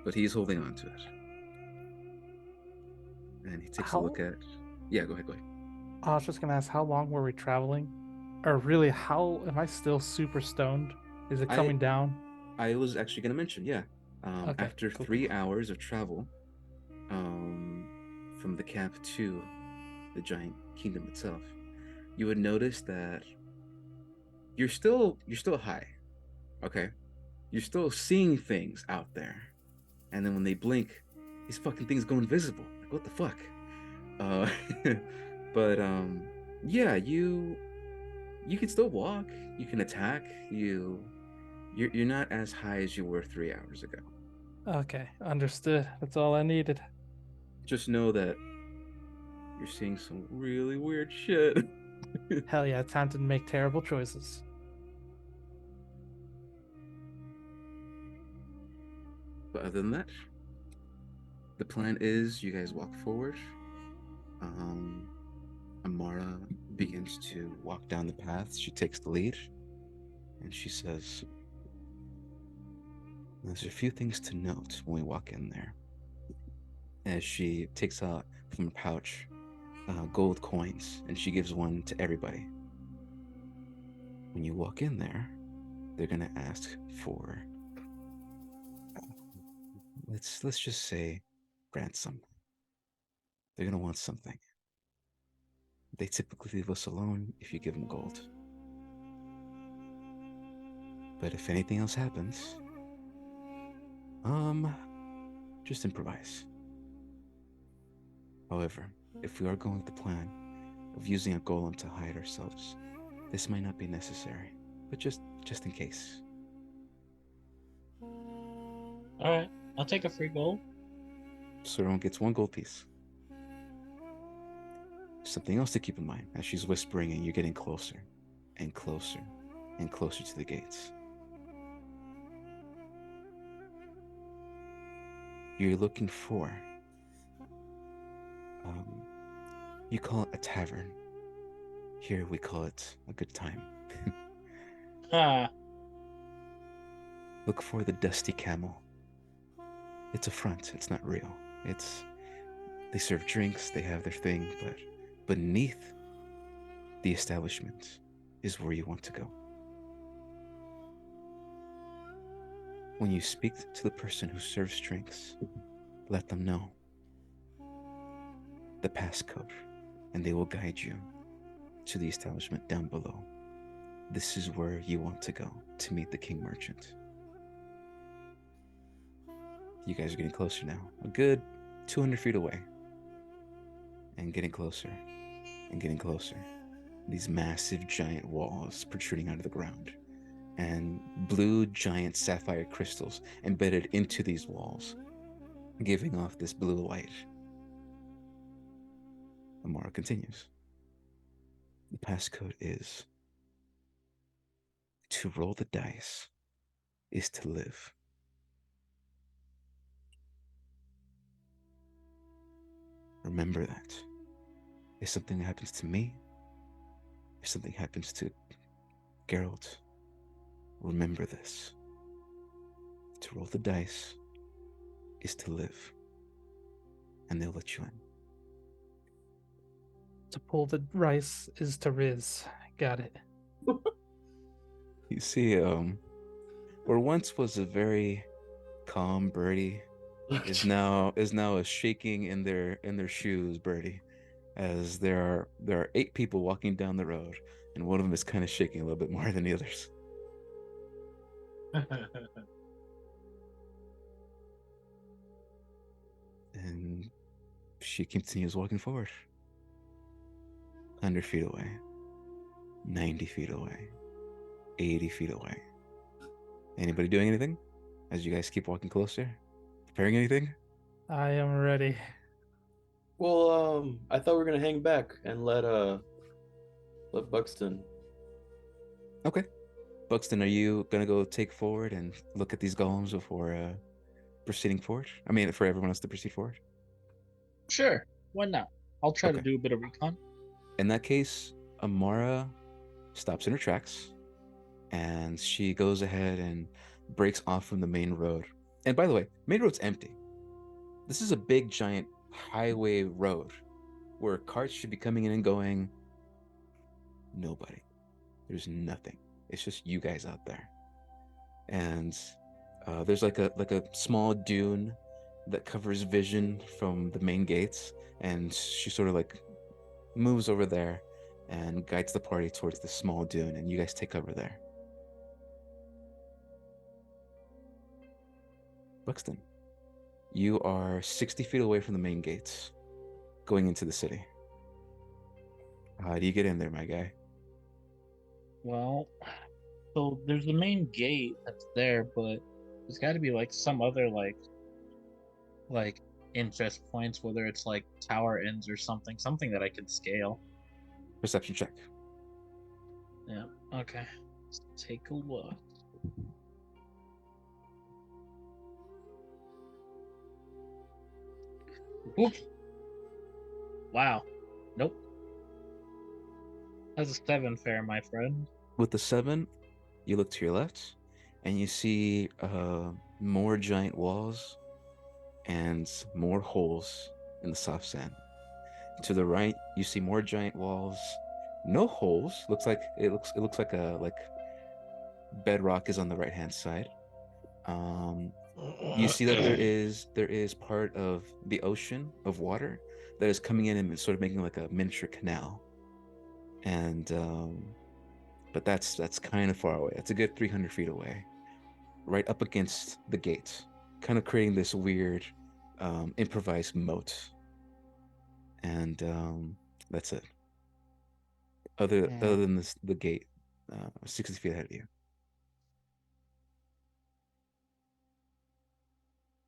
But he's holding on to it. And he takes a look at... Yeah, go ahead. I was just gonna ask, how long were we traveling? Or really, how am I still super stoned? Is it coming down? I was actually going to mention, yeah. Okay, After cool. 3 hours of travel from the camp to the giant kingdom itself, you would notice that you're still high, okay? You're still seeing things out there. And then when they blink, these fucking things go invisible. Like, what the fuck? But yeah, you can still walk. You can attack. You're not as high as you were 3 hours ago. Okay, understood. That's all I needed. Just know that you're seeing some really weird shit. Hell yeah, time to make terrible choices. But other than that, the plan is you guys walk forward. Amara begins to walk down the path. She takes the lead, and she says, "There's a few things to note when we walk in there." As she takes out from her pouch gold coins, and she gives one to everybody. When you walk in there, they're gonna ask for, let's just say, ransom. They're gonna want something. They typically leave us alone if you give them gold. But if anything else happens, just improvise. However, if we are going with the plan of using a golem to hide ourselves, this might not be necessary, but just in case. All right, I'll take a free gold. So everyone gets 1 gold piece. Something else to keep in mind as she's whispering and you're getting closer and closer and closer to the gates. You're looking for, you call it a tavern. Here we call it a good time. Look for the Dusty Camel. It's a front, it's not real. They serve drinks, they have their thing, but beneath the establishment is where you want to go. When you speak to the person who serves drinks, let them know the passcode, and they will guide you to the establishment down below. This is where you want to go to meet the King Merchant. You guys are getting closer now, a good 200 feet away, and getting closer and getting closer. These massive giant walls protruding out of the ground, and blue giant sapphire crystals embedded into these walls, giving off this blue light. Amara continues. The passcode is, to roll the dice is to live. Remember that. If something happens to me, if something happens to Geralt, remember this. To roll the dice is to live. And they'll let you in. To pull the rice is to riz. Got it. You see, where once was a very calm birdie is now a shaking in their shoes birdie, as there are 8 people walking down the road, and one of them is kind of shaking a little bit more than the others. And she continues walking forward. 100 feet away, 90 feet away, 80 feet away. Anybody doing anything as you guys keep walking closer? Preparing anything? I am ready. Well, I thought we were gonna hang back and let Buxton. Okay. Buxton, are you gonna go take forward and look at these golems before proceeding forward? I mean, for everyone else to proceed forward? Sure, why not? I'll try to Okay. do a bit of recon. In that case, Amara stops in her tracks and she goes ahead and breaks off from the main road. And by the way, main road's empty. This is a big, giant highway road where carts should be coming in and going. Nobody. There's nothing. It's just you guys out there. And there's like a small dune that covers vision from the main gates, and she sort of like moves over there and guides the party towards the small dune, and you guys take over there. Buxton, you are 60 feet away from the main gates, going into the city. How do you get in there, my guy? Well, so there's the main gate that's there, but there's got to be like some other like interest points, whether it's like tower ends or something that I could scale. Perception check. Yeah. Okay. Let's take a look. Oof. Wow. Nope. That's a 7 fair, my friend. With the 7, you look to your left, and you see more giant walls and more holes in the soft sand. To the right, you see more giant walls, no holes. It looks like bedrock is on the right hand side. You see that there is part of the ocean of water that is coming in and sort of making like a miniature canal. And but that's kind of far away. That's a good 300 feet away, right up against the gate, kind of creating this weird improvised moat. And that's it. Other than this, the gate, 60 feet ahead of you.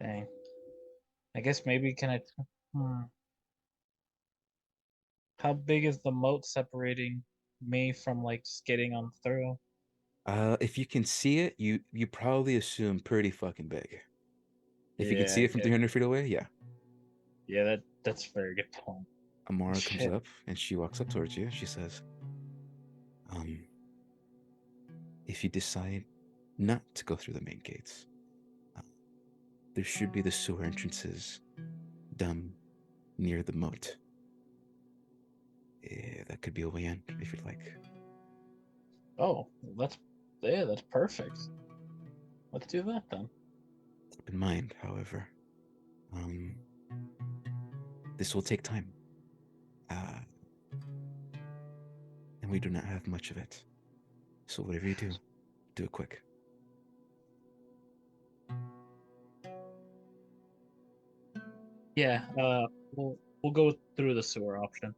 Dang. I guess maybe can I? How big is the moat separating me from like just getting on through? If you can see it, you probably assume pretty fucking big. If you can see it from Yeah. 300 feet away, yeah. Yeah, that's a very good point. Amara comes Shit. up and she walks up towards you. She says, if you decide not to go through the main gates, there should be the sewer entrances down near the moat. Yeah, that could be a way in if you'd like. Oh, that's perfect. Let's do that then. Keep in mind, however, this will take time. And we do not have much of it. So whatever you do, do it quick. Yeah, we'll go through the sewer option.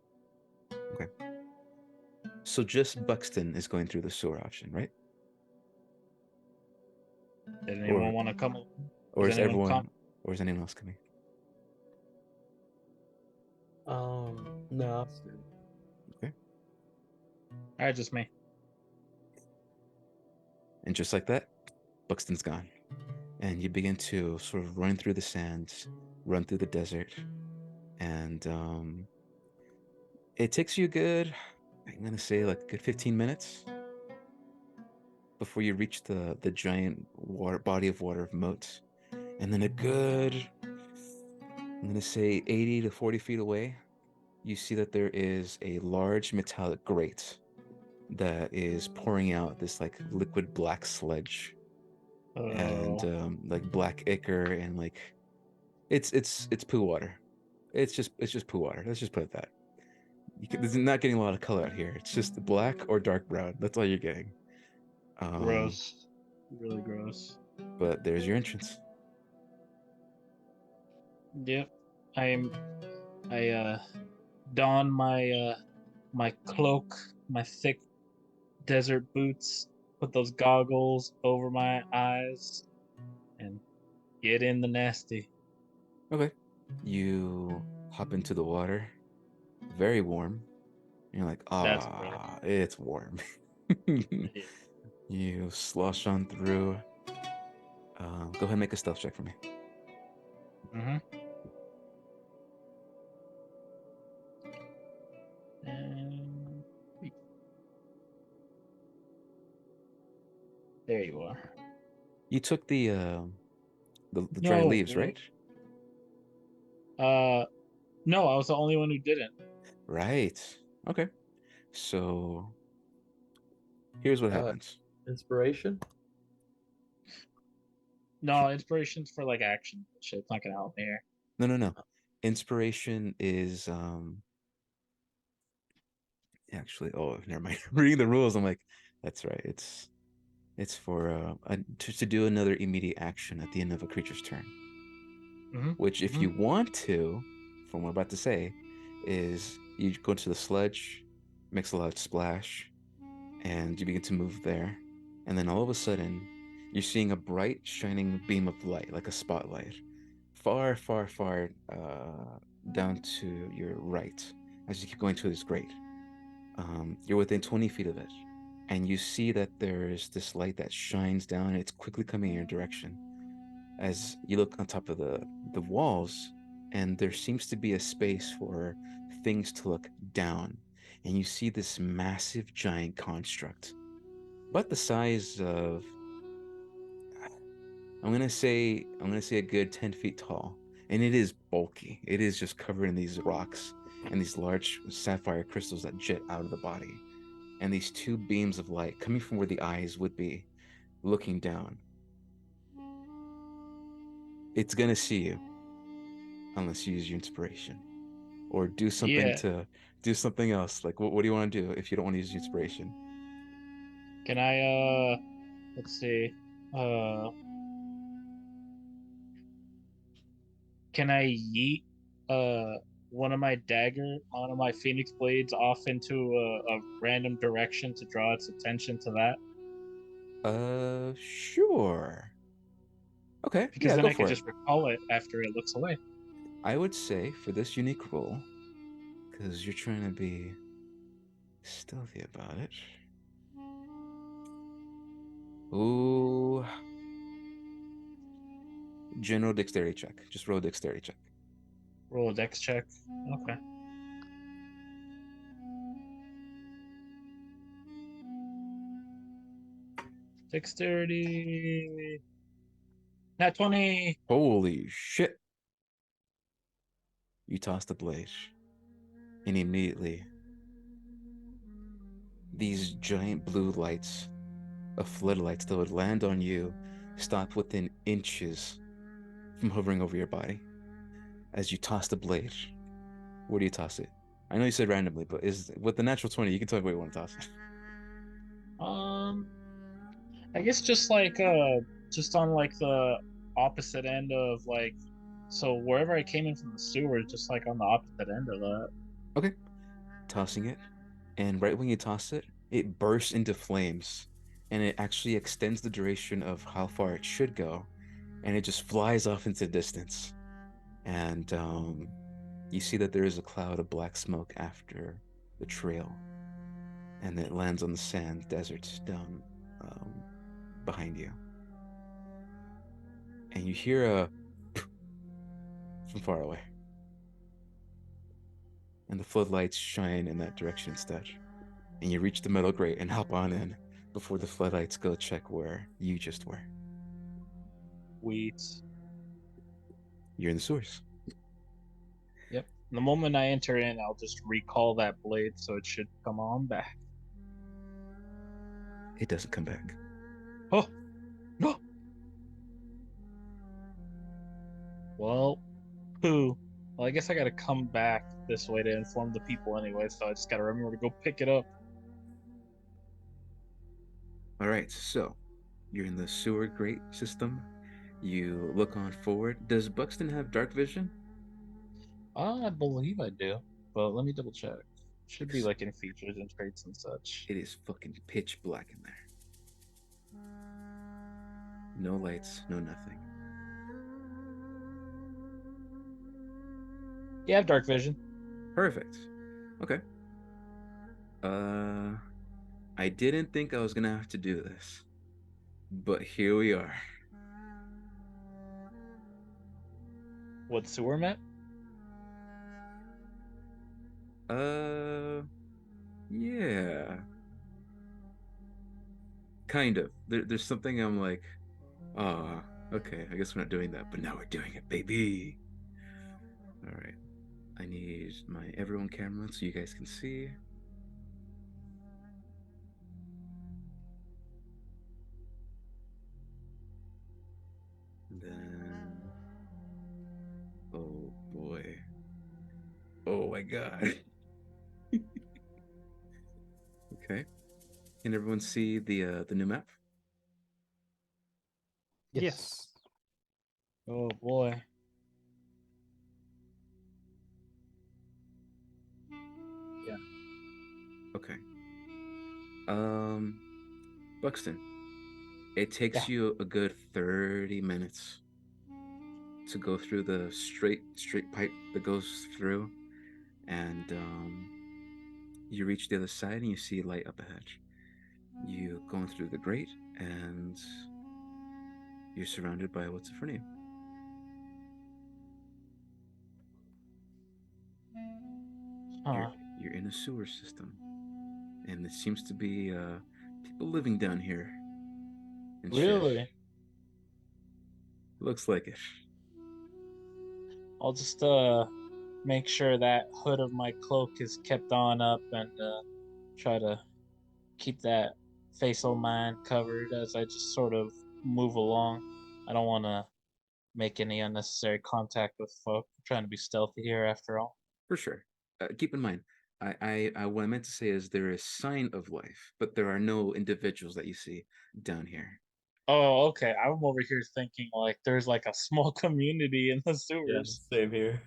Okay. So just Buxton is going through the sewer option, right? Did anyone want to come? Or is anyone everyone, or is anyone else coming? No. Okay. All right, just me. And just like that, Buxton's gone. And you begin to sort of run through the sands, run through the desert, and it takes you a good, I'm gonna say like a good 15 minutes before you reach the giant body of water of moat. And then a good, I'm gonna say 80 to 40 feet away, you see that there is a large metallic grate that is pouring out this like liquid black sludge and like black ichor, and like it's poo water. It's just poo water. Let's just put it that. This is not getting a lot of color out here. It's just black or dark brown. That's all you're getting. Gross. Really gross. But there's your entrance. Yep. I don my cloak, my thick desert boots, put those goggles over my eyes, and get in the nasty. Okay. You hop into the water, very warm. You're like, That's great. it's warm. You slosh on through. Go ahead and make a stealth check for me. Mm-hmm. And there you are. You took the dry No, leaves, right? no, I was the only one who didn't. Right. Okay. So here's what Uh, happens. Inspiration? No, inspiration's for like action shit. It's not gonna help me here. No. Inspiration is actually, oh, never mind. Reading the rules, I'm like, that's right. It's for to do another immediate action at the end of a creature's turn. Mm-hmm. Which, if you want to, from what I'm about to say, is you go into the sludge, makes a loud splash, and you begin to move there, and then all of a sudden, you're seeing a bright, shining beam of light, like a spotlight, far, far, far down to your right as you keep going to this grate. You're within 20 feet of it, and you see that there's this light that shines down, and it's quickly coming in your direction. As you look on top of the walls, and there seems to be a space for things to look down, and you see this massive giant construct, about the size of, I'm gonna say a good 10 feet tall, and it is bulky. It is just covered in these rocks and these large sapphire crystals that jet out of the body, and these two beams of light coming from where the eyes would be, looking down. It's gonna see you unless you use your inspiration, or do something Yeah. to do something else. Like, what do you want to do if you don't want to use inspiration? Can I let's see. Uh can I yeet one of my phoenix blades off into a random direction to draw its attention to that? Sure. Okay, Because yeah, then go I could for it. just recall it after it looks away. I would say for this unique role, because you're trying to be stealthy about it. Ooh, general dexterity check. Just roll a dexterity check. Roll a dex check. Okay. Dexterity. Nat 20. Holy shit! You toss the blade, and immediately these giant blue lights, of floodlights that would land on you, stop within inches from hovering over your body. As you toss the blade, where do you toss it? I know you said randomly, but is with the natural 20, you can tell me where you want to toss it. Um, I guess just on like the opposite end of like, so wherever I came in from the sewer, just like on the opposite end of that. Okay, tossing it, and right when you toss it, it bursts into flames, and it actually extends the duration of how far it should go, and it just flies off into the distance. And you see that there is a cloud of black smoke after the trail, and it lands on the sand desert down behind you. And you hear a from far away, and the floodlights shine in that direction instead. And you reach the metal grate and hop on in before the floodlights go check where you just were. Sweet. You're in the sewers. Yep. The moment I enter in, I'll just recall that blade, so it should come on back. It doesn't come back. Oh, no. Well, poo. Well, I guess I gotta come back this way to inform the people anyway, so I just gotta remember to go pick it up. All right, so you're in the sewer grate system. You look on forward. Does Buxton have dark vision? I believe I do, but let me double check. Should be like in features and traits and such. It is fucking pitch black in there. No lights, no nothing. Yeah, I have dark vision. Perfect. Okay. I didn't think I was gonna have to do this, but here we are. What sewer map? Yeah. Kind of. There's something I'm like, ah, okay, I guess we're not doing that, but now we're doing it, baby. All right. I need my everyone camera so you guys can see. And then, oh boy. Oh my god. Okay. Can everyone see the new map? Yes. Oh boy. Okay. Buxton, it takes Yeah. you a good 30 minutes to go through the straight pipe that goes through, and you reach the other side and you see light up ahead. You going through the grate, and you're surrounded by what's in front of you. Huh. You're in a sewer system, and it seems to be people living down here. And shit. Really? Looks like it. I'll just make sure that hood of my cloak is kept on up and try to keep that face of mine covered as I just sort of move along. I don't want to make any unnecessary contact with folk. I'm trying to be stealthy here after all. For sure. Keep in mind, what I meant to say is there is sign of life, but there are no individuals that you see down here. Oh, okay. I'm over here thinking like there's like a small community in the Yeah, sewers. same here.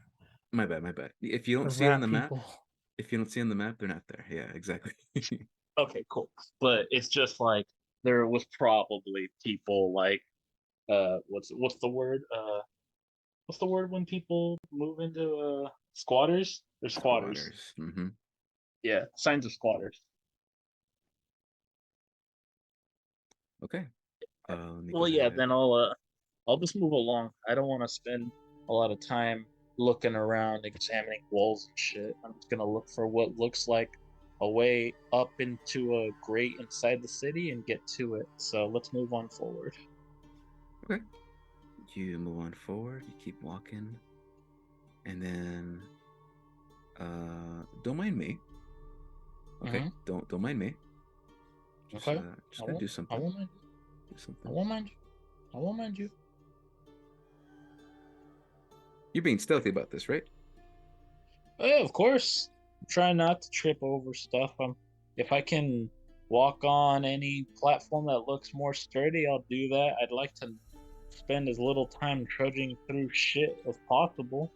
My bad, my bad. If you don't The see it on rat the map, people. if you don't see it on the map, they're not there. Yeah, exactly. Okay, cool. But it's just like there was probably people like what's the word? What's the word when people move into squatters? They're squatters. Mm-hmm. Yeah, signs of squatters. Okay. Let me go Well, yeah, ahead. then I'll just move along. I don't want to spend a lot of time looking around, examining walls and shit. I'm just gonna look for what looks like a way up into a grate inside the city and get to it. So let's move on forward. Okay. You move on forward. You keep walking, and then don't mind me. Okay. Don't mind me. Just Okay. just gonna do something. I won't mind. Do something. I won't mind you. I won't mind you. You're being stealthy about this, right? Yeah, of course. I'm trying not to trip over stuff. If I can walk on any platform that looks more sturdy, I'll do that. I'd like to spend as little time trudging through shit as possible.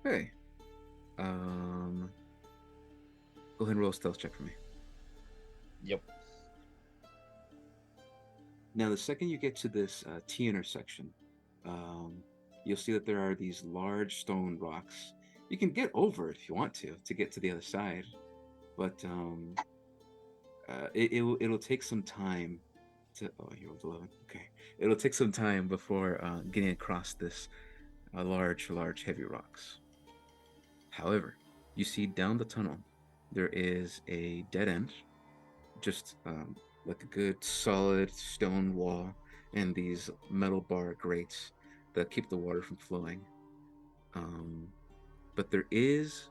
Okay. Go ahead and roll a stealth check for me. Yep. Now, the second you get to this T intersection, you'll see that there are these large stone rocks. You can get over it if you want to get to the other side, but it'll take some time to. Oh, you rolled 11. Okay, it'll take some time before getting across this large, heavy rocks. However, you see down the tunnel, there is a dead end, just like a good solid stone wall and these metal bar grates that keep the water from flowing. But there is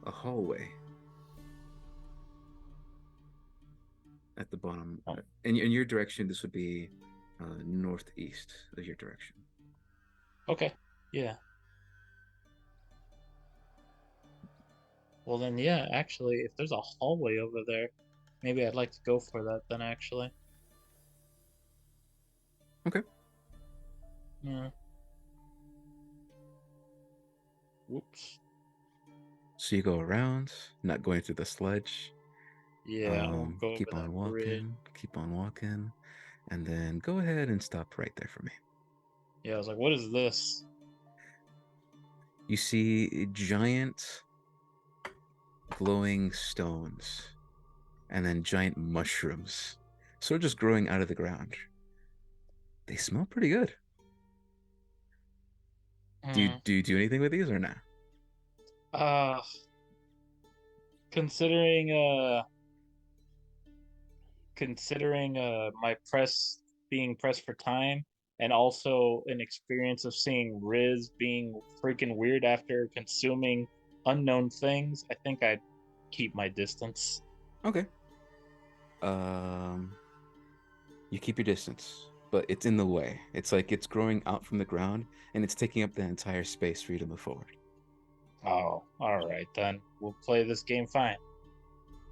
a hallway at the bottom. Oh. In your direction, this would be northeast of your direction. Okay. Yeah. Well then, yeah. Actually, if there's a hallway over there, maybe I'd like to go for that. Then actually. Okay. Yeah. Whoops. So you go around, not going through the sludge. Yeah, I'll go Keep over on that bridge. walking, and then go ahead and stop right there for me. Yeah, I was like, what is this? You see giant glowing stones and then giant mushrooms sort of just growing out of the ground. They smell pretty good. Do Hmm. you do anything with these or not? Uh, considering my press being pressed for time, and also an experience of seeing Riz being freaking weird after consuming unknown things, I think I'd keep my distance. Okay. You keep your distance, but it's in the way. It's like it's growing out from the ground and it's taking up the entire space for you to move forward. Oh, all right then. We'll play this game fine.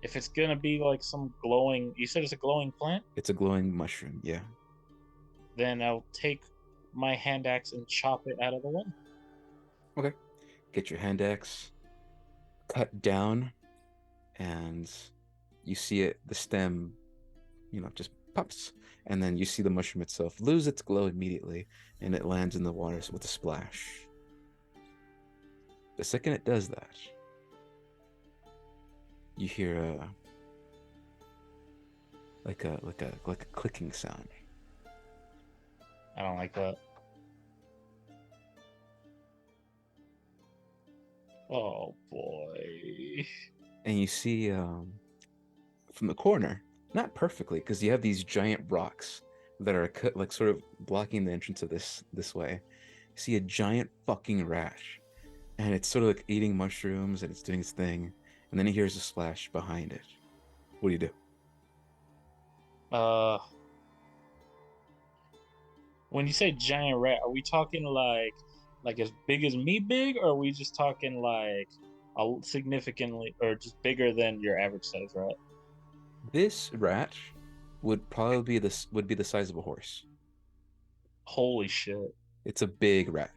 If it's gonna be like some glowing, you said it's a glowing plant, It's a glowing mushroom, yeah. then I'll take my hand axe and chop it out of the way. Okay. Get your hand axe, cut down, and you see it, the stem, just pops. And then you see the mushroom itself lose its glow immediately, and it lands in the water with a splash. The second it does that, you hear like a clicking sound. I don't like that. Oh boy. And you see from the corner, not perfectly, because you have these giant rocks that are like sort of blocking the entrance of this way. You see a giant fucking rat, and it's sort of like eating mushrooms and it's doing its thing, and then he hears a splash behind it. What do you do? When you say giant rat, are we talking like as big as me big, or are we just talking like significantly or just bigger than your average size rat? This rat would probably be the size of a horse. Holy shit. It's a big rat.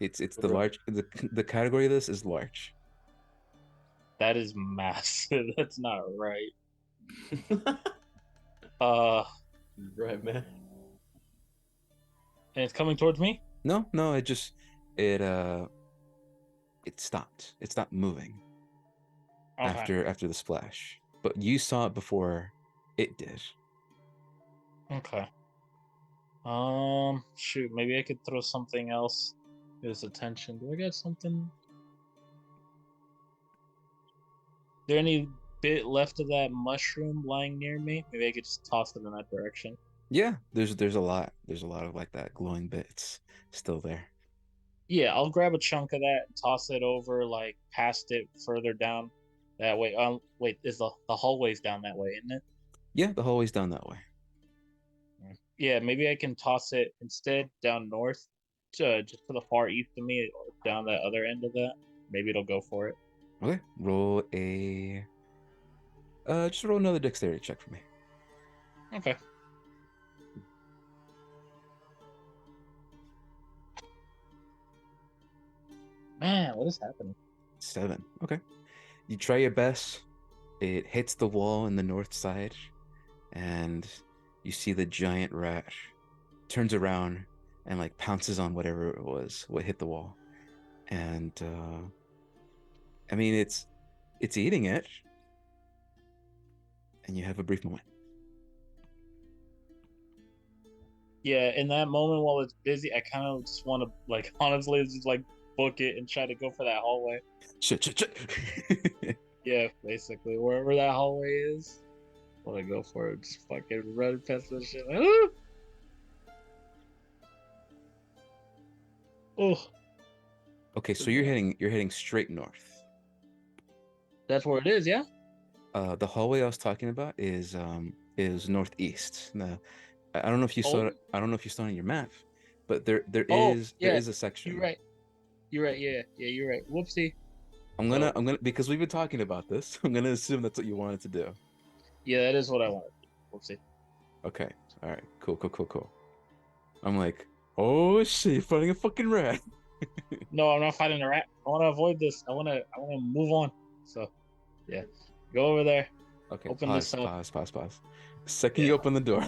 It's the large. The category of this is large. That is massive. That's not right. Uh Right, man. and it's coming towards me? No, it stopped. It stopped moving Okay. after the splash. But you saw it before it did. Okay. Shoot, maybe I could throw something else his attention. Do I got something? There any bit left of that mushroom lying near me? Maybe I could just toss it in that direction. Yeah, there's a lot. There's a lot of like that glowing bits still there. Yeah, I'll grab a chunk of that and toss it over, like past it further down that way. Wait, is the hallway's down that way, isn't it? Yeah, the hallway's down that way. Yeah, maybe I can toss it instead down north, to just to the far east of me, or down that other end of that. Maybe it'll go for it. Okay, roll a just roll another dexterity check for me. Okay. Man, what is happening? 7. Okay. You try your best. It hits the wall in the north side, and you see the giant rat turns around and like pounces on whatever it was, what hit the wall. And I mean it's eating it. And you have a brief moment. Yeah, in that moment while it's busy, I kind of just want to, like, honestly, just like book it and try to go for that hallway. Shit. Yeah, basically, wherever that hallway is, I want to go for it. Just fucking run past this shit. Oh, Okay, so you're heading straight north. that's where it is, yeah? The hallway I was talking about is northeast. I don't know if you saw it. I don't know if you saw it on your map, but there is a section. You're right. You're right. Yeah, you're right. Whoopsie. I'm gonna because we've been talking about this. I'm gonna assume that's what you wanted to do. Yeah, that is what I wanted. Whoopsie. Okay. All right. Cool. I'm like, Oh shit! You're fighting a fucking rat. No, I'm not fighting a rat. I want to avoid this. I want to move on. So, yeah, go over there. Okay. Open Pause. this up. Pause. The second you Yeah. open the door.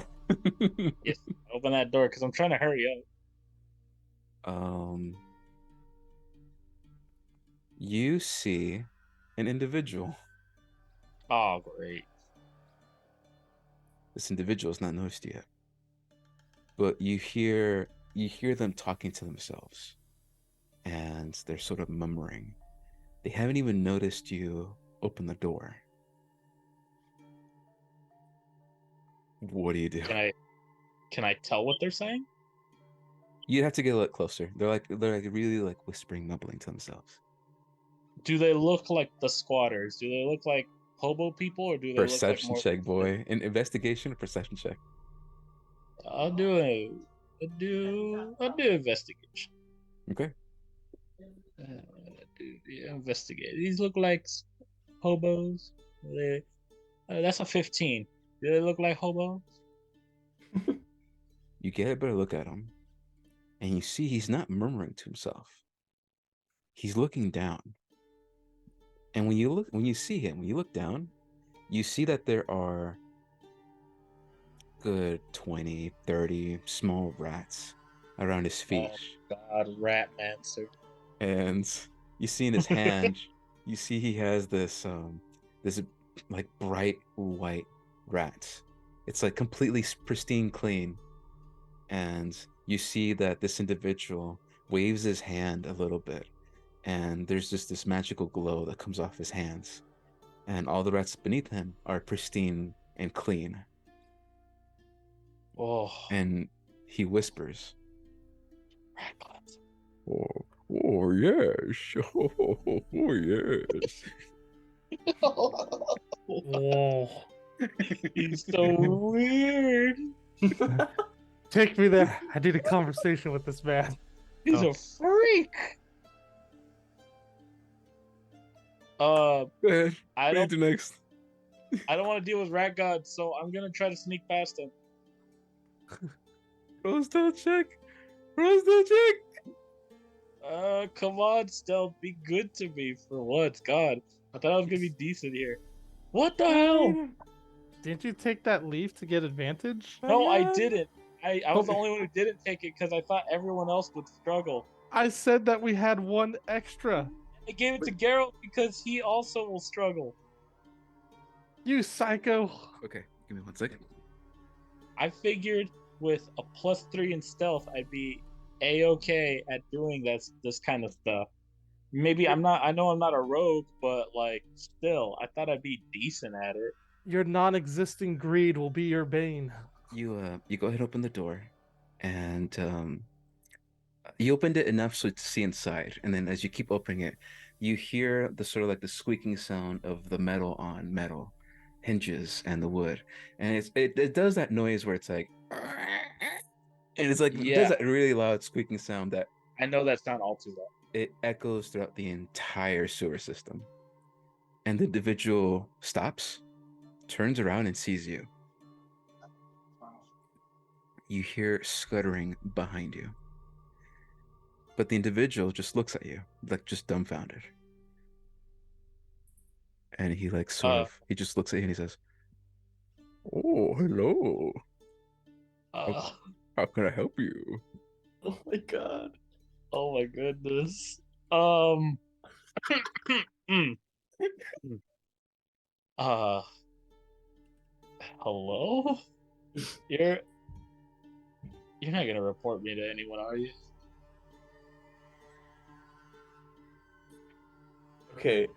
Yes, open that door because I'm trying to hurry up. You see an individual. Oh, great. This individual is not noticed yet, but you hear them talking to themselves, and they're sort of murmuring. They haven't even noticed you open the door. What do you do? Can I tell what they're saying? You'd have to get a little closer. They're like really like whispering, mumbling to themselves. Do they look like the squatters? Do they look like hobo people, or do they look like Perception more? check, boy. An investigation or perception check. I'll do investigation. Okay. Investigate. These look like hobos. That's a 15. Do they look like hobos? You get a better look at him, and you see he's not murmuring to himself. He's looking down. And when you look down, you see that there are good 20, 30 small rats around his feet. Oh God, Ratmancer. And you see in his hand, you see he has this like bright white rat. It's like completely pristine clean. And you see that this individual waves his hand a little bit, and there's just this magical glow that comes off his hands, and all the rats beneath him are pristine and clean. Oh, And he whispers, Ratmancer. oh yes, oh yes. Whoa. He's so weird. Take me there. I need a conversation with this man. He's a freak. Go ahead. I What do you don't do next? I don't want to deal with Rat God, so I'm gonna try to sneak past him. Roll a stealth check. Come on, Stealth, be good to me for once. God, I thought I was gonna be decent here. What the hell? Didn't you take that leaf to get advantage? No, I didn't. I was the Okay. only one who didn't take it because I thought everyone else would struggle. I said that we had one extra. I gave it to Geralt because he also will struggle. You psycho. Okay, give me 1 second. I figured with a +3 in stealth, I'd be a-okay at doing this kind of stuff. Maybe I'm not. I know I'm not a rogue, but like, still, I thought I'd be decent at it. Your non-existing greed will be your bane. You go ahead and open the door, and you opened it enough so to see inside, and then as you keep opening it, you hear the sort of like the squeaking sound of the metal on metal hinges and the wood, and it does that noise where it's like, and it's like it does that really loud squeaking sound that I know that sound all too well. it echoes throughout the entire sewer system. And the individual stops, turns around, and sees you. You hear scuttering behind you. But the individual just looks at you, like just dumbfounded. And he like he just looks at you and he says, "Oh, hello. How can I help you?" Oh my god. Oh my goodness. Hello? You're not gonna report me to anyone, are you? Okay,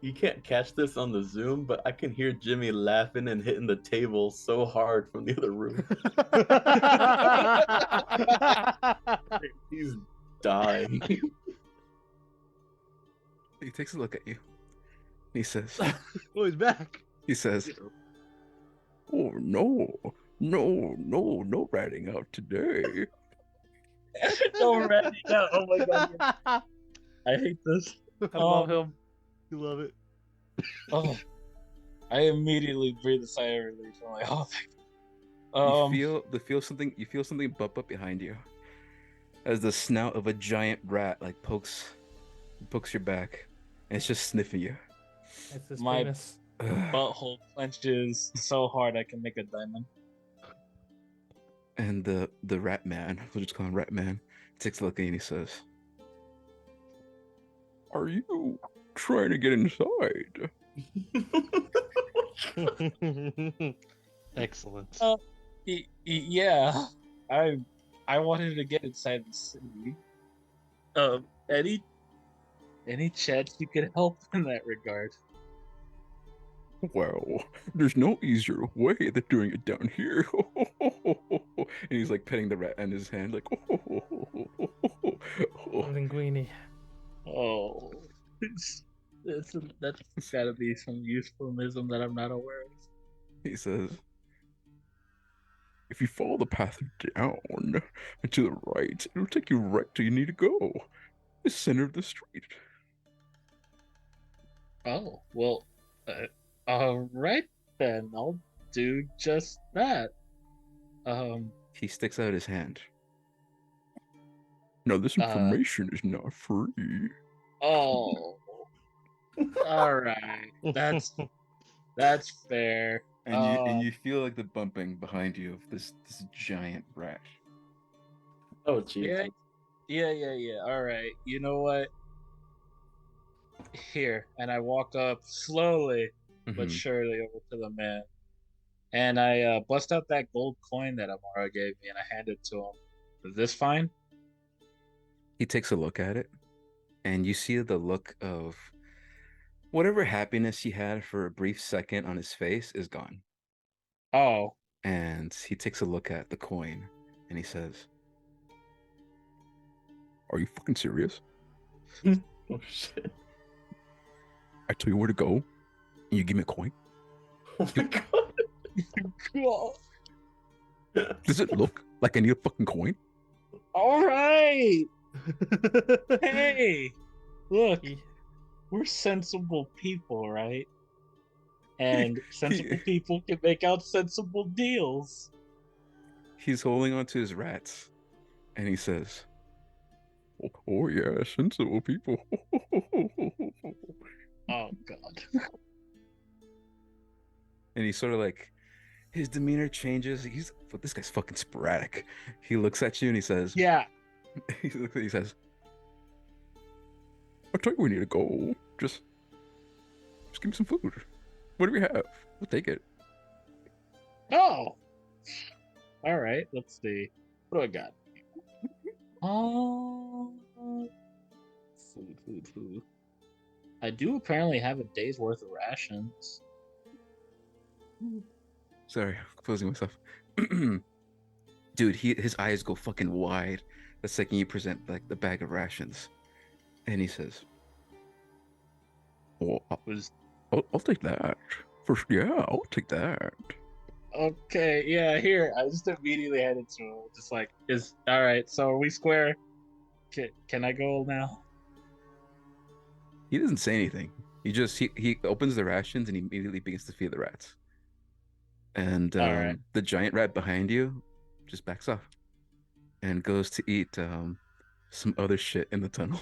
you can't catch this on the Zoom, but I can hear Jimmy laughing and hitting the table so hard from the other room. He's dying. He takes a look at you. He says, Oh, he's back. he says, "Oh no ratting out today." No, Randy, no. Oh my god. I I hate this. love him. You love it. Oh, I immediately breathe a sigh of relief. I'm like, oh, You feel something bump up behind you, as the snout of a giant rat like pokes your back, and it's just sniffing you. It's his My penis. butthole clenches so hard I can make a diamond. And the rat man, we'll just call him Rat Man, takes a look at you and he says, "Are you trying to get inside?" Excellent. Yeah, I wanted to get inside the city. Any chance you could help in that regard? Well, there's no easier way than doing it down here. And he's like petting the rat in his hand, like, Linguini. Oh, that's gotta be some euphemism that I'm not aware of. he says, "If you follow the path down and to the right, it'll take you right to you need to go. The center of the street." Oh, well, all right then. I'll do just that. He sticks out his hand. "Now, this Uh, information is not free." oh, all right. That's fair. And you feel like the bumping behind you of this giant rat. Oh, Jesus. Yeah. All right. You know what? Here, and I walk up slowly but Mhm. surely over to the man, and I bust out that gold coin that Amara gave me, and I hand it to him. Is this fine? He takes a look at it, and you see the look of whatever happiness he had for a brief second on his face is gone. Oh, And he takes a look at the coin, and he says, "Are you fucking serious? Oh, shit. I tell you where to go, and you give me a coin? Oh, my God. cool. Does it look like I need a fucking coin?" All right. Hey, look, we're sensible people, right? And sensible people can make out sensible deals. He's holding onto his rats, and he says, oh yeah, sensible people." Oh God. And he sort of like, his demeanor changes. This guy's fucking sporadic. He looks at you and he says, Yeah. he says, "I tell you we need to go. Just give me some food. Whatever you have, we'll take it." Oh. All right. Let's see. What do I got? Oh. Food. I do apparently have a day's worth of rations. Sorry, closing myself. Dude, his eyes go fucking wide the second you present like the bag of rations, and he says, "Well, I'll take that. First, yeah, I'll take that." Okay, yeah, here. I just immediately headed to him. Just like, all right, so are we square? Can I go now? He doesn't say anything. He opens the rations and he immediately begins to feed the rats. And All right. the giant rat behind you just backs off and goes to eat some other shit in the tunnel.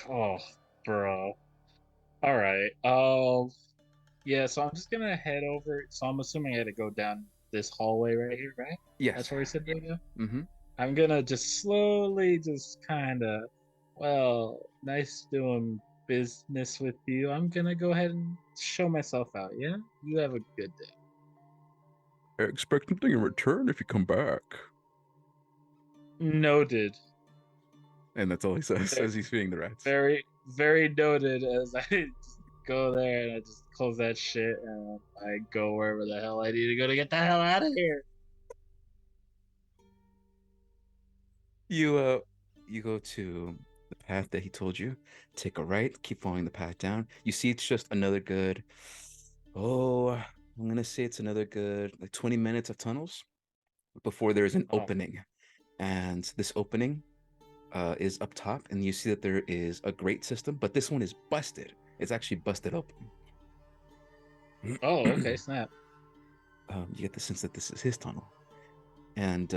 Oh, bro. All right. Yeah, so I'm just gonna head over. So I'm assuming I had to go down this hallway right here, right? Yes. That's where we said to go? Mm-hmm. I'm gonna just slowly, just kind of, well, nice doing business with you. I'm gonna go ahead and show myself out, yeah? You have a good day. I expect something in return if you come back. Noted. And that's all he says as he's feeding the rats. Very, very noted as I just go there and I just close that shit and I go wherever the hell I need to go to get the hell out of here. You go to the path that he told you. Take a right, keep following the path down. You see it's just another good, I'm gonna say it's another good like 20 minutes of tunnels before there's an opening. And this opening is up top, and you see that there is a grate system, but this one is busted. It's actually busted open. Oh, okay, snap. You get the sense that this is his tunnel. And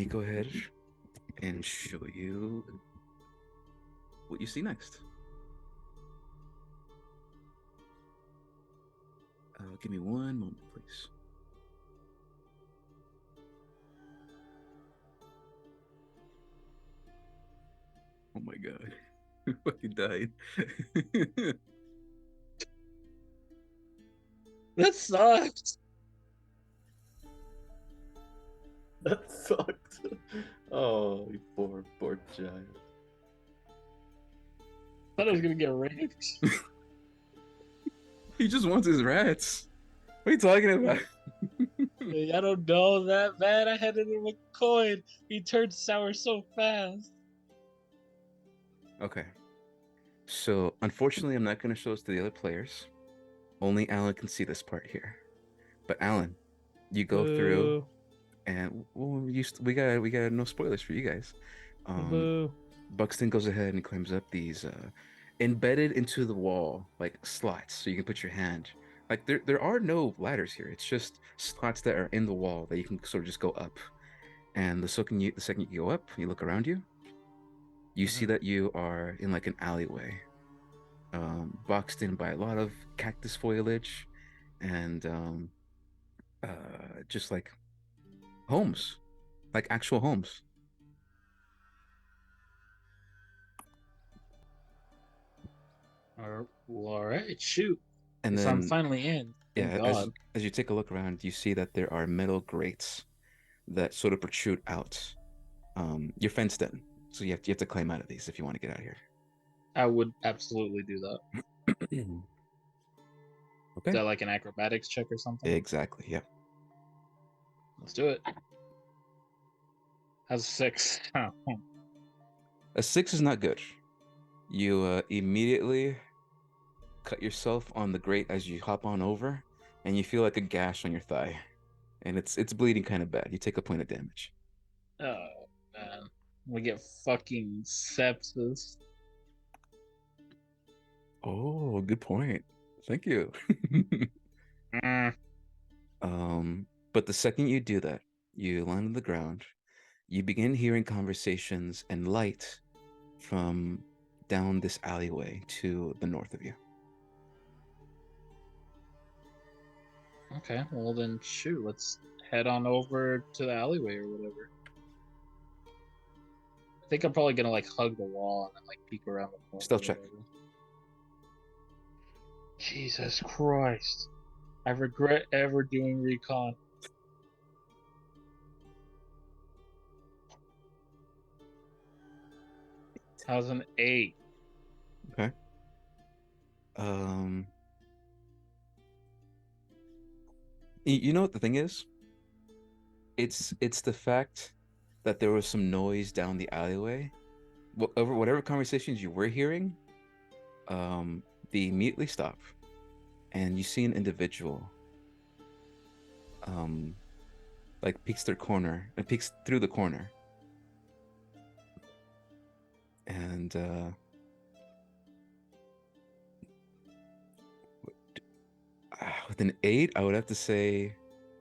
me go ahead and show you what you see next. Give me one moment, please. Oh my god. Who fucking died? That sucks. That sucks. Oh, you poor giant. Thought I was gonna get raped. He just wants his rats. What are you talking about? I don't know that bad. I handed him a coin. He turned sour so fast. Okay. So, unfortunately, I'm not going to show this to the other players. Only Alan can see this part here. But Alan, you go through, Boo. and we got no spoilers for you guys. Boo. Buxton goes ahead and climbs up these embedded into the wall like slots, so you can put your hand. Like there are no ladders here. It's just slots that are in the wall that you can sort of just go up. And the second you go up, you look around you. You see that you are in like an alleyway, boxed in by a lot of cactus foliage, and just like homes, like actual homes. All right, shoot. And So I'm then, finally in. Thank yeah, God. as you take a look around, you see that there are metal grates that sort of protrude out. You're fenced in, so you have to climb out of these if you want to get out of here. I would absolutely do that. Is Okay. that like an acrobatics check or something? Exactly. Yeah. Let's do it. How's 6? A 6 is not good. You immediately cut yourself on the grate as you hop on over, and you feel like a gash on your thigh, and it's bleeding kind of bad. You take a point of damage. Oh man, we get fucking sepsis. Oh, good point. Thank you. But the second you do that, you land on the ground, you begin hearing conversations and light from down this alleyway to the north of you. Okay, well then shoot, let's head on over to the alleyway or whatever. I think I'm probably gonna like hug the wall and then like peek around the corner. Stealth check. Jesus Christ. I regret ever doing recon. How's an 8? Okay. You know what the thing is? It's the fact that there was some noise down the alleyway. Whatever conversations you were hearing, they immediately stop, and you see an individual, like peeks through the corner, and with an 8, I would have to say.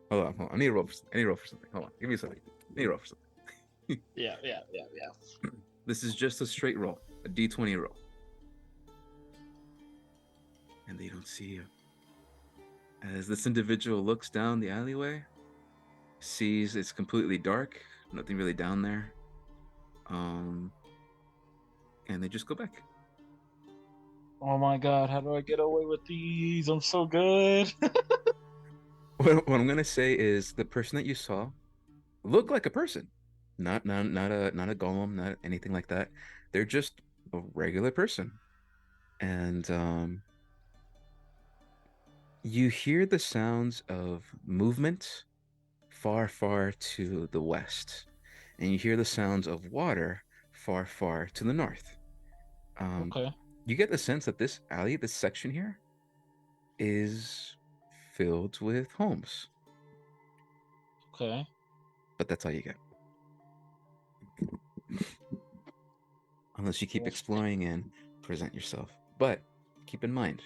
Hold on. I need to roll for something. Hold on. Give me a second. I need to roll for something. Yeah. This is just a straight roll, a d20 roll. And they don't see you. As this individual looks down the alleyway, sees it's completely dark, nothing really down there. And they just go back. Oh my god, how do I get away with these? I'm so good. What I'm gonna say is the person that you saw looked like a person, not a golem, not anything like that. They're just a regular person, and you hear the sounds of movement far to the west, and you hear the sounds of water far to the north. Okay. You get the sense that this section here, is filled with homes. Okay. But that's all you get. Unless you keep exploring and present yourself. But keep in mind,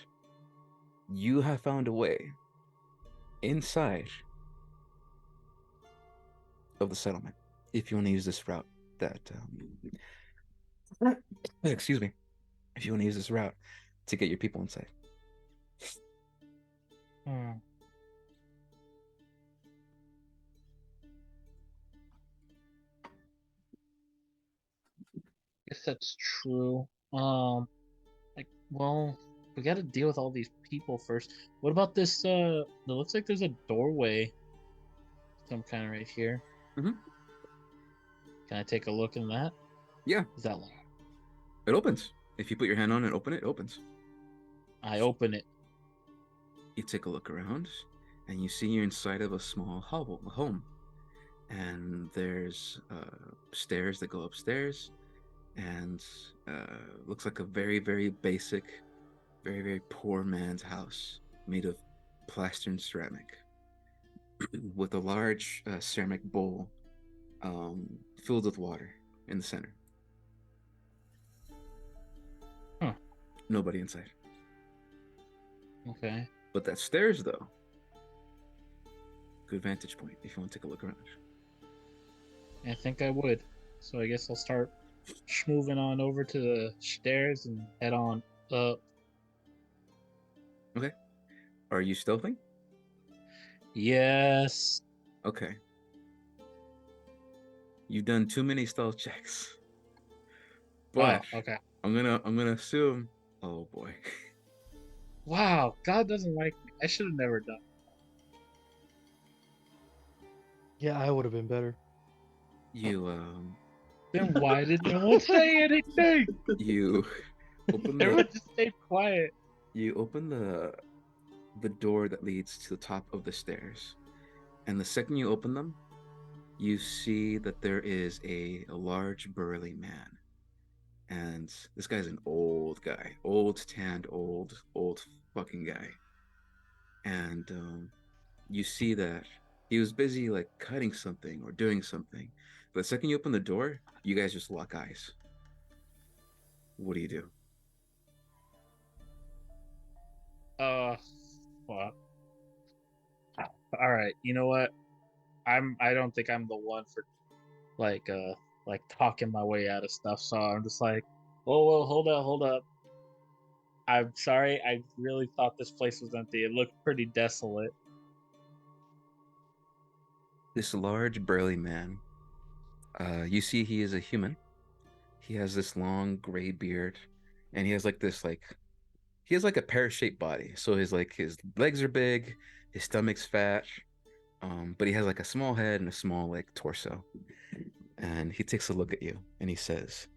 you have found a way inside of the settlement. if you want to use this route that excuse me, if you want to use this route to get your people inside. Hmm. Guess that's true. Well, we got to deal with all these people first. What about this? It looks like there's a doorway, some kind right here. Mhm. Can I take a look in that? Yeah, Is that locked? it opens. If you put your hand on it, open it, it opens. I open it. You take a look around, and you see you're inside of a small hovel, a home. And there's stairs that go upstairs, and looks like a very, very basic, very, very poor man's house made of plaster and ceramic, with a large ceramic bowl filled with water in the center. Huh. Nobody inside. Okay. But that stairs, though, good vantage point if you want to take a look around. I think I would. So I guess I'll start moving on over to the stairs and head on up. Okay. Are you stealthing? Yes. Okay. You've done too many stealth checks. But Oh, okay. I'm gonna assume. Oh boy. Wow, God doesn't like me. I should have never done. Yeah, I would have been better. You Then why did no one say anything? you open Everyone the just stayed quiet. you open the door that leads to the top of the stairs, and the second you open them, you see that there is a large burly man, and this guy's an old guy, old tanned, old fucking guy, and you see that he was busy like cutting something or doing something. But the second you open the door, you guys just lock eyes. What do you do? Fuck. All right, you know what? I don't think I'm the one for like talking my way out of stuff. So I'm just like, whoa, hold up. I'm sorry. I really thought this place was empty. It looked pretty desolate. This large burly man, you see he is a human. He has this long gray beard, and he has like this he has like a pear-shaped body. So his legs are big, his stomach's fat, but he has like a small head and a small like torso. And he takes a look at you and he says,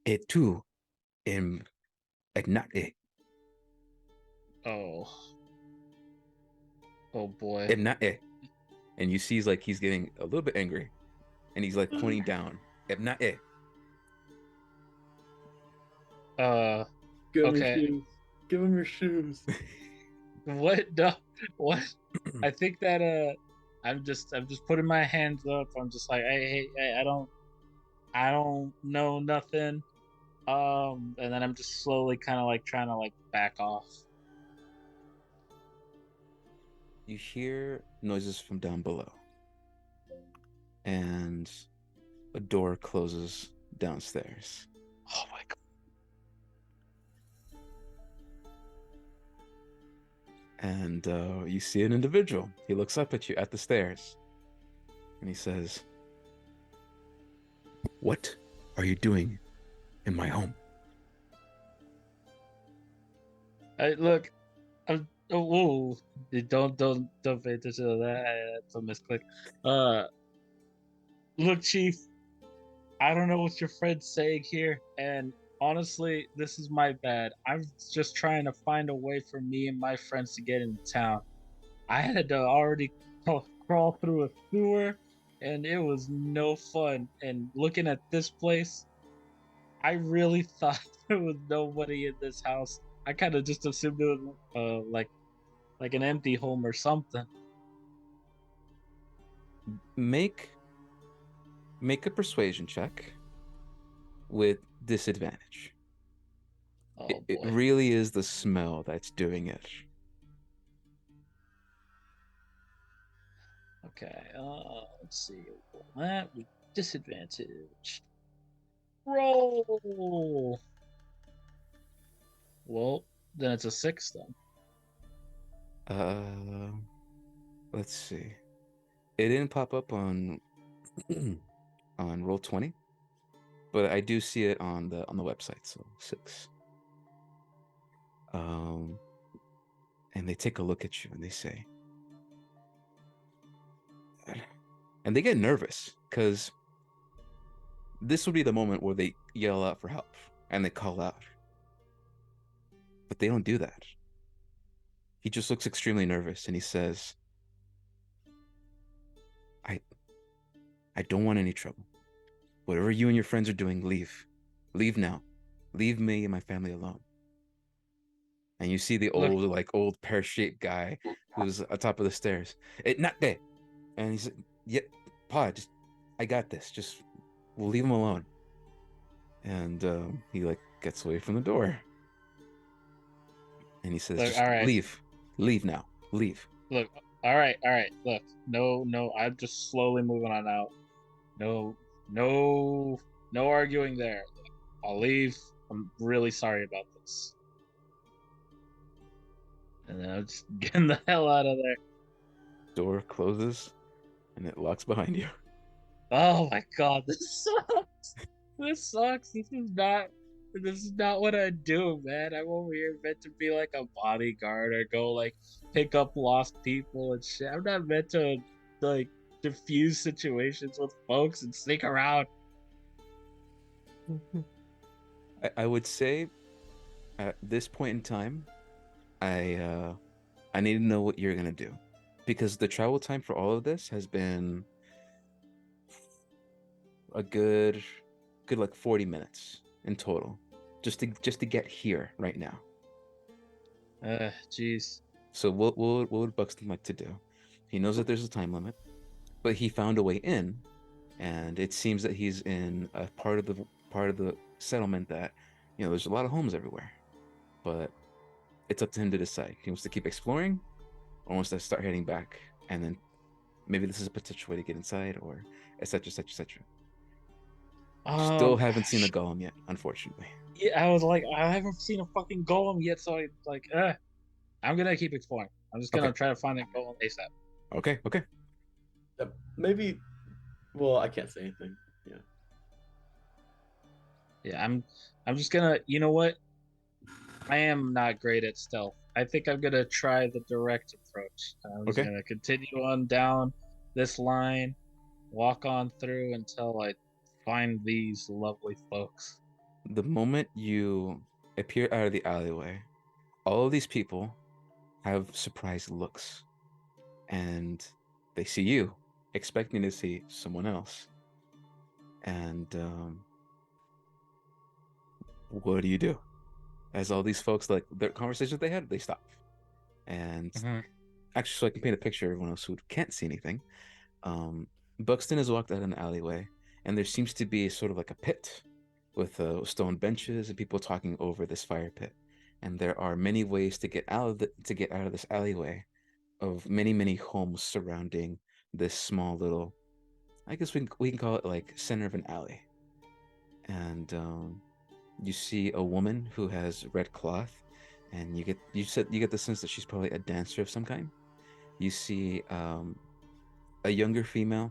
"Et tu em egnate Oh. Oh boy. egnate." And you see he's getting a little bit angry, and he's like pointing down. Egnate. Give him Okay. your shoes. Give him your shoes. What? No. What? I think that I'm just putting my hands up. I'm just like, I don't know nothing. And then I'm just slowly kind of like trying to like back off. You hear noises from down below, and a door closes downstairs. Oh my god. And you see an individual. He looks up at you at the stairs, and he says, "What are you doing in my home?" Look, whoa! Don't pay attention to that. That's a misclick. Look, Chief. I don't know what your friend's saying here, and honestly, this is my bad. I'm just trying to find a way for me and my friends to get into town. I had to already crawl through a sewer, and it was no fun. And looking at this place, I really thought there was nobody in this house. I kind of just assumed it was like an empty home or something. Make a persuasion check with disadvantage. Oh It boy. really is the smell that's doing it. Okay, let's see. That with disadvantage. Roll. Well, then it's a 6 then. Let's see. It didn't pop up on on roll 20, but I do see it on the website. So 6. And they take a look at you and they say, and they get nervous because this would be the moment where they yell out for help and they call out, but they don't do that. He just looks extremely nervous and he says, I don't want any trouble. Whatever you and your friends are doing, leave. Leave now. Leave me and my family alone. And you see the old pear-shaped guy who's atop of the stairs. Not there. And he's like, yeah, Pa, just, I got this. Just, we'll leave him alone. And he gets away from the door. And he says, Look, just all right. leave now, leave. Look, all right. Look, no, I'm just slowly moving on out. No arguing there. I'll leave. I'm really sorry about this. And then I'm just getting the hell out of there. Door closes and it locks behind you. Oh my god, this sucks. This sucks. This is not what I do, man. I'm over here meant to be like a bodyguard or go pick up lost people and shit. I'm not meant to diffuse situations with folks and sneak around. I would say at this point in time, I need to know what you're gonna do, because the travel time for all of this has been a good 40 minutes in total, just to get here right now. Jeez. So what would Buxton like to do? He knows that there's a time limit, but he found a way in, and it seems that he's in a part of the settlement that, there's a lot of homes everywhere, but it's up to him to decide. He wants to keep exploring, or wants to start heading back, and then maybe this is a potential way to get inside, or etc. etc. etc. Still haven't seen a golem yet, unfortunately. Yeah, I was like, I haven't seen a fucking golem yet, so I'm gonna keep exploring. I'm just gonna try to find that golem ASAP. Okay. Maybe. Well, I can't say anything. Yeah. Yeah, I'm just gonna. You know what? I am not great at stealth. I think I'm gonna try the direct approach. I'm just gonna continue on down this line, walk on through until I find these lovely folks. The moment you appear out of the alleyway, all of these people have surprised looks, and they see you, expecting to see someone else. And what do you do? As all these folks, their conversations they had, they stop. And actually, so I can paint a picture of everyone else who can't see anything. Buxton has walked out an alleyway, and there seems to be sort of like a pit with stone benches and people talking over this fire pit. And there are many ways to get out of this alleyway of many homes surrounding this small little, I guess we can call it center of an alley. And you see a woman who has red cloth, and you get the sense that she's probably a dancer of some kind. You see a younger female.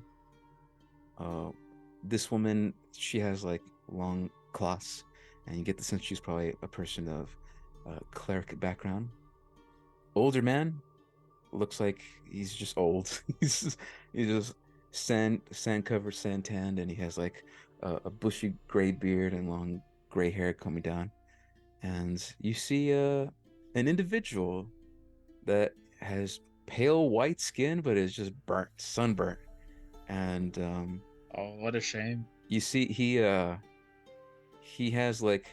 This woman, she has long cloths, and you get the sense she's probably a person of cleric background. Older man, looks like he's just old. he's just sand covered, sand tanned, and he has a bushy gray beard and long gray hair coming down. And you see an individual that has pale white skin but is just sunburnt. And oh, what a shame. You see he has like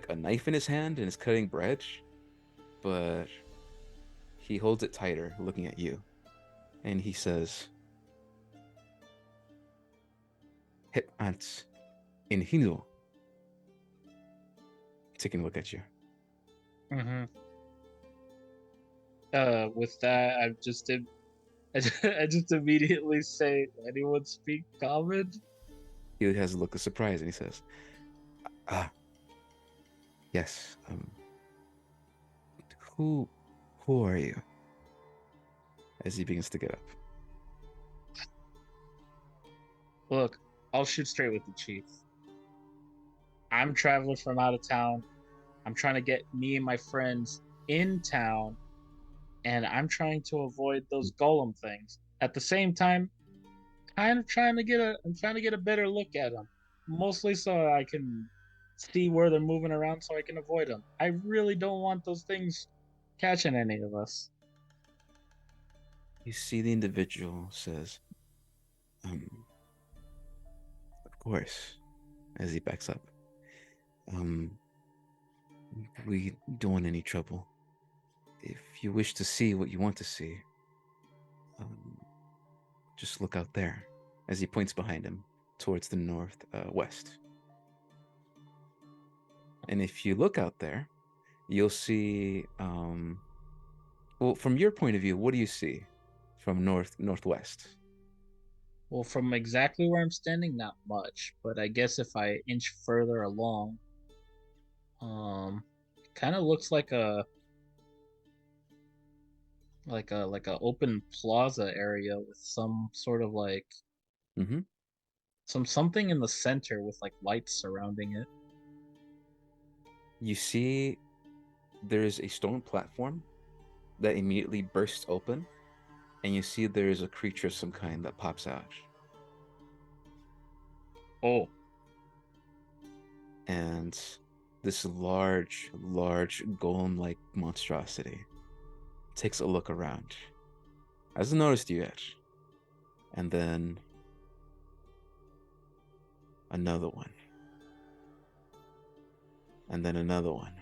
a knife in his hand and is cutting bread, but he holds it tighter, looking at you, and he says, "Hip ants in Hinu." Taking a look at you. With that, I just did I just immediately say, anyone speak common? He has a look of surprise and he says, "Ah, yes. Who, who are you?" As he begins to get up. Look, I'll shoot straight with the chief. I'm traveling from out of town. I'm trying to get me and my friends in town, and I'm trying to avoid those golem things. At the same time, I'm trying to get a better look at them, mostly so I can see where they're moving around, so I can avoid them. I really don't want those things catching any of us. You see the individual says, of course, as he backs up. We don't want any trouble. If you wish to see what you want to see, just look out there, as he points behind him towards the northwest. And if you look out there, you'll see. Well, from your point of view, what do you see from northwest? Well, from exactly where I'm standing, not much, but I guess if I inch further along, kind of looks like a open plaza area with some sort of like Mm-hmm. something in the center with like lights surrounding it. You see, there's a stone platform that immediately bursts open, and you see there's a creature of some kind that pops out. Oh, And this large golem-like monstrosity takes a look around. Hasn't noticed you yet. And then another one. And then another one.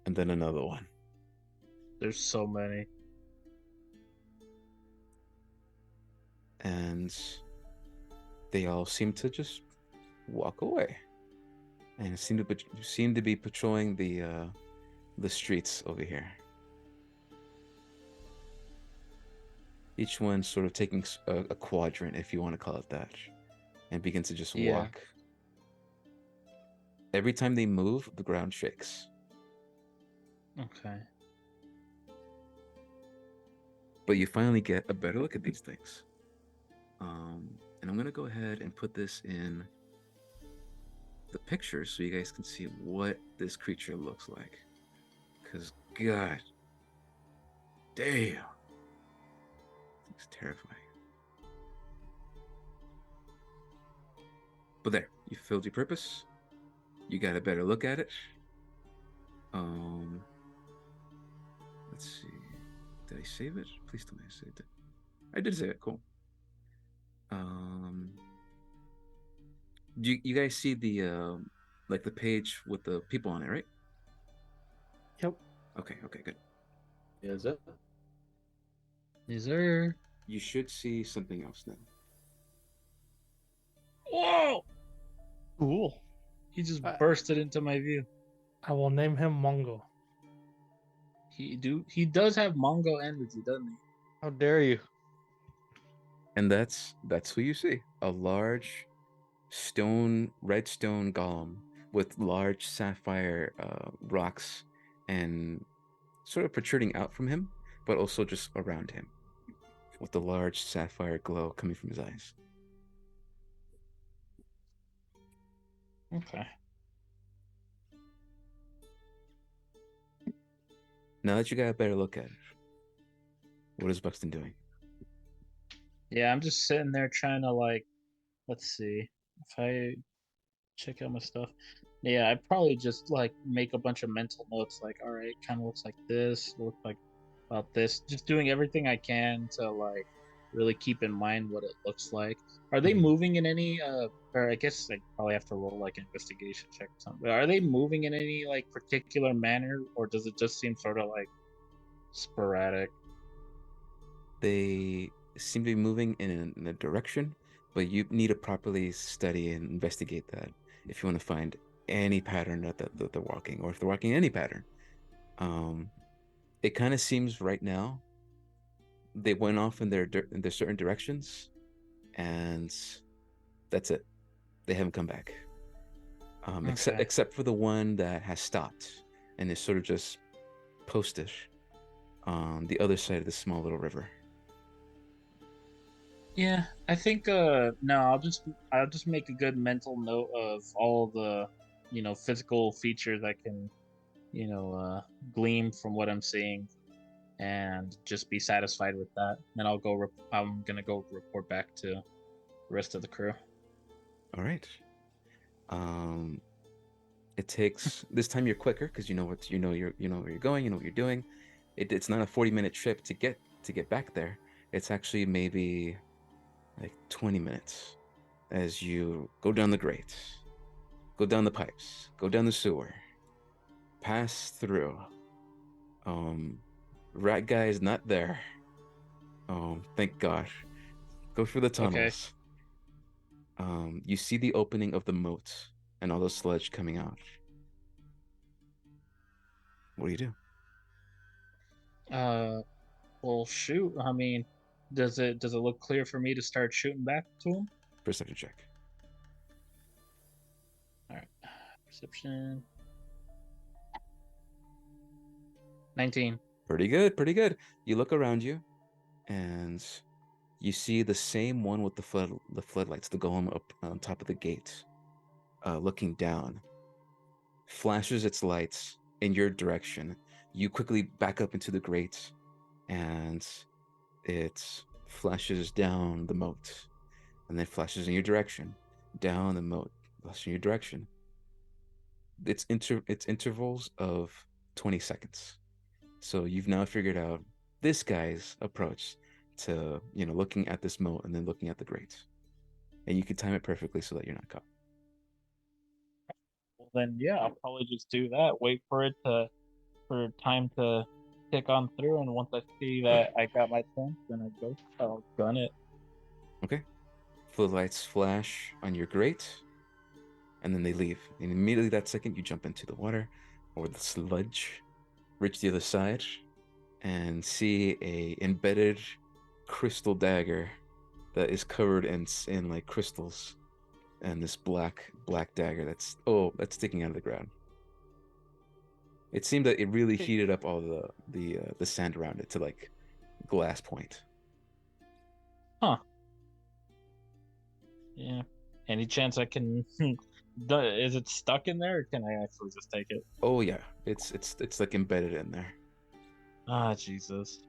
And then another one. there's so many. And they all seem to just walk away. And seem to be patrolling the streets over here. Each one sort of taking a quadrant, if you want to call it that, and begin to just Yeah. walk. Every time they move, the ground shakes. Okay. But you finally get a better look at these things. And I'm going to go ahead and put this in the picture so you guys can see what this creature looks like. Because, God damn. It's terrifying. But there, you fulfilled your purpose. You got a better look at it. Let's see. Did I save it? Please tell me I saved it. I did save it. Cool. Do you guys see the like the page with the people on it, right? Yep. Okay, good. Yeah, is that? Is there? You should see something else now. Whoa! Cool. He just Uh, bursted into my view. I will name him Mongo. He does have Mongo energy, doesn't he? How dare you? And that's who you see. A large red stone golem with large sapphire rocks and sort of protruding out from him, but also just around him, with a large sapphire glow coming from his eyes. Okay. Now that you got a better look at it, what is Buxton doing? Yeah, I'm just sitting there trying to like, let's see, if I check out my stuff. Yeah, I probably just like make a bunch of mental notes. Like, all right, kind of looks like this. Looks like about this. Just doing everything I can to like really keep in mind what it looks like. Are they moving in any? Or I guess I probably have to roll like an investigation check or something. Are they moving in any like particular manner, or does it just seem sort of like sporadic? They seem to be moving in a direction, but you need to properly study and investigate that if you want to find any pattern that they're walking, or if they're walking any pattern. It kind of seems right now they went off in their certain directions, and that's it. They haven't come back. Okay. Except for the one that has stopped and is sort of just posted on the other side of the small little river. Yeah, I think no, I'll just make a good mental note of all the, physical features I can, glean from what I'm seeing, and just be satisfied with that. Then I'm gonna go report back to the rest of the crew. All right. It takes this time you're quicker because you know where you're going, you know what you're doing. It's not a 40-minute trip to get back there. It's actually maybe like 20 minutes as you go down the grate, go down the pipes, go down the sewer, pass through. Rat guy is not there. Thank God. Go through the Okay. tunnels. You see the opening of the moat and all the sludge coming out. What do you do? Well, shoot. I mean, does it look clear for me to start shooting back to him? Perception check. All right. Perception. 19. Pretty good, pretty good. You look around you, and you see the same one with the floodlights, the golem up on top of the gate, looking down. Flashes its lights in your direction. You quickly back up into the grate, and it flashes down the moat, and then flashes in your direction, down the moat, flashes in your direction. It's intervals of 20 seconds. So you've now figured out this guy's approach to, looking at this moat and then looking at the grate. And you can time it perfectly so that you're not caught. Well, then yeah, I'll probably just do that. Wait for time to tick on through, and once I see that I got my chance, then I'll gun it. Okay? Floodlights flash on your grate, and then they leave. And immediately that second, you jump into the water or the sludge, reach the other side, and see a embedded crystal dagger that is covered in like crystals, and this black dagger that's sticking out of the ground. It seemed that it really heated up all the sand around it to like glass point. Huh. Yeah. Any chance I can? Is it stuck in there, or can I actually just take it? Oh yeah, it's like embedded in there. Ah, Jesus.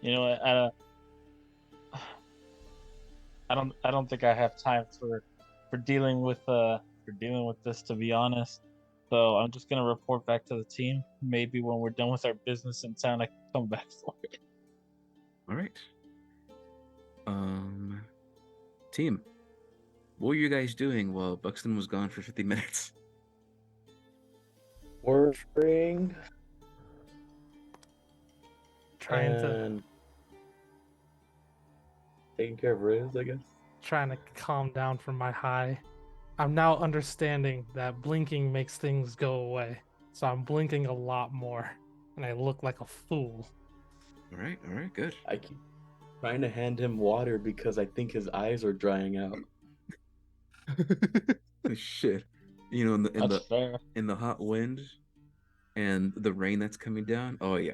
You know what? I don't think I have time for dealing with this, to be honest. So I'm just gonna report back to the team. Maybe when we're done with our business in town, I can come back for it. All right. Team, what were you guys doing while Buxton was gone for 50 minutes? Working Trying to and taking care of Riz, I guess. calm down from my high. I'm now understanding that blinking makes things go away. So I'm blinking a lot more, and I look like a fool. All right, good. I keep trying to hand him water because I think his eyes are drying out. Shit, in That's fair. the hot wind and the rain that's coming down. Oh yeah,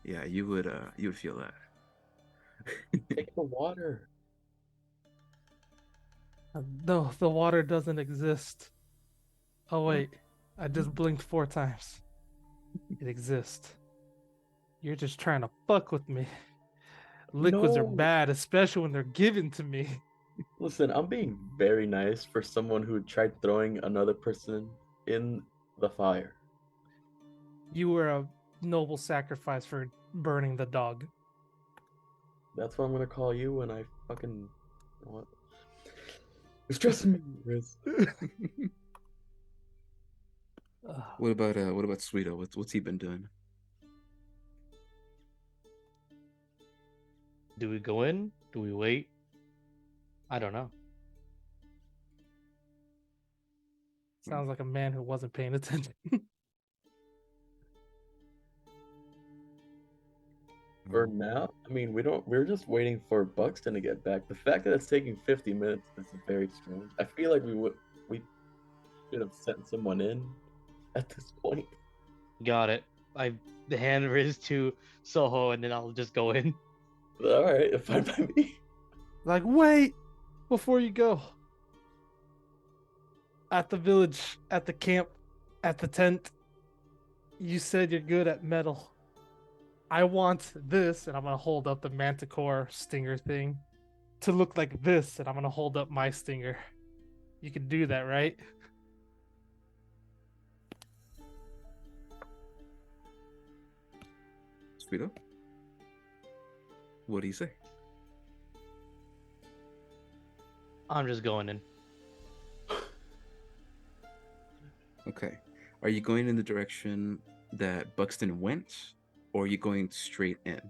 you would feel that. Take the water. The water doesn't exist. Oh wait, I just blinked 4 times. It exists. You're just trying to fuck with me. Liquids are No. bad, especially when they're given to me. Listen, I'm being very nice for someone who tried throwing another person in the fire. You were a noble sacrifice for burning the dog. That's what I'm gonna call you when I fucking what? You're stressing me, Riz. What about Sweeto? What's he been doing? Do we go in? Do we wait? I don't know. Sounds like a man who wasn't paying attention. For now, I mean, we're just waiting for Buxton to get back. The fact that it's taking 50 minutes is very strange. I feel like we should have sent someone in at this point. Got it. I hand Riz to Soho, and then I'll just go in. But all right, fine by me. Like, wait, before you go. At the village, at the camp, at the tent, you said you're good at metal. I want this, and I'm gonna hold up the Manticore stinger thing, to look like this, and I'm gonna hold up my stinger. You can do that, right? Sweeto? What do you say? I'm just going in. Okay. Are you going in the direction that Buxton went, or are you going straight in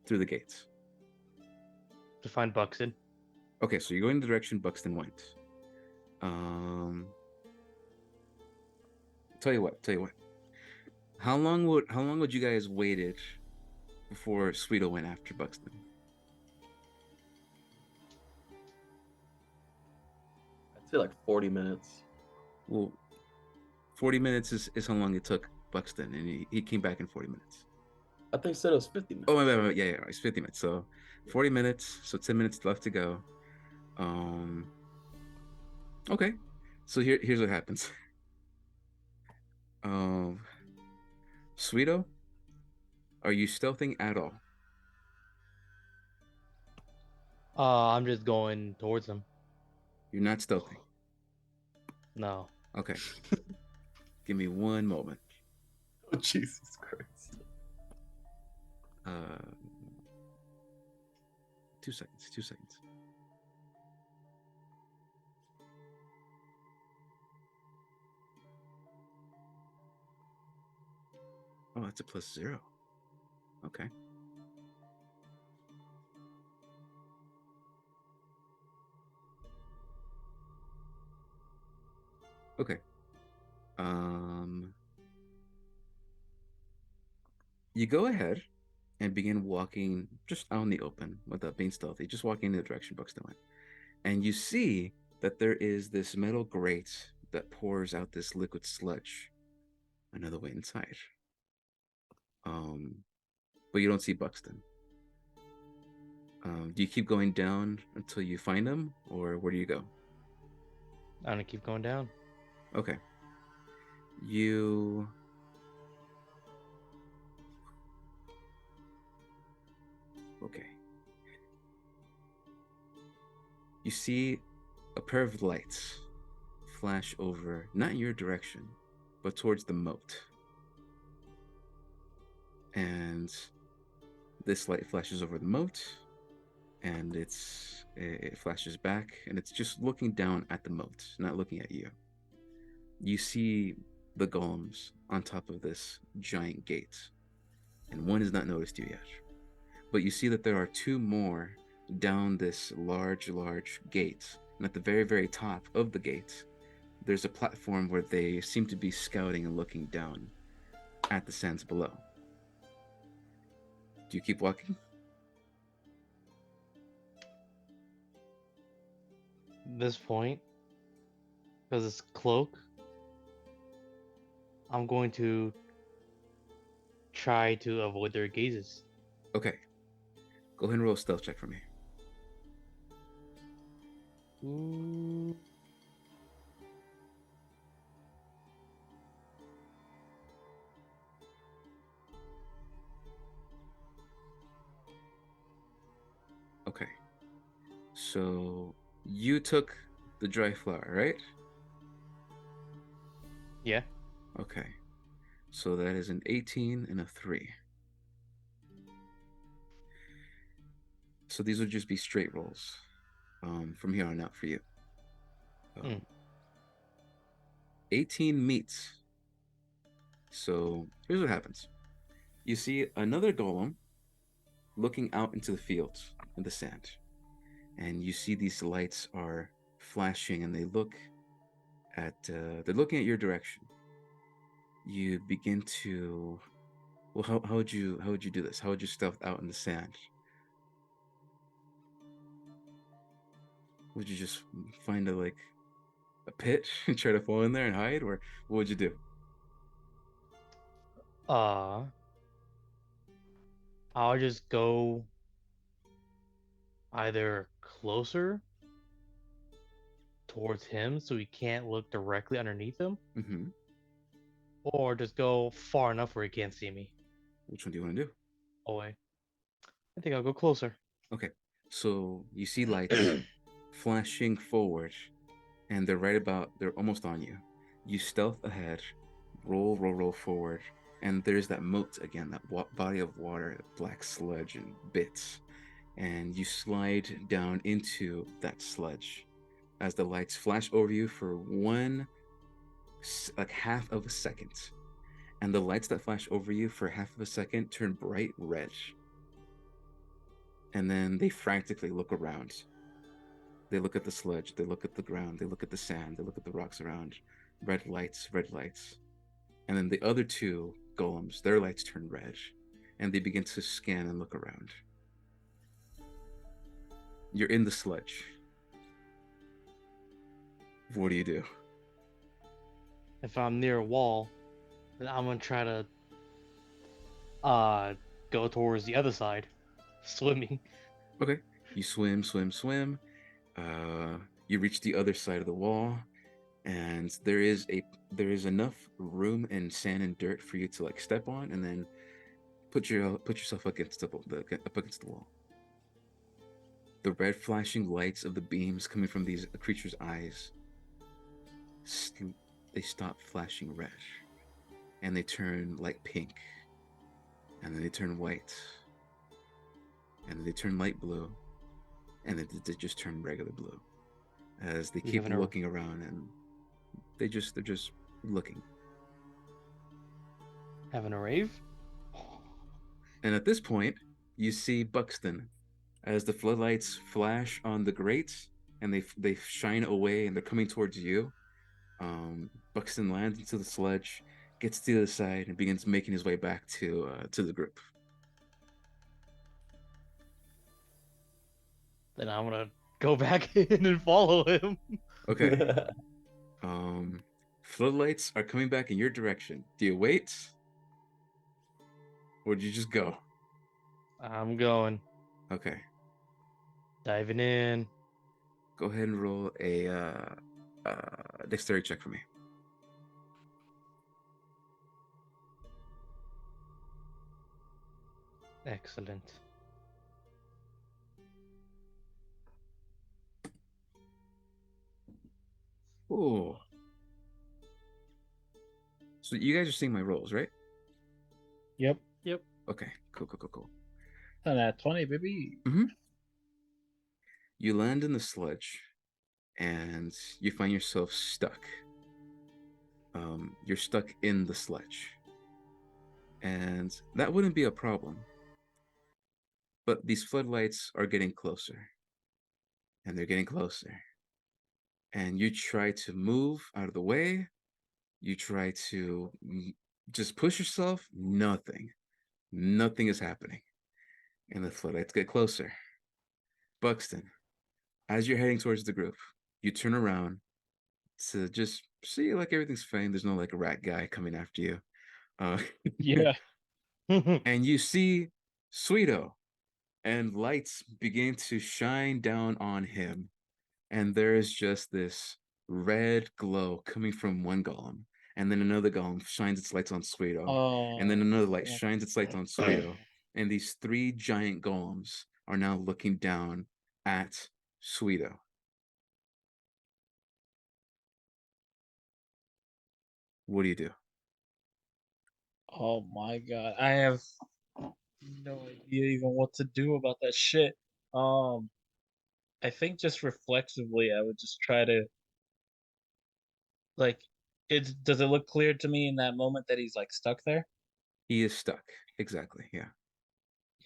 through the gates? To find Buxton. Okay, so you're going the direction Buxton went. Tell you what. How long would you guys waited before Sweeto went after Buxton? I'd say like 40 minutes. Well, 40 minutes is how long it took Buxton, and he came back in 40 minutes. I think you said it was 50 minutes. Oh, wait, yeah, it's 50 minutes. So 40 minutes, so 10 minutes left to go. Okay. So here's what happens. Sweeto, are you stealthing at all? I'm just going towards him. You're not stealthing. No. Okay. Give me one moment. Oh, Jesus Christ. 2 seconds. 2 seconds. Oh, that's a +0. Okay. Okay. You go ahead and begin walking just out in the open without being stealthy, just walking in the direction Buxton went. And you see that there is this metal grate that pours out this liquid sludge another way inside. But you don't see Buxton. Do you keep going down until you find him, or where do you go? I'm gonna keep going down. Okay. You... Okay. You see a pair of lights flash over, not in your direction, but towards the moat. And this light flashes over the moat, and it flashes back, and it's just looking down at the moat, not looking at you. You see the golems on top of this giant gate, and one has not noticed you yet. But you see that there are 2 more down this large gate, and at the very, very top of the gate, there's a platform where they seem to be scouting and looking down at the sands below. Do you keep walking? This point, because it's cloak, I'm going to try to avoid their gazes. Okay. Go ahead and roll a stealth check for me. Ooh. Okay. So you took the dry flower, right? Yeah. Okay. So that is an 18 and a 3. So these would just be straight rolls from here on out for you. 18 meets. So here's what happens. You see another golem looking out into the fields in the sand. And you see these lights are flashing, and they're looking at your direction. You begin to Well, how would you do this? How would you stealth out in the sand? Would you just find a pit and try to fall in there and hide, or what would you do? Uh, I'll just go either closer towards him so he can't look directly underneath him, Mm-hmm. or just go far enough where he can't see me Which one do you want to do? away. I think I'll go closer. Okay, so you see lights flashing forward, and they're almost on you. You stealth ahead, roll forward, and there's that moat again, that body of water, black sludge and bits, and you slide down into that sludge as the lights flash over you for half of a second, and the lights that flash over you for half of a second turn bright red, and then they frantically look around. They look at the sludge, they look at the ground, they look at the sand, they look at the rocks around. Red lights, red lights. And then the other two golems, their lights turn red, and they begin to scan and look around. You're in the sludge. What do you do? If I'm near a wall, then I'm gonna try to go towards the other side, swimming. Okay. You swim. You reach the other side of the wall, and there is enough room and sand and dirt for you to step on, and then put yourself up against the wall. The red flashing lights of the beams coming from these creatures' eyes, they stop flashing red, and they turn light pink, and then they turn white, and then they turn light blue, and then they just turn regular blue as they keep looking around, and they're just looking. Having a rave? And at this point, you see Buxton as the floodlights flash on the grates, and they shine away, and they're coming towards you. Buxton lands into the sludge, gets to the other side, and begins making his way back to the group. Then I'm gonna go back in and follow him. Okay. Floodlights are coming back in your direction. Do you wait, or do you just go? I'm going. Okay. Diving in. Go ahead and roll a dexterity check for me. Excellent. Oh. So you guys are seeing my rolls, right? Yep. Okay. Cool. 10 at 20, baby. You land in the sludge, and you find yourself stuck. You're stuck in the sludge, and that wouldn't be a problem. But these floodlights are getting closer, and they're getting closer. And you try to move out of the way. You try to just push yourself. Nothing is happening. And the floodlights get closer. Buxton, as you're heading towards the group, you turn around to just see everything's fine. There's no a rat guy coming after you. Yeah. And you see Sweeto, and lights begin to shine down on him. And there is just this red glow coming from one golem. And then another golem shines its lights on Sweeto. Oh. And then another light shines its lights on Sweeto. And these three giant golems are now looking down at Sweeto. What do you do? Oh my god. I have no idea even what to do about that shit. I think just reflexively I would just try to does it look clear to me in that moment that he's stuck there? He is stuck. Exactly. Yeah.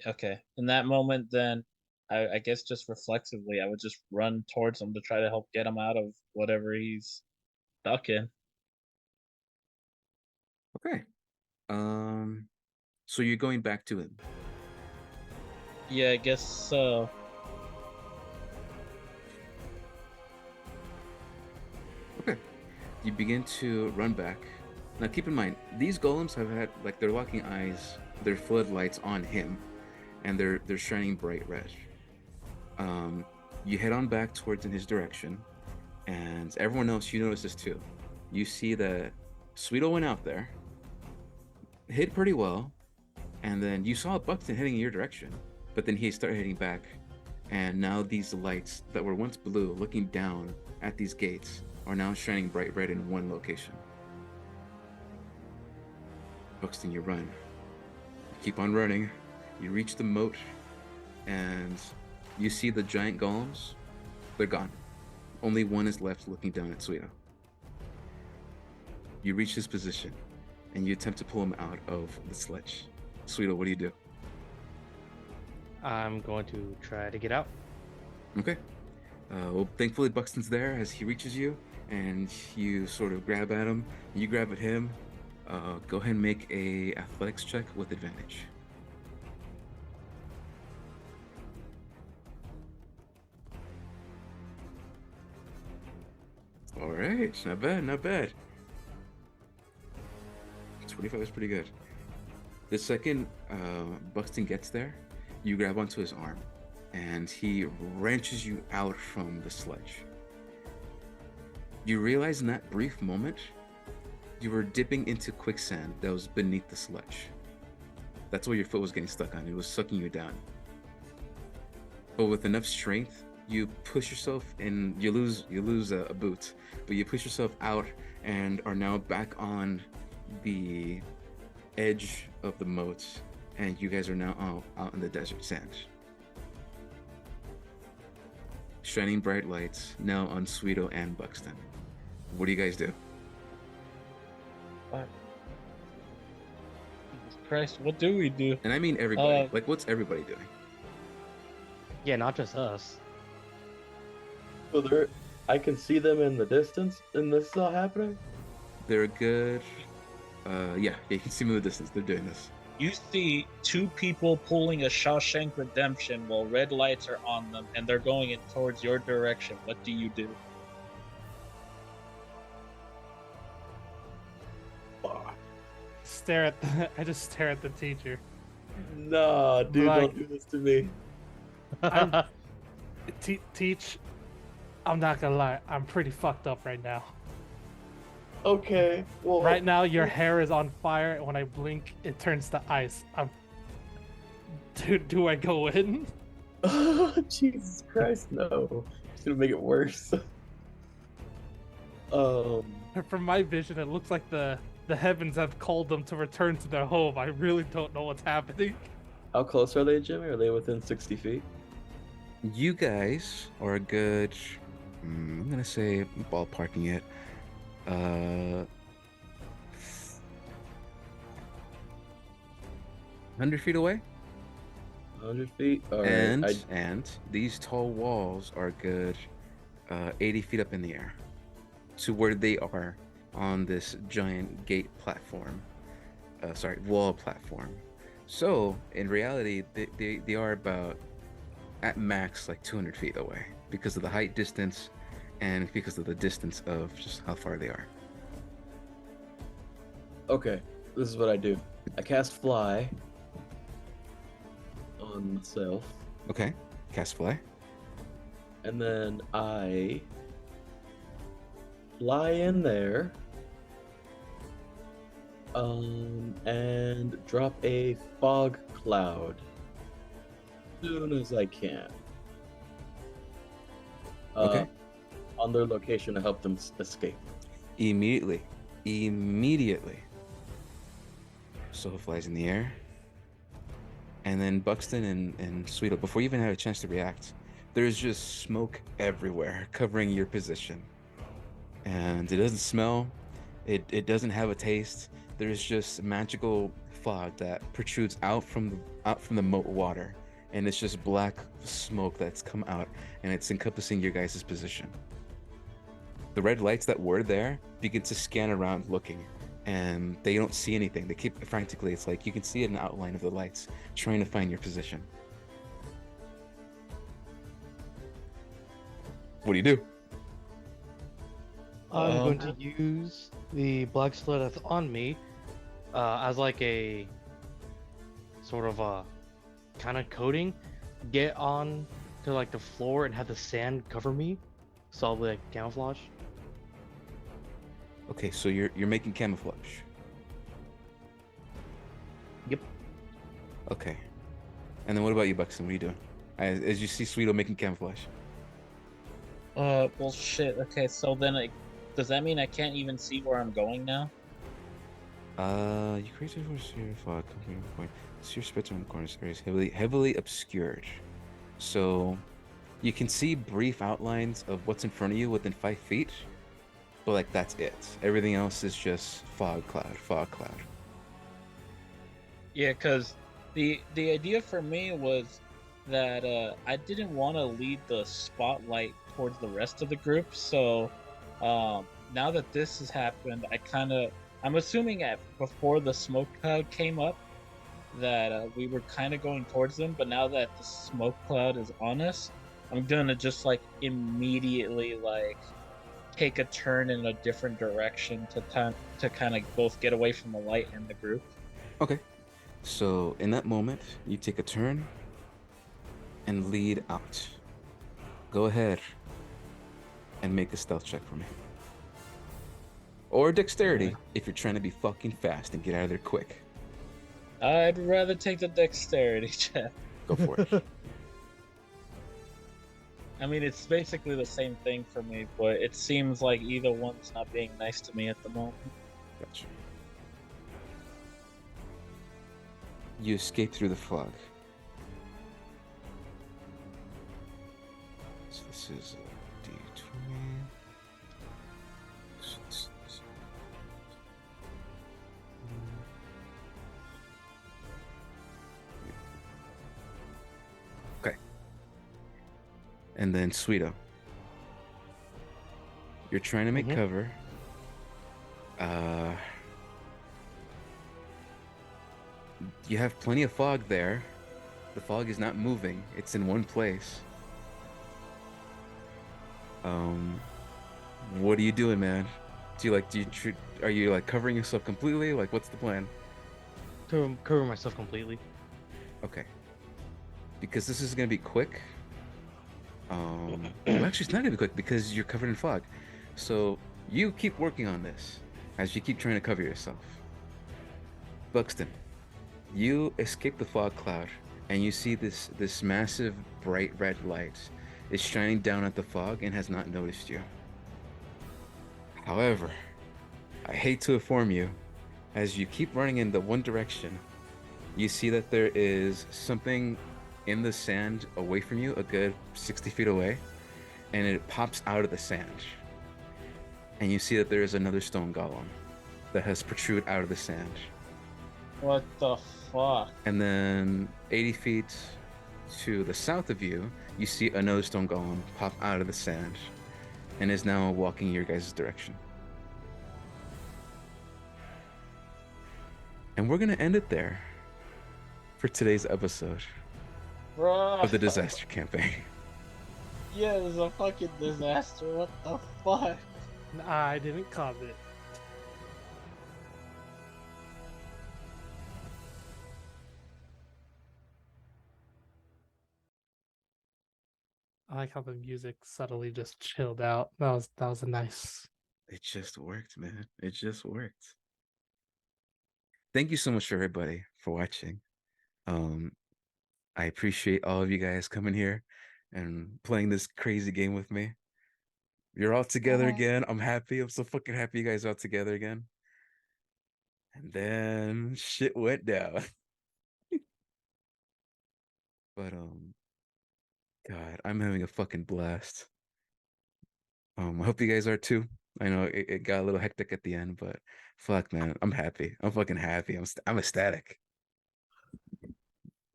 Okay. In that moment then I guess just reflexively I would just run towards him to try to help get him out of whatever he's stuck in. Okay. So you're going back to him. Yeah, I guess so. Okay. You begin to run back. Now keep in mind, these golems have had like they're locking eyes, their floodlights on him, and they're shining bright red. You head on back towards in his direction, and everyone else, you notice this too. You see that Sweeto went out there, hit pretty well, and then you saw Buxton heading in your direction, but then he started heading back, and now these lights that were once blue, looking down at these gates, are now shining bright red in one location. Buxton, you run. You keep on running. You reach the moat, and you see the giant golems. They're gone. Only one is left looking down at Sweeto. You reach his position, and you attempt to pull him out of the sledge. Sweeto, what do you do? I'm going to try to get out. Okay. Well, thankfully Buxton's there as he reaches you, and you sort of grab at him. You grab at him. Go ahead and make a athletics check with advantage. All right, not bad, not bad. 25 is pretty good. The second Buxton gets there, you grab onto his arm, and he wrenches you out from the sledge. You realize in that brief moment, you were dipping into quicksand that was beneath the sledge. That's where your foot was getting stuck on. It was sucking you down. But with enough strength, you push yourself and you lose a boot, but you push yourself out and are now back on the edge of the moat, and you guys are now out in the desert sand. Shining bright lights now on Sweeto and Buxton. What do you guys do? Jesus Christ, what do we do? And I mean everybody. Like, what's everybody doing? Yeah, not just us. So they're, I can see them in the distance, and this is all happening? They're good. Yeah, you can see them in the distance. They're doing this. You see two people pulling a Shawshank Redemption while red lights are on them, and they're going in towards your direction. What do you do? I just stare at the teacher. Nah, dude, Like- don't do this to me. Teach, I'm not gonna lie, I'm pretty fucked up right now. Okay, well... Right now, your hair is on fire, and when I blink, it turns to ice. Do I go in? Jesus Christ, no. It's gonna make it worse. From my vision, it looks like the heavens have called them to return to their home. I really don't know what's happening. How close are they, Jimmy? Are they within 60 feet? You guys are a good, I'm gonna say, ballparking it, 100 feet away. 100 feet? All right. And these tall walls are good 80 feet up in the air to where they are on this giant gate platform. Wall platform. So in reality, they are about at max like 200 feet away because of the height distance and because of the distance of just how far they are. Okay, this is what I do. I cast Fly on myself, Okay, cast fly. and then I fly in there, and drop a fog cloud as soon as I can. Okay. On their location to help them escape. Immediately. Soho flies in the air. And then Buxton and Sweeto, before you even have a chance to react, there's just smoke everywhere covering your position. And it doesn't smell, it doesn't have a taste. There's just magical fog that protrudes out from the moat water. And it's just black smoke that's come out, and it's encompassing your guys' position. The red lights that were there begin to scan around looking, and they don't see anything. They keep frantically. It's like you can see an outline of the lights trying to find your position. What do you do? I'm going to use the black sled that's on me as like a sort of a kind of coating. Get on to like the floor and have the sand cover me, so I'll be like camouflage. Okay, so you're making camouflage. Yep. Okay. And then what about you, Buxton? What are you doing? As you see Sweeto making camouflage. Well, shit. Okay, so then does that mean I can't even see where I'm going now? You create a sphere of fog covering the point. Sphere spreads around the corners, areas heavily obscured. So you can see brief outlines of what's in front of you within 5 feet, but like that's it. Everything else is just fog cloud, fog cloud. Yeah, because the idea for me was that I didn't want to lead the spotlight towards the rest of the group. So now that this has happened, I'm assuming before the smoke cloud came up that we were kind of going towards them, but now that the smoke cloud is on us, I'm gonna just like immediately like take a turn in a different direction to kind of both get away from the light and the group. Okay. So in that moment, you take a turn and lead out. Go ahead and make a stealth check for me. Or dexterity, if you're trying to be fucking fast and get out of there quick. I'd rather take the dexterity check. Go for it. I mean, it's basically the same thing for me, but it seems like either one's not being nice to me at the moment. Gotcha. You escape through the fog. So this is a D20. Okay. And then Sweeto. You're trying to make cover. You have plenty of fog there. The fog is not moving. It's in one place. What are you doing, man? Are you like covering yourself completely? Like, what's the plan? Cover myself completely. Okay. Because this is gonna be quick. Well, actually, it's not gonna be quick because you're covered in fog. So you keep working on this as you keep trying to cover yourself. Buxton, you escape the fog cloud and you see this massive bright red light is shining down at the fog and has not noticed you. However, I hate to inform you, as you keep running in the one direction, you see that there is something in the sand away from you, a good 60 feet away, and it pops out of the sand. And you see that there is another stone golem that has protruded out of the sand. What the fuck? And then 80 feet to the south of you, you see another stone golem pop out of the sand and is now walking your guys' direction. And we're going to end it there for today's episode Bro. of the Disaster Campaign. Yeah, this is a fucking disaster. What the fuck? I didn't cause it. I like how the music subtly just chilled out. That was a nice. It just worked, man. It just worked. Thank you so much for everybody for watching. I appreciate all of you guys coming here and playing this crazy game with me. You're all together again. I'm happy. I'm so fucking happy you guys are all together again. And then shit went down. But God, I'm having a fucking blast. I hope you guys are too. I know it got a little hectic at the end, but fuck, man, I'm happy. I'm fucking happy. I'm ecstatic.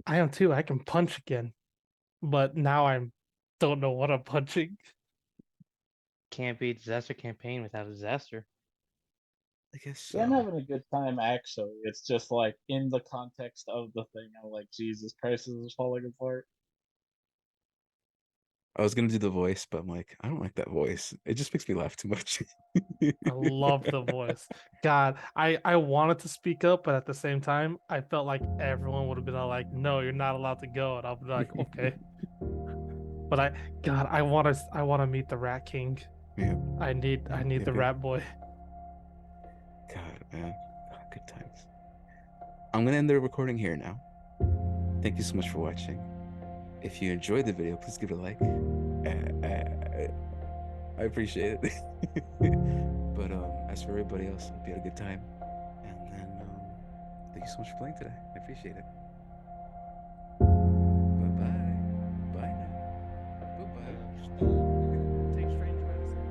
I am too. I can punch again, but now I don't know what I'm punching. Can't be a disaster campaign without a disaster. I guess so. Yeah, I'm having a good time actually. It's just like in the context of the thing, I'm like, Jesus Christ, this is falling apart. I was gonna do the voice, but I'm like, I don't like that voice. It just makes me laugh too much. I love the voice. God, I wanted to speak up, but at the same time, I felt like everyone would have been all like, "No, you're not allowed to go," and I'll be like, "Okay." But I want to meet the Rat King. Yeah. I need Yep, the yep. Rat Boy. God, man. God, good times. I'm gonna end the recording here now. Thank you so much for watching. If you enjoyed the video, please give it a like. I appreciate it. But as for everybody else, hope you had a good time. And then thank you so much for playing today. I appreciate it. Bye-bye. Bye now. Bye-bye. Take strange medicine.